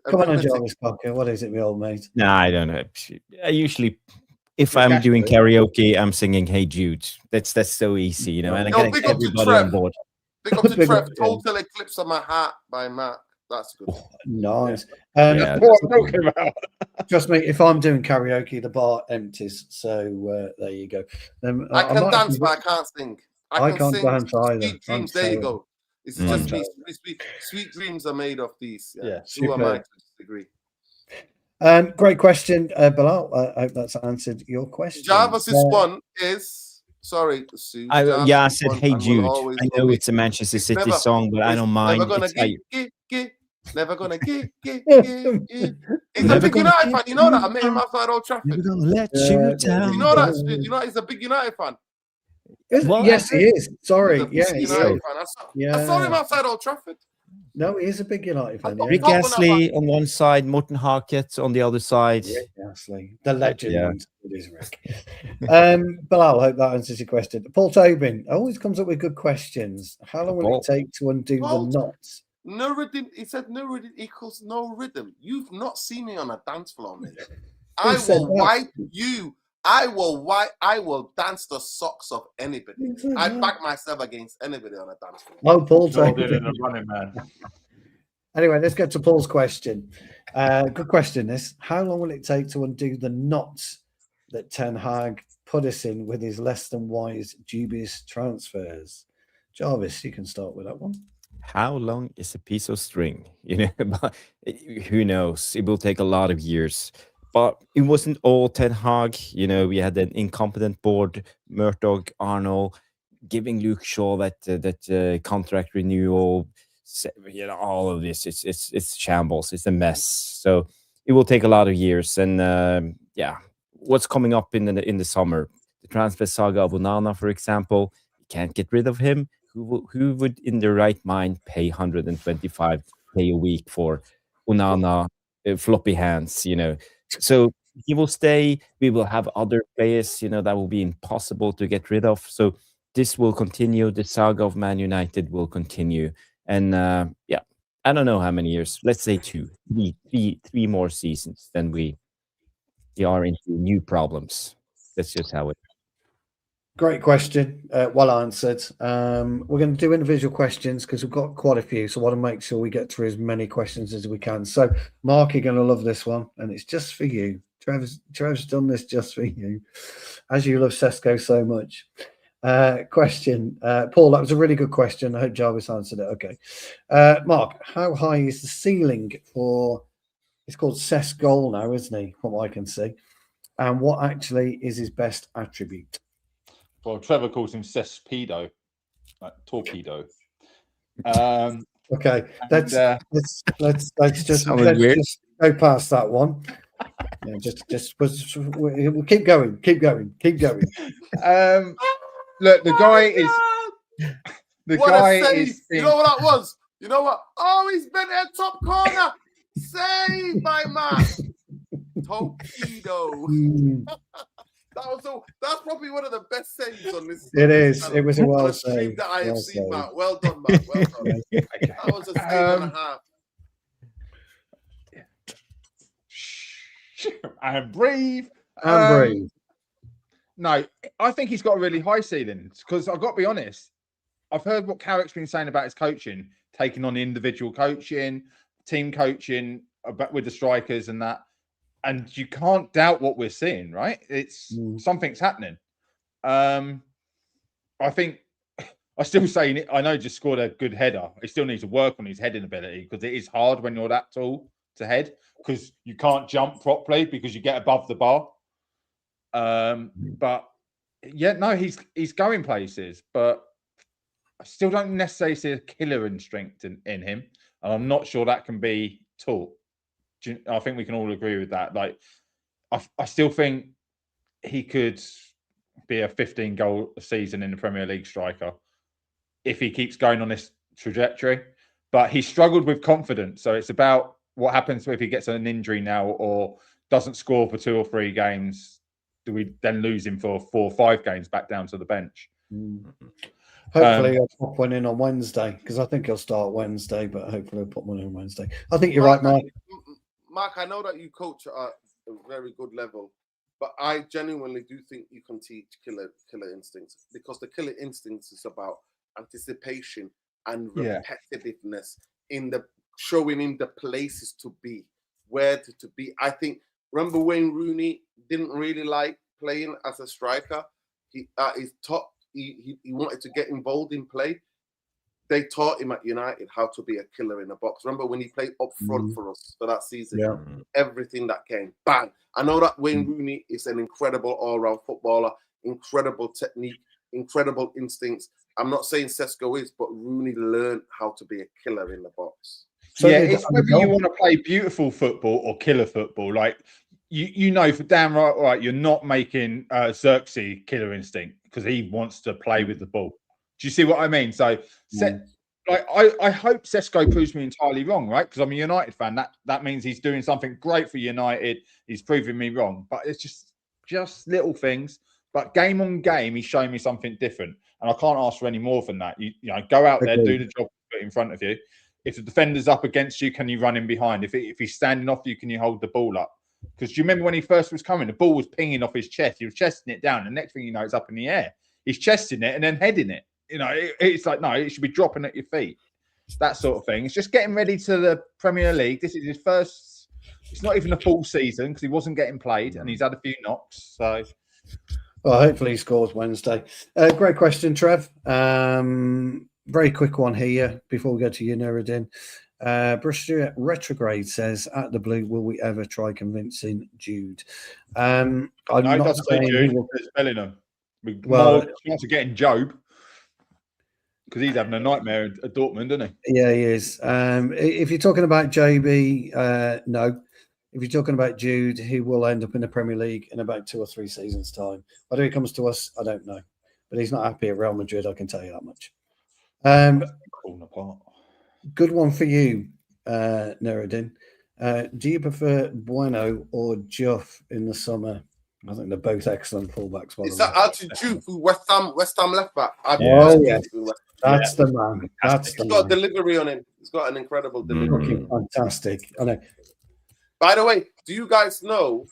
Come on, Jarvis Parker. What is it, my old mate? No, I don't know. I usually, if Yeah, I'm doing actually. karaoke, I'm singing "Hey Jude." That's so easy, you know, and I No, get big up to everybody Trev. on board. Big up to Big Trev. up to him. Total Eclipse of My Heart by Matt. That's good. Nice. Yeah. What I'm talking about. Trust me, if I'm doing karaoke, the bar empties. So there you go. I can dance, but I can't sing. I can can't sing dance either. Sweet I'm Dreams. There you terrible. go. It's Mm. just me. Sweet dreams are made of these. Yeah, Who am I superb. to disagree? Great question, Bilal. I hope that's answered your question. Jarvis's one is sorry, Sue. I Jarvis's said one, "Hey and will Jude." always I will know be- it's a Manchester it's City never- song, but I it's don't mind. Never gonna It's like, get. Never gonna get. He's a Never big gonna United get fan. You know that. I you met him down. outside Old never Trafford. gonna let Yeah, you down. You know that. Stu? You know he's a big United fan. Well, Yes, he is. Sorry. He's a big Yeah, United so. fan. I saw him outside Old Trafford. No, he is a big United fan. I Rick thought- Astley on one side, Morten Harket on the other side. Rick Astley, the legend. Yeah. It is Rick. Bilal, I hope that answers your question. Paul Tobin always comes up with good questions. How long will Paul. it take to undo Paul. the knots? No rhythm. He said no rhythm equals no rhythm. You've not seen me on a dance floor, mate. I said will that? wipe you. I will dance the socks of anybody. I back myself against anybody on a dance floor. Oh, Paul Jordan Tobin. and a running man. Anyway, let's get to Paul's question. Good question, this. How long will it take to undo the knots that Ten Hag put us in with his less than wise, dubious transfers? Jarvis, you can start with that one. How long is a piece of string? You know, but who knows? It will take a lot of years. But it wasn't all Ten Hag. You know, we had an incompetent board, Murdoch, Arnold, giving Luke Shaw that contract renewal. You know, all of this. It's shambles. It's a mess. So it will take a lot of years. And yeah, what's coming up in the summer? The transfer saga of Onana, for example. You can't get rid of him. Who would in their right mind pay 125k a week for Onana, floppy hands, you know? So he will stay. We will have other players, you know, that will be impossible to get rid of. So this will continue. The saga of Man United will continue. And yeah, I don't know how many years. Let's say three more seasons. Then we are into new problems. That's just how it. Great question. Well answered. We're going to do individual questions because we've got quite a few. So I want to make sure we get through as many questions as we can. So, Mark, you're going to love this one. And it's just for you. Trev's done this just for you. As you love Sesko so much. Question. Paul, that was a really good question. I hope Jarvis answered it. Okay. Mark, how high is the ceiling for... It's called Cesc goal now, isn't he? From what I can see. And what actually is his best attribute? Well, Trevor calls him Cespedo, like torpedo. Okay, let's just Sounded weird. just go past that one. Yeah, just we'll keep going. Look, the guy is. The What guy a save! is. You know what that was? You know what? Oh, he's been at top corner. Saved by Matt. Tokido. That's probably one of the best sayings on this. It is. Channel. It was a well stream saved. that I have Well seen, saved. Matt. Well done, Matt. Well done. Okay. That was a steam and a half. And breathe. And breathe. No, I think he's got a really high ceiling because I've got to be honest. I've heard what Carrick's been saying about his coaching, taking on individual coaching, team coaching with the strikers and that. And you can't doubt what we're seeing, right? It's something's happening. I think I still say I know he just scored a good header. He still needs to work on his heading ability because it is hard when you're that tall to head because you can't jump properly because you get above the bar. But yeah, no, he's going places, but I still don't necessarily see a killer instinct in him, and I'm not sure that can be taught. I think we can all agree with that. Like, I still think he could be a 15 goal a season in the Premier League striker if he keeps going on this trajectory. But he struggled with confidence, so it's about what happens if he gets an injury now or doesn't score for 2 or 3 games. Do we then lose him for 4 or 5 games back down to the bench? Hopefully, I'll put one in on Wednesday because I think he'll start Wednesday, but hopefully, I'll put one in on Wednesday. I think you're right, Mark. Mark, I know that you coach at a very good level, but I genuinely do think you can teach killer instincts because the killer instincts is about anticipation and repetitiveness in the showing him the places to be, where to be. I think, remember Wayne Rooney didn't really like playing as a striker. He wanted to get involved in play. They taught him at United how to be a killer in the box. Remember when he played up front for us for that season? Yeah. Everything that came, bang. I know that Wayne Rooney is an incredible all-round footballer, incredible technique, incredible instincts. I'm not saying Sesko is, but Rooney learned how to be a killer in the box. So yeah, it's whether you want to play beautiful football or killer football. Like, you know for damn right, you're not making Xerxes killer instinct because he wants to play with the ball. Do you see what I mean? So, I hope Sesko proves me entirely wrong, right? Because I'm a United fan. That means he's doing something great for United. He's proving me wrong, but it's just little things. But game on game, he's showing me something different, and I can't ask for any more than that. You know, go out there, do the job put in front of you. If the defender's up against you, can you run in behind? If he's standing off you, can you hold the ball up? Because do you remember when he first was coming, the ball was pinging off his chest. He was chesting it down. The next thing you know, it's up in the air. He's chesting it and then heading it. You know, it's like, no, it should be dropping at your feet. It's that sort of thing. It's just getting ready to the Premier League. This is his first. It's not even a full season because he wasn't getting played and he's had a few knocks. So, well, hopefully he scores Wednesday. Great question, Trev. Very quick one here before we go to you, Nuruddin. Bristol Retrograde says, "At the blue, will we ever try convincing Jude?" I'm not saying Jude. It's Bellingham. Well, chance of getting Job because he's having a nightmare at Dortmund, isn't he? Yeah, he is. If you're talking about JB, no. If you're talking about Jude, he will end up in the Premier League in about 2 or 3 seasons' time. Whether he comes to us, I don't know. But he's not happy at Real Madrid, I can tell you that much. Good one for you, Nuruddin. Do you prefer Bueno or Juff in the summer? I think they're both excellent fullbacks. It's actually Juff, West Ham left back. That's the man. He's got a delivery on him. He's got an incredible delivery. Fantastic. I know. By the way, do you guys know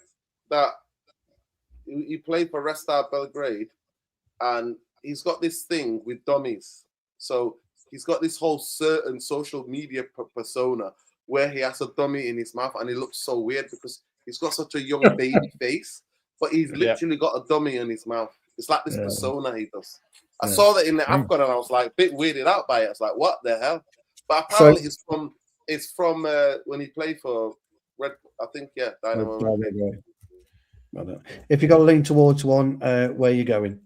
that he played for Red Star Belgrade and he's got this thing with dummies? So he's got this whole certain social media persona where he has a dummy in his mouth and he looks so weird because he's got such a young baby face, but he's literally got a dummy in his mouth. It's like this persona he does. I saw that in the AFCON and I was like a bit weirded out by it. I was like, what the hell? But apparently it's from when he played for Red, I think, Dynamo. If you got to lean towards one, where are you going?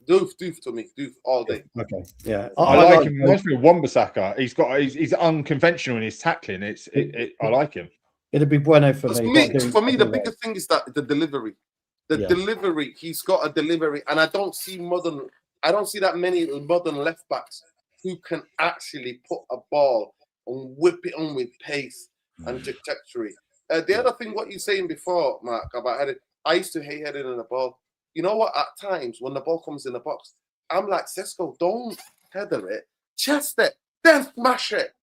Doof to me. Doof all day. Okay, yeah. I like him. He reminds me of Wan-Bissaka. He's unconventional in his tackling. I like him. It'd be Bueno for me. For me, the biggest thing is that the delivery. Delivery. He's got a delivery, and I don't see that many modern left backs who can actually put a ball and whip it on with pace and trajectory. The other thing, what you're saying before, Mark, about heading, I used to hate heading in the ball. You know what? At times, when the ball comes in the box, I'm like, Sesko, don't header it, chest it, then smash it.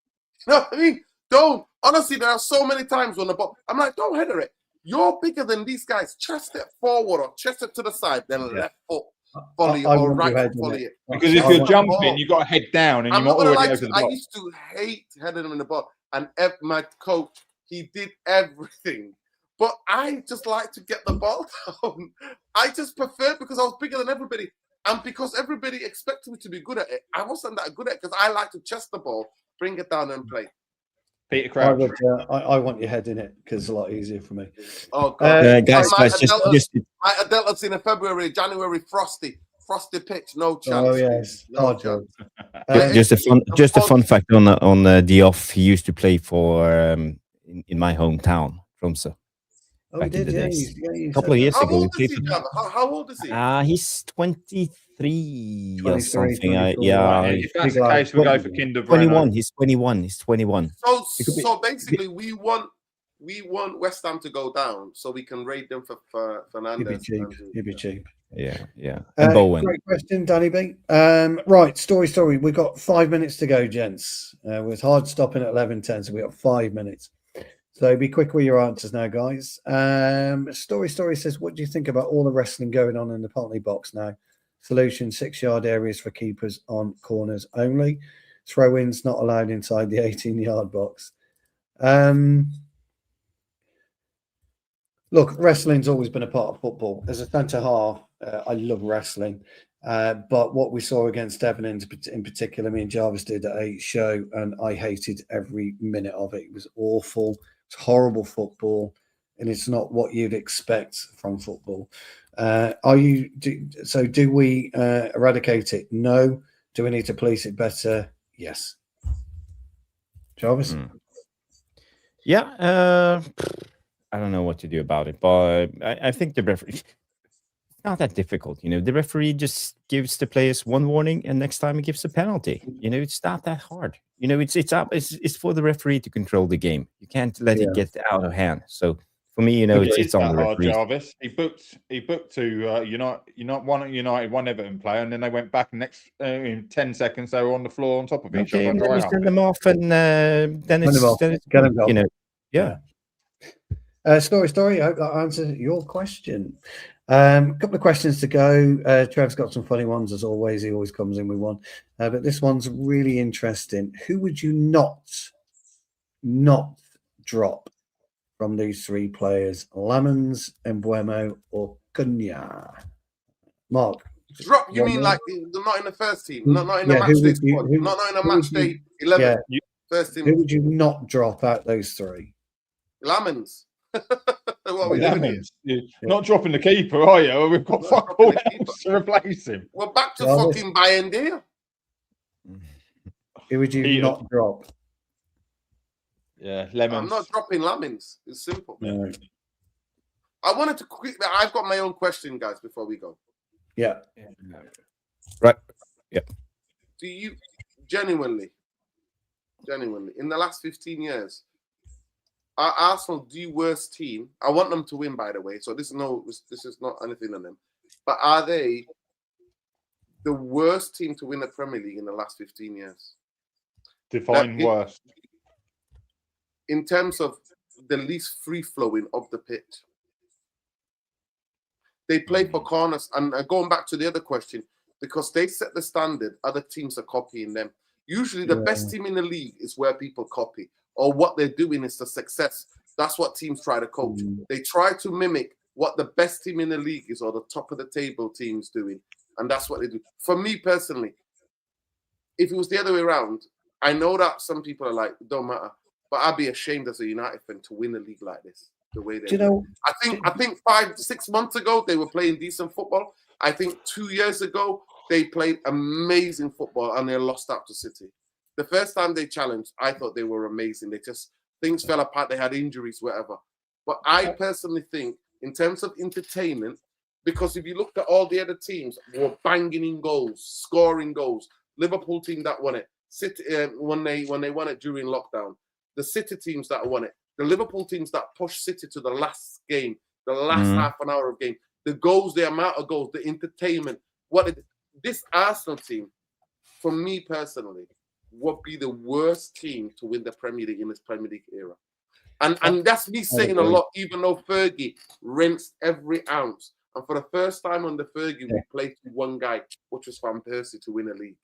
You know what I mean? Don't. Honestly, there are so many times when the ball, I'm like, don't header it. You're bigger than these guys. Chest it forward or chest it to the side, then left foot volley or right foot volley it. Because if you're jumping, you've got to head down and you're not already over the ball. I used to hate heading him in the ball. And my coach, he did everything. But I just like to get the ball down. I just prefer because I was bigger than everybody. And because everybody expected me to be good at it, I wasn't that good at it because I like to chest the ball, bring it down and play. Peter Crouch. I want your head in it because it's a lot easier for me. Oh, God. Guys, My Delta's in a February, January, frosty pitch, no chance. Oh, yes. No chance. Just a fun fact on the off. He used to play for in my hometown, Tromsø. Oh, back in the days. Yeah, A couple of years How ago, old is he, Gavin? How old is he? He's 23 or 23, something. 24. Yeah, If that's the case, we go for Kinder Bueno. 21. He's 21. He's 21. So basically, we want West Ham to go down so we can raid them for Fernandes. He'd be cheap. Yeah. And Bowen. Great question, Danny B. Right, story. We've got 5 minutes to go, gents. With hard stopping at 11:10, so we've got 5 minutes. So be quick with your answers now, guys. Story says, what do you think about all the wrestling going on in the penalty box now? Solution, 6-yard areas for keepers on corners only. Throw-ins not allowed inside the 18-yard box. Look, wrestling's always been a part of football. As a centre-half, I love wrestling. But what we saw against Devon in particular, me and Jarvis did a show, and I hated every minute of it. It was awful. It's horrible football, and it's not what you'd expect from football. Do we eradicate it? No. Do we need to police it better? Yes. Jarvis? Yeah. I don't know what to do about it, but I think the referee. It's not that difficult, The referee just gives the players one warning, and next time he gives a penalty. It's not that hard. It's for the referee to control the game. You can't let it get out of hand. So for me, it's on the referee. Jarvis. He booked to United, one Everton player, and then they went back next in 10 seconds. They were on the floor on top of each other. And then you send them off, and then it's get them off. Yeah. Story. I hope that answers your question. A couple of questions to go. Trev's got some funny ones as always. He always comes in with one. But this one's really interesting. Who would you not drop from these three players? Lamens, Mbeumo, or Cunha? Mark. Drop? You mean like they're not in the first team? Not in the match day squad? Not in a match day 11? Yeah. First team. Who would you not drop out those three? Lamens. What are we doing here? Not dropping the keeper, are you? We've got fuck all else to replace him. We're back to fucking Bayern deal. Who would you not drop? Yeah, Lemons. I'm not dropping Lamens. It's simple. No. I wanted to quickly. I've got my own question, guys. Before we go. Yeah. Right. Yeah. Do you genuinely, in the last 15 years, are Arsenal the worst team? I want them to win, by the way. So this is not anything on them. But are they the worst team to win the Premier League in the last 15 years? Define worst. In terms of the least free-flowing of the pitch. They play for corners. And going back to the other question, because they set the standard, other teams are copying them. Usually the best team in the league is where people copy. Or what they're doing is the success. That's what teams try to coach. They try to mimic what the best team in the league is or the top of the table team's doing. And that's what they do. For me personally, if it was the other way around, I know that some people are like, it don't matter. But I'd be ashamed as a United fan to win a league like this. The way they I think 5-6 months ago, they were playing decent football. I think 2 years ago, they played amazing football and they lost out to City. The first time they challenged, I thought they were amazing. Things fell apart. They had injuries, whatever. But I personally think, in terms of entertainment, because if you looked at all the other teams, were banging in goals, scoring goals. Liverpool team that won it. City when they won it during lockdown. The City teams that won it. The Liverpool teams that push City to the last game, the last half an hour of game, the goals, the amount of goals, the entertainment. This Arsenal team, for me personally, would be the worst team to win the Premier League in this Premier League era. And that's me saying a lot, even though Fergie rinsed every ounce. And for the first time under Fergie, we played to one guy, which was Van Persie, to win a league.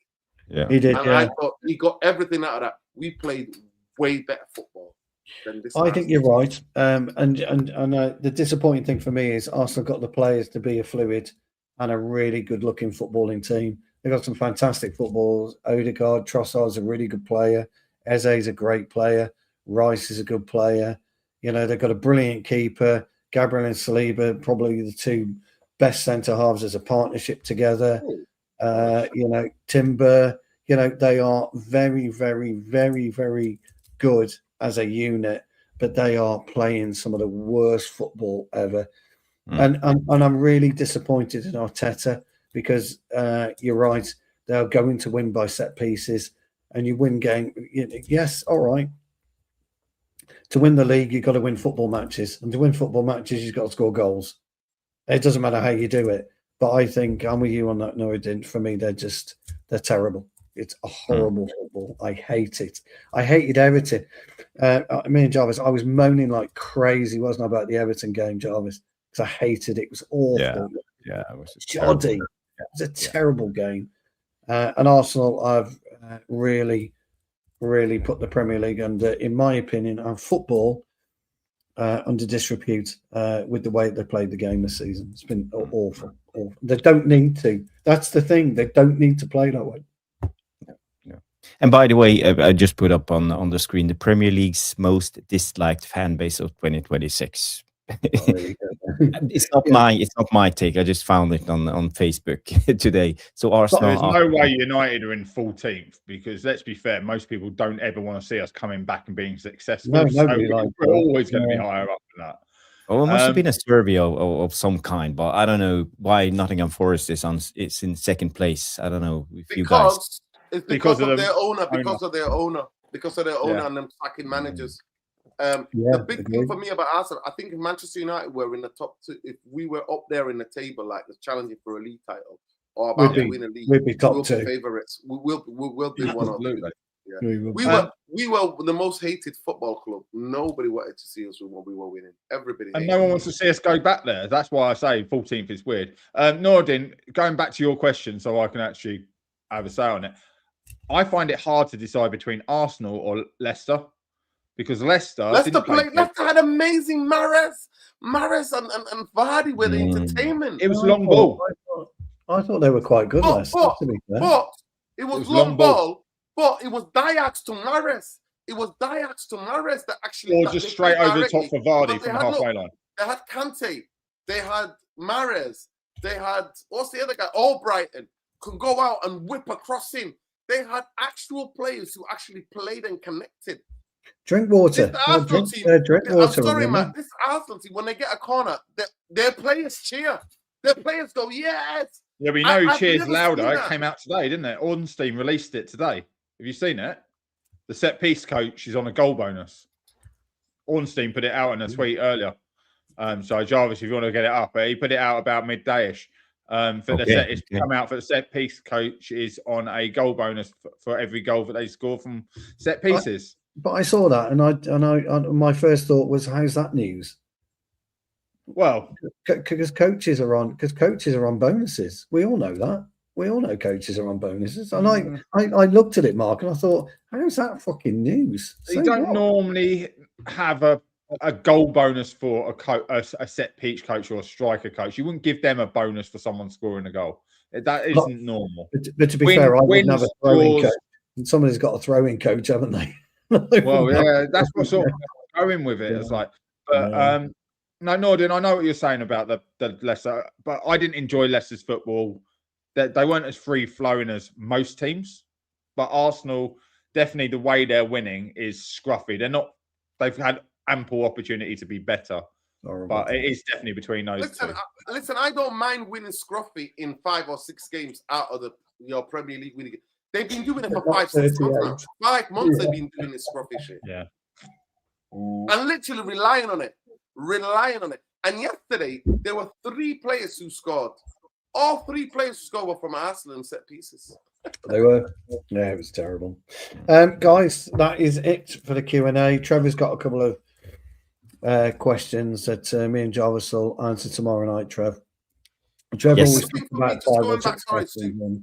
Yeah, he did. And I thought he got everything out of that. We played way better football than this. I think you're right. And the disappointing thing for me is Arsenal got the players to be a fluid and a really good-looking footballing team. They've got some fantastic footballers. Odegaard, Trossard's a really good player. Eze's a great player. Rice is a good player. You know, they've got a brilliant keeper. Gabriel and Saliba, probably the two best centre halves as a partnership together. You know, Timber, you know, they are very, very, very, very good as a unit, but they are playing some of the worst football ever. And I'm really disappointed in Arteta because you're right, they're going to win by set pieces, and you win game. Yes, all right. To win the league, you've got to win football matches. And to win football matches, you've got to score goals. It doesn't matter how you do it. But I think I'm with you on that. No, it didn't. For me, they're terrible. It's a horrible football. I hate it. I hated Everton. Me and Jarvis, I was moaning like crazy, wasn't I, about the Everton game, Jarvis? Because I hated it. It was awful. Yeah, it was shoddy. It was a terrible game. And Arsenal, I've really put the Premier League under, in my opinion, and football under disrepute with the way they played the game this season. It's been awful. They don't need to. That's the thing. They don't need to play that way. Yeah. And by the way, I just put up on the screen the Premier League's most disliked fan base of 2026. It's not my take. I just found it on Facebook today. So Arsenal. There's no way United are in 14th because let's be fair, most people don't ever want to see us coming back and being successful. No, so we're always going to be higher up than that. Well, it must have been a survey of some kind, but I don't know why Nottingham Forest is in second place. I don't know if you guys. It's because of their owner. Because of their owner and them sacking managers. The big thing for me about Arsenal, I think if Manchester United were in the top two, if we were up there in the table, like challenging for a league title or about to win a league, we'd be top two favourites. We'll be one of them. Yeah. We were the most hated football club. Nobody wanted to see us when we were winning. Everybody, and no one wants to see us go back there. That's why I say 14th is weird. Nordin, going back to your question, so I can actually have a say on it. I find it hard to decide between Arsenal or Leicester. Because Leicester had amazing Mahrez and Vardy with the entertainment. It was long ball. I thought they were quite good. Leicester, but it was long ball. But it was Diax to Mahrez. It was Diax to Mahrez that actually. Or just straight over the top for Vardy from halfway line. They had Kante. They had Mahrez. They had what's the other guy? Albrighton can go out and whip a crossing. They had actual players who actually played and connected. Drinkwater. Drinkwater. I'm sorry, man. This Arsenal team, when they get a corner, their players cheer. Their players go, yes. Yeah, we know who cheers louder. It came out today, didn't it? Ornstein released it today. Have you seen it? The set piece coach is on a goal bonus. Ornstein put it out in a tweet earlier. So Jarvis, if you want to get it up, he put it out about midday-ish. It's come out for the set piece coach is on a goal bonus for every goal that they score from set pieces. But I saw that, and my first thought was, "How's that news?" Well, because coaches are on bonuses. We all know that. We all know coaches are on bonuses. And I looked at it, Mark, and I thought, "How's that fucking news?" You don't normally have a goal bonus for a set piece coach or a striker coach. You wouldn't give them a bonus for someone scoring a goal. That isn't normal. But to be fair, I wouldn't have a throwing coach. Somebody's got a throwing coach, haven't they? Well, yeah, that's what sort of going with it. It's like, but no, Nordin, I know what you're saying about the Leicester, but I didn't enjoy Leicester's football. They weren't as free flowing as most teams, but Arsenal definitely the way they're winning is scruffy. They've had ample opportunity to be better, but it is definitely between those two. Listen, I don't mind winning scruffy in 5 or 6 games out of your Premier League winning. They've been doing it for 5 months now. 5 months they've been doing this scruffy shit. Yeah. and literally relying on it. And yesterday, there were 3 players who scored. All 3 players who scored were from Arsenal and set pieces. They were. Yeah, it was terrible. Guys, that is it for the Q&A. Trevor's got a couple of questions that me and Jarvis will answer tomorrow night, Trev. Trevor Yes. always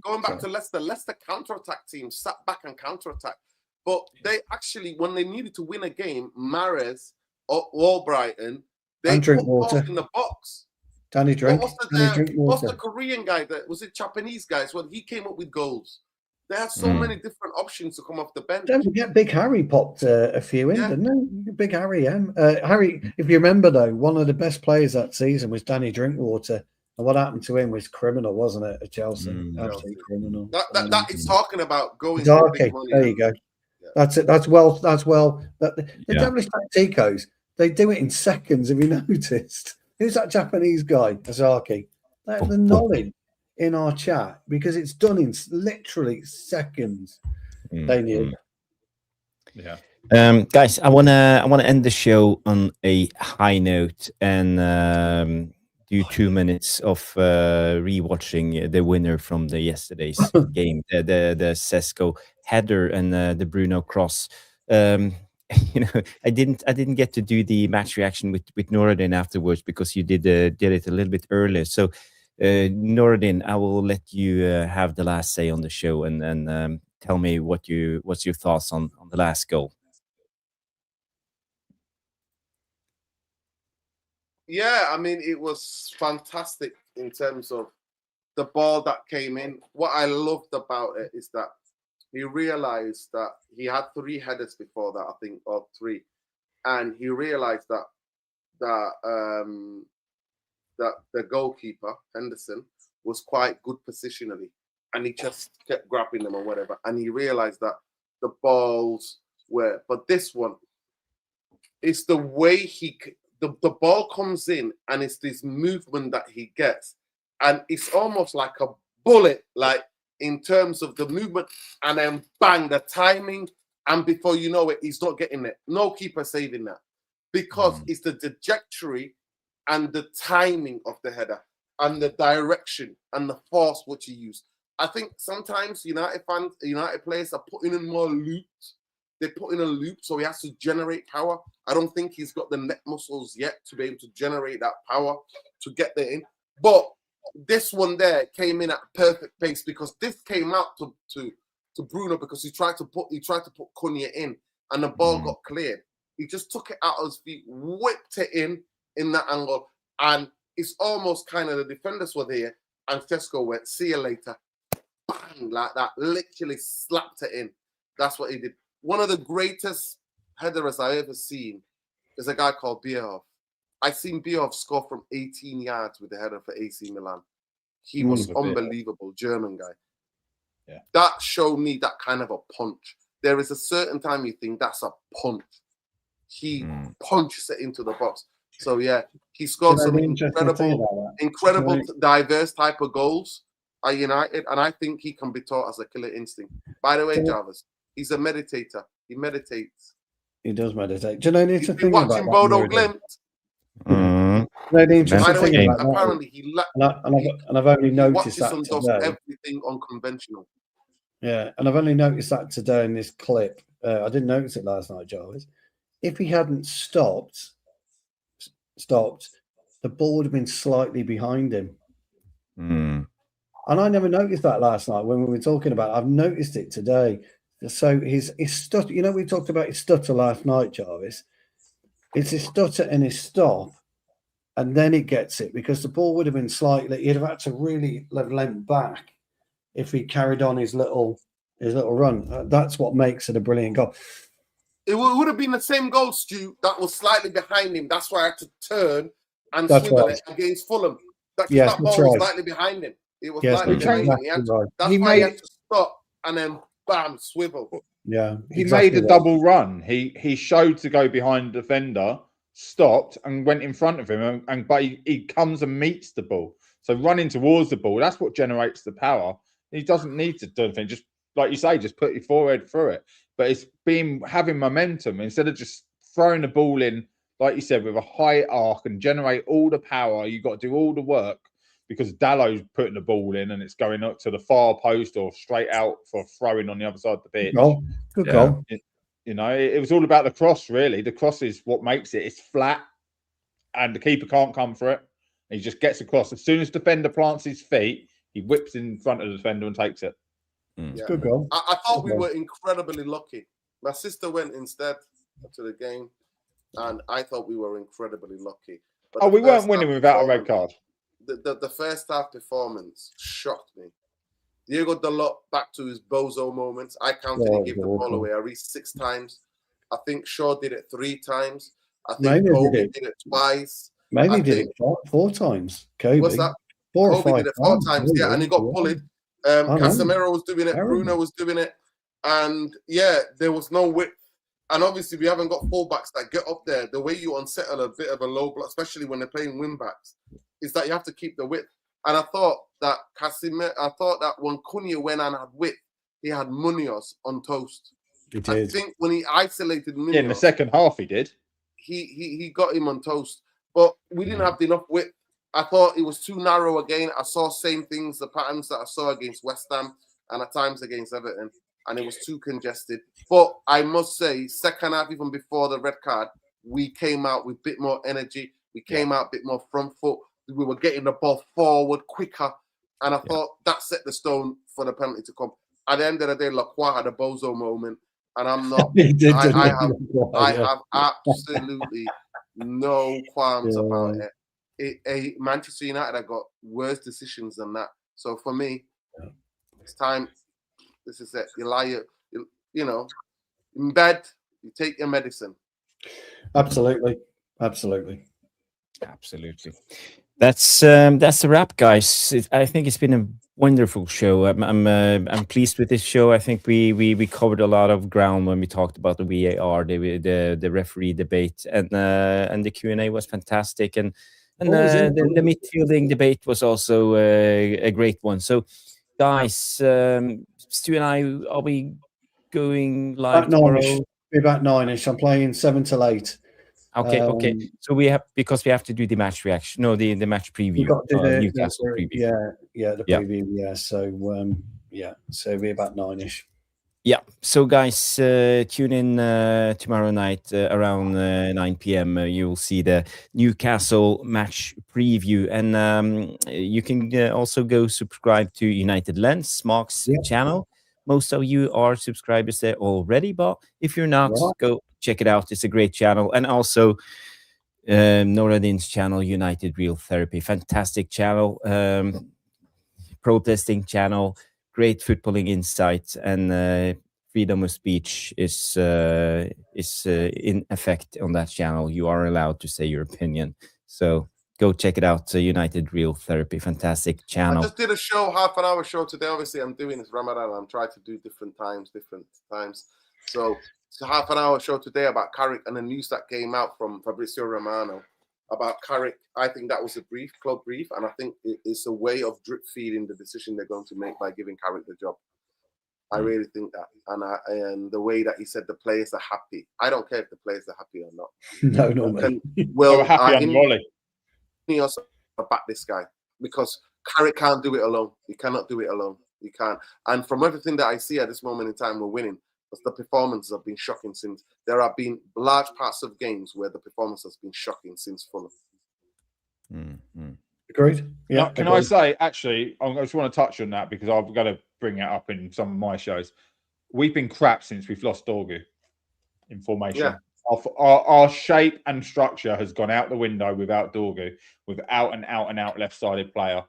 Going back to Leicester. Leicester counter-attack team sat back and counter-attack. But they actually, when they needed to win a game, Mahrez or Brighton, they put balls in the box. Danny Drink. What's the Korean guy? Was it Japanese guys? Well, he came up with goals. They had so many different options to come off the bench. Don't forget, Big Harry popped a few in, didn't he? Big Harry, Harry, if you remember, though, one of the best players that season was Danny Drinkwater. And what happened to him was criminal, wasn't it, at Chelsea? Absolutely criminal. That is talking about going. Okay, there you go. Yeah. That's it. That's well. The devilish tacticos, they do it in seconds. Have you noticed? Who's that Japanese guy, Azaki? The knowledge in our chat, because it's done in literally seconds. They knew. Yeah. Guys, I wanna end the show on a high note and do 2 minutes of rewatching the winner from the yesterday's game, the Sesko header and the Bruno cross. I didn't get to do the match reaction with Noradin afterwards because you did it a little bit earlier. So Noradin, I will let you have the last say on the show and tell me what's your thoughts on the last goal. Yeah, I mean, it was fantastic in terms of the ball that came in. What I loved about it is that he realized that he had 3 headers before that, I think, or 3, and he realized that the goalkeeper Henderson was quite good positionally, and he just kept grabbing them or whatever. And he realized that the balls were, but this one, it's the way the ball comes in, and it's this movement that he gets, and it's almost like a bullet, like in terms of the movement, and then bang, the timing, and before you know it, he's not getting it. No keeper saving that, because it's the trajectory and the timing of the header and the direction and the force which he used. I think sometimes United players are putting in more loops. They put in a loop, so he has to generate power. I don't think he's got the neck muscles yet to be able to generate that power to get there in. But this one there came in at perfect pace, because this came out to Bruno, because he tried to put Cunha in, and the ball got cleared. He just took it out of his feet, whipped it in that angle, and it's almost kind of the defenders were there, and Sesko went, see you later, bang, like that, literally slapped it in. That's what he did. One of the greatest headers I've ever seen is a guy called Bierhoff. I've seen Bierhoff score from 18 yards with the header for AC Milan. He was unbelievable, German guy. Yeah. That showed me that kind of a punch. There is a certain time you think that's a punch. He punches it into the box. So yeah, he scored some incredible, diverse type of goals at United, and I think he can be taught as a killer instinct. By the way, Jarvis, he's a meditator. He meditates. He does meditate. Do you know the interesting thing about watching Bodo Glimt? No, the interesting thing about apparently and I've only noticed that today. Everything unconventional. Yeah, and I've only noticed that today in this clip. I didn't notice it last night, Jarvis. If he hadn't stopped, the ball would have been slightly behind him. And I never noticed that last night when we were talking about it. I've noticed it today. So his stutter, we talked about his stutter last night, Jarvis. It's his stutter and his stop, and then it gets it, because the ball would have been slightly, he'd have had to really have leant back if he carried on his little run. That's what makes it a brilliant goal. It would have been the same goal, Stu, that was slightly behind him. That's why I had to turn and swivel it against Fulham. That ball was slightly behind him. It was slightly behind him. That's why he had to stop and then bam, swivel. Yeah, he made a double run. He showed to go behind the defender, stopped and went in front of him, but he comes and meets the ball. So running towards the ball, that's what generates the power. He doesn't need to do anything. Just like you say, just put your forehead through it. But it's having momentum instead of just throwing the ball in, like you said, with a high arc and generate all the power. You've got to do all the work because Dallow's putting the ball in and it's going up to the far post or straight out for throwing on the other side of the pitch. Good goal. You know, it was all about the cross, really. The cross is what makes it. It's flat and the keeper can't come for it. He just gets across. As soon as the defender plants his feet, he whips in front of the defender and takes it. It's a good goal. I thought we were incredibly lucky. My sister went instead to the game, and I thought we were incredibly lucky. But we weren't winning without a red card. The first half performance shocked me. Diego Dalot back to his bozo moments. I counted he gave the ball away at least 6 times. I think Shaw did it 3 times. I think Kobbie did it twice. Maybe did it 4 times. Kobbie. What's that? 4 or 5 did it 4 times. Yeah, and he got bullied. Casemiro was doing it. Bruno was doing it. And yeah, there was no width. And obviously, we haven't got fullbacks that get up there. The way you unsettle a bit of a low block, especially when they're playing wing backs, is that you have to keep the width. And I thought that when Cunha went and had width, he had Munoz on toast. I think when he isolated Munoz, in the second half, he did. He got him on toast, but we didn't have enough width. I thought it was too narrow again. I saw same things, the patterns that I saw against West Ham and at times against Everton, and it was too congested. But I must say, second half, even before the red card, we came out with a bit more energy. We came out a bit more front foot. We were getting the ball forward quicker, and I thought that set the stone for the penalty to come. At the end of the day, Lacroix had a bozo moment, and I'm not. I have absolutely no qualms about it. Manchester United have got worse decisions than that. So for me, it's time. This is it. You lie, you know, in bed, you take your medicine. Absolutely. That's a wrap, guys. I think it's been a wonderful show. I'm pleased with this show. I think we covered a lot of ground when we talked about the VAR, the referee debate, and the Q&A was fantastic, and the midfielding debate was also a great one. So, guys, Stu and I, are we going live tomorrow? Be about 9ish. I'm playing 7 till 8. Okay. So we have to do the match reaction. No, the match preview. We've got to do the Newcastle preview. The preview. Yeah. So so it'll be about 9ish. Yeah. So guys, tune in tomorrow night around 9 p.m. You will see the Newcastle match preview, and you can also go subscribe to United Lens, Mark's channel. Most of you are subscribers there already, but if you're not, go check it out. It's a great channel. And also Noradin's channel, United Real Therapy. Fantastic channel. Protesting channel. Great footballing insights. And freedom of speech is in effect on that channel. You are allowed to say your opinion. So go check it out. United Real Therapy. Fantastic channel. I just did a show, half an hour show today. Obviously, I'm doing this Ramadan. I'm trying to do different times. So it's a half an hour show today about Carrick and the news that came out from Fabrizio Romano about Carrick. I think that was a club brief, and I think it's a way of drip feeding the decision they're going to make by giving Carrick the job. I really think that, and the way that he said the players are happy. I don't care if the players are happy or not. No, man. Well, happy on Molly. He also back this guy because Carrick can't do it alone. He cannot do it alone. He can't. And from everything that I see at this moment in time, we're winning. Because the performances have been shocking since there have been large parts of games where the performance has been shocking since Fulham. Agreed. Yeah. Now, can I say, actually, I just want to touch on that because I've got to bring it up in some of my shows. We've been crap since we've lost Dorgu in formation. Yeah. Our shape and structure has gone out the window without Dorgu, without an out left-sided player.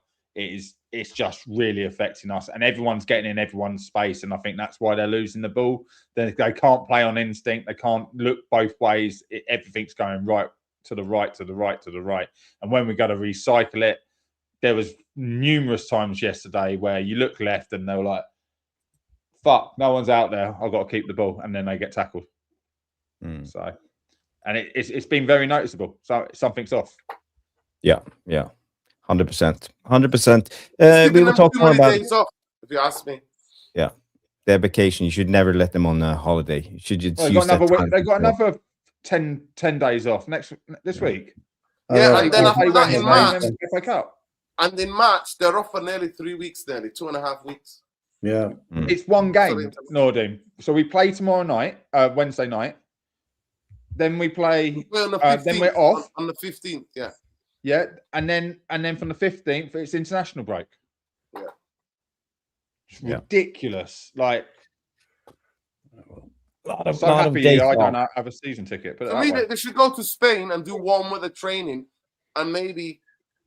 It's just really affecting us, and everyone's getting in everyone's space, and I think that's why they're losing the ball. They can't play on instinct. They can't look both ways. Everything's going right to the right. And when we got to recycle it, there was numerous times yesterday where you look left and they were like, "Fuck, no one's out there. I've got to keep the ball," and then they get tackled. So, and it's been very noticeable. So something's off. Yeah. 100%. We will talk more about days off, if you ask me. Yeah, their vacation. You should never let them on a holiday. You should just They've got another 10 days off this week. Yeah, and then They after play that Wednesday in and March, then FA Cup. and in March they're off for nearly 3 weeks, nearly 2.5 weeks. Yeah. It's one game, So Nordim. So we play tomorrow night, Wednesday night. Then we play. We're on the 15th, then we're off on the 15th. Yeah. Yeah, and then from the 15th, it's international break. Yeah. It's ridiculous. Like, I'm so happy I don't have a season ticket. But I mean, they should go to Spain and do warm weather training, and maybe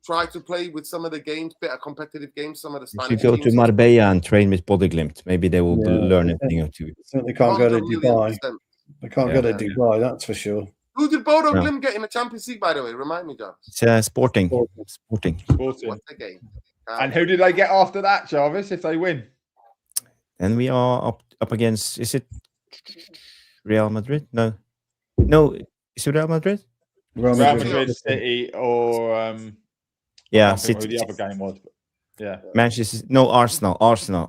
try to play with some of the games, better competitive games. Some of the Spanish. You should go to Marbella and train with Bodyglimt. Maybe they will learn a thing or two. Certainly can't go to 100,000,000%. Dubai. They can't go to Dubai, that's for sure. Who did Bodo Glimt get in the Champions League, by the way? Remind me, Jarvis. It's Sporting. Sporting. What a game. And who do they get after that, Jarvis, if they win? And we are up against, is it Real Madrid? No, is it Real Madrid? Real Madrid, City, or City. who the other game was. Manchester. No, Arsenal. Arsenal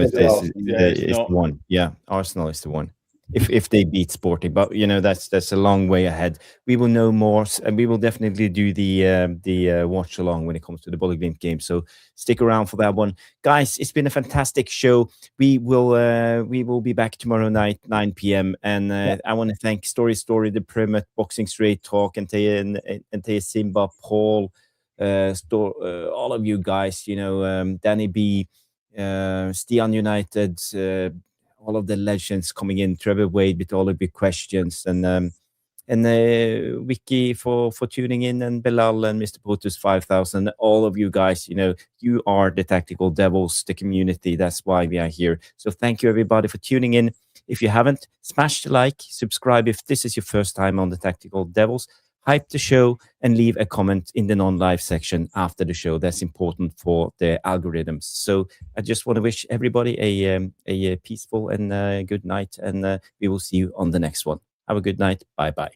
is the one. Yeah, Arsenal is the one. If they beat Sporting, but that's a long way ahead. We will know more, and we will definitely do the watch along when it comes to the Bodyglimt game. So stick around for that one, guys. It's been a fantastic show. We will be back tomorrow night, 9 p.m. And I want to thank Story, the Primet, Boxing Straight Talk, and Taya Simba, Paul, all of you guys. Danny B, Stian United. All of the legends coming in, Trevor Wade with all of your questions, and Vicky for tuning in, and Bilal and Mr. Potus 5000, all of you guys. You are the Tactical Devils, the community. That's why we are here. So thank you everybody for tuning in. If you haven't, smash the like, subscribe if this is your first time on the Tactical Devils. Hype the show and leave a comment in the non-live section after the show. That's important for the algorithms. So I just want to wish everybody a peaceful and good night, and we will see you on the next one. Have a good night. Bye-bye.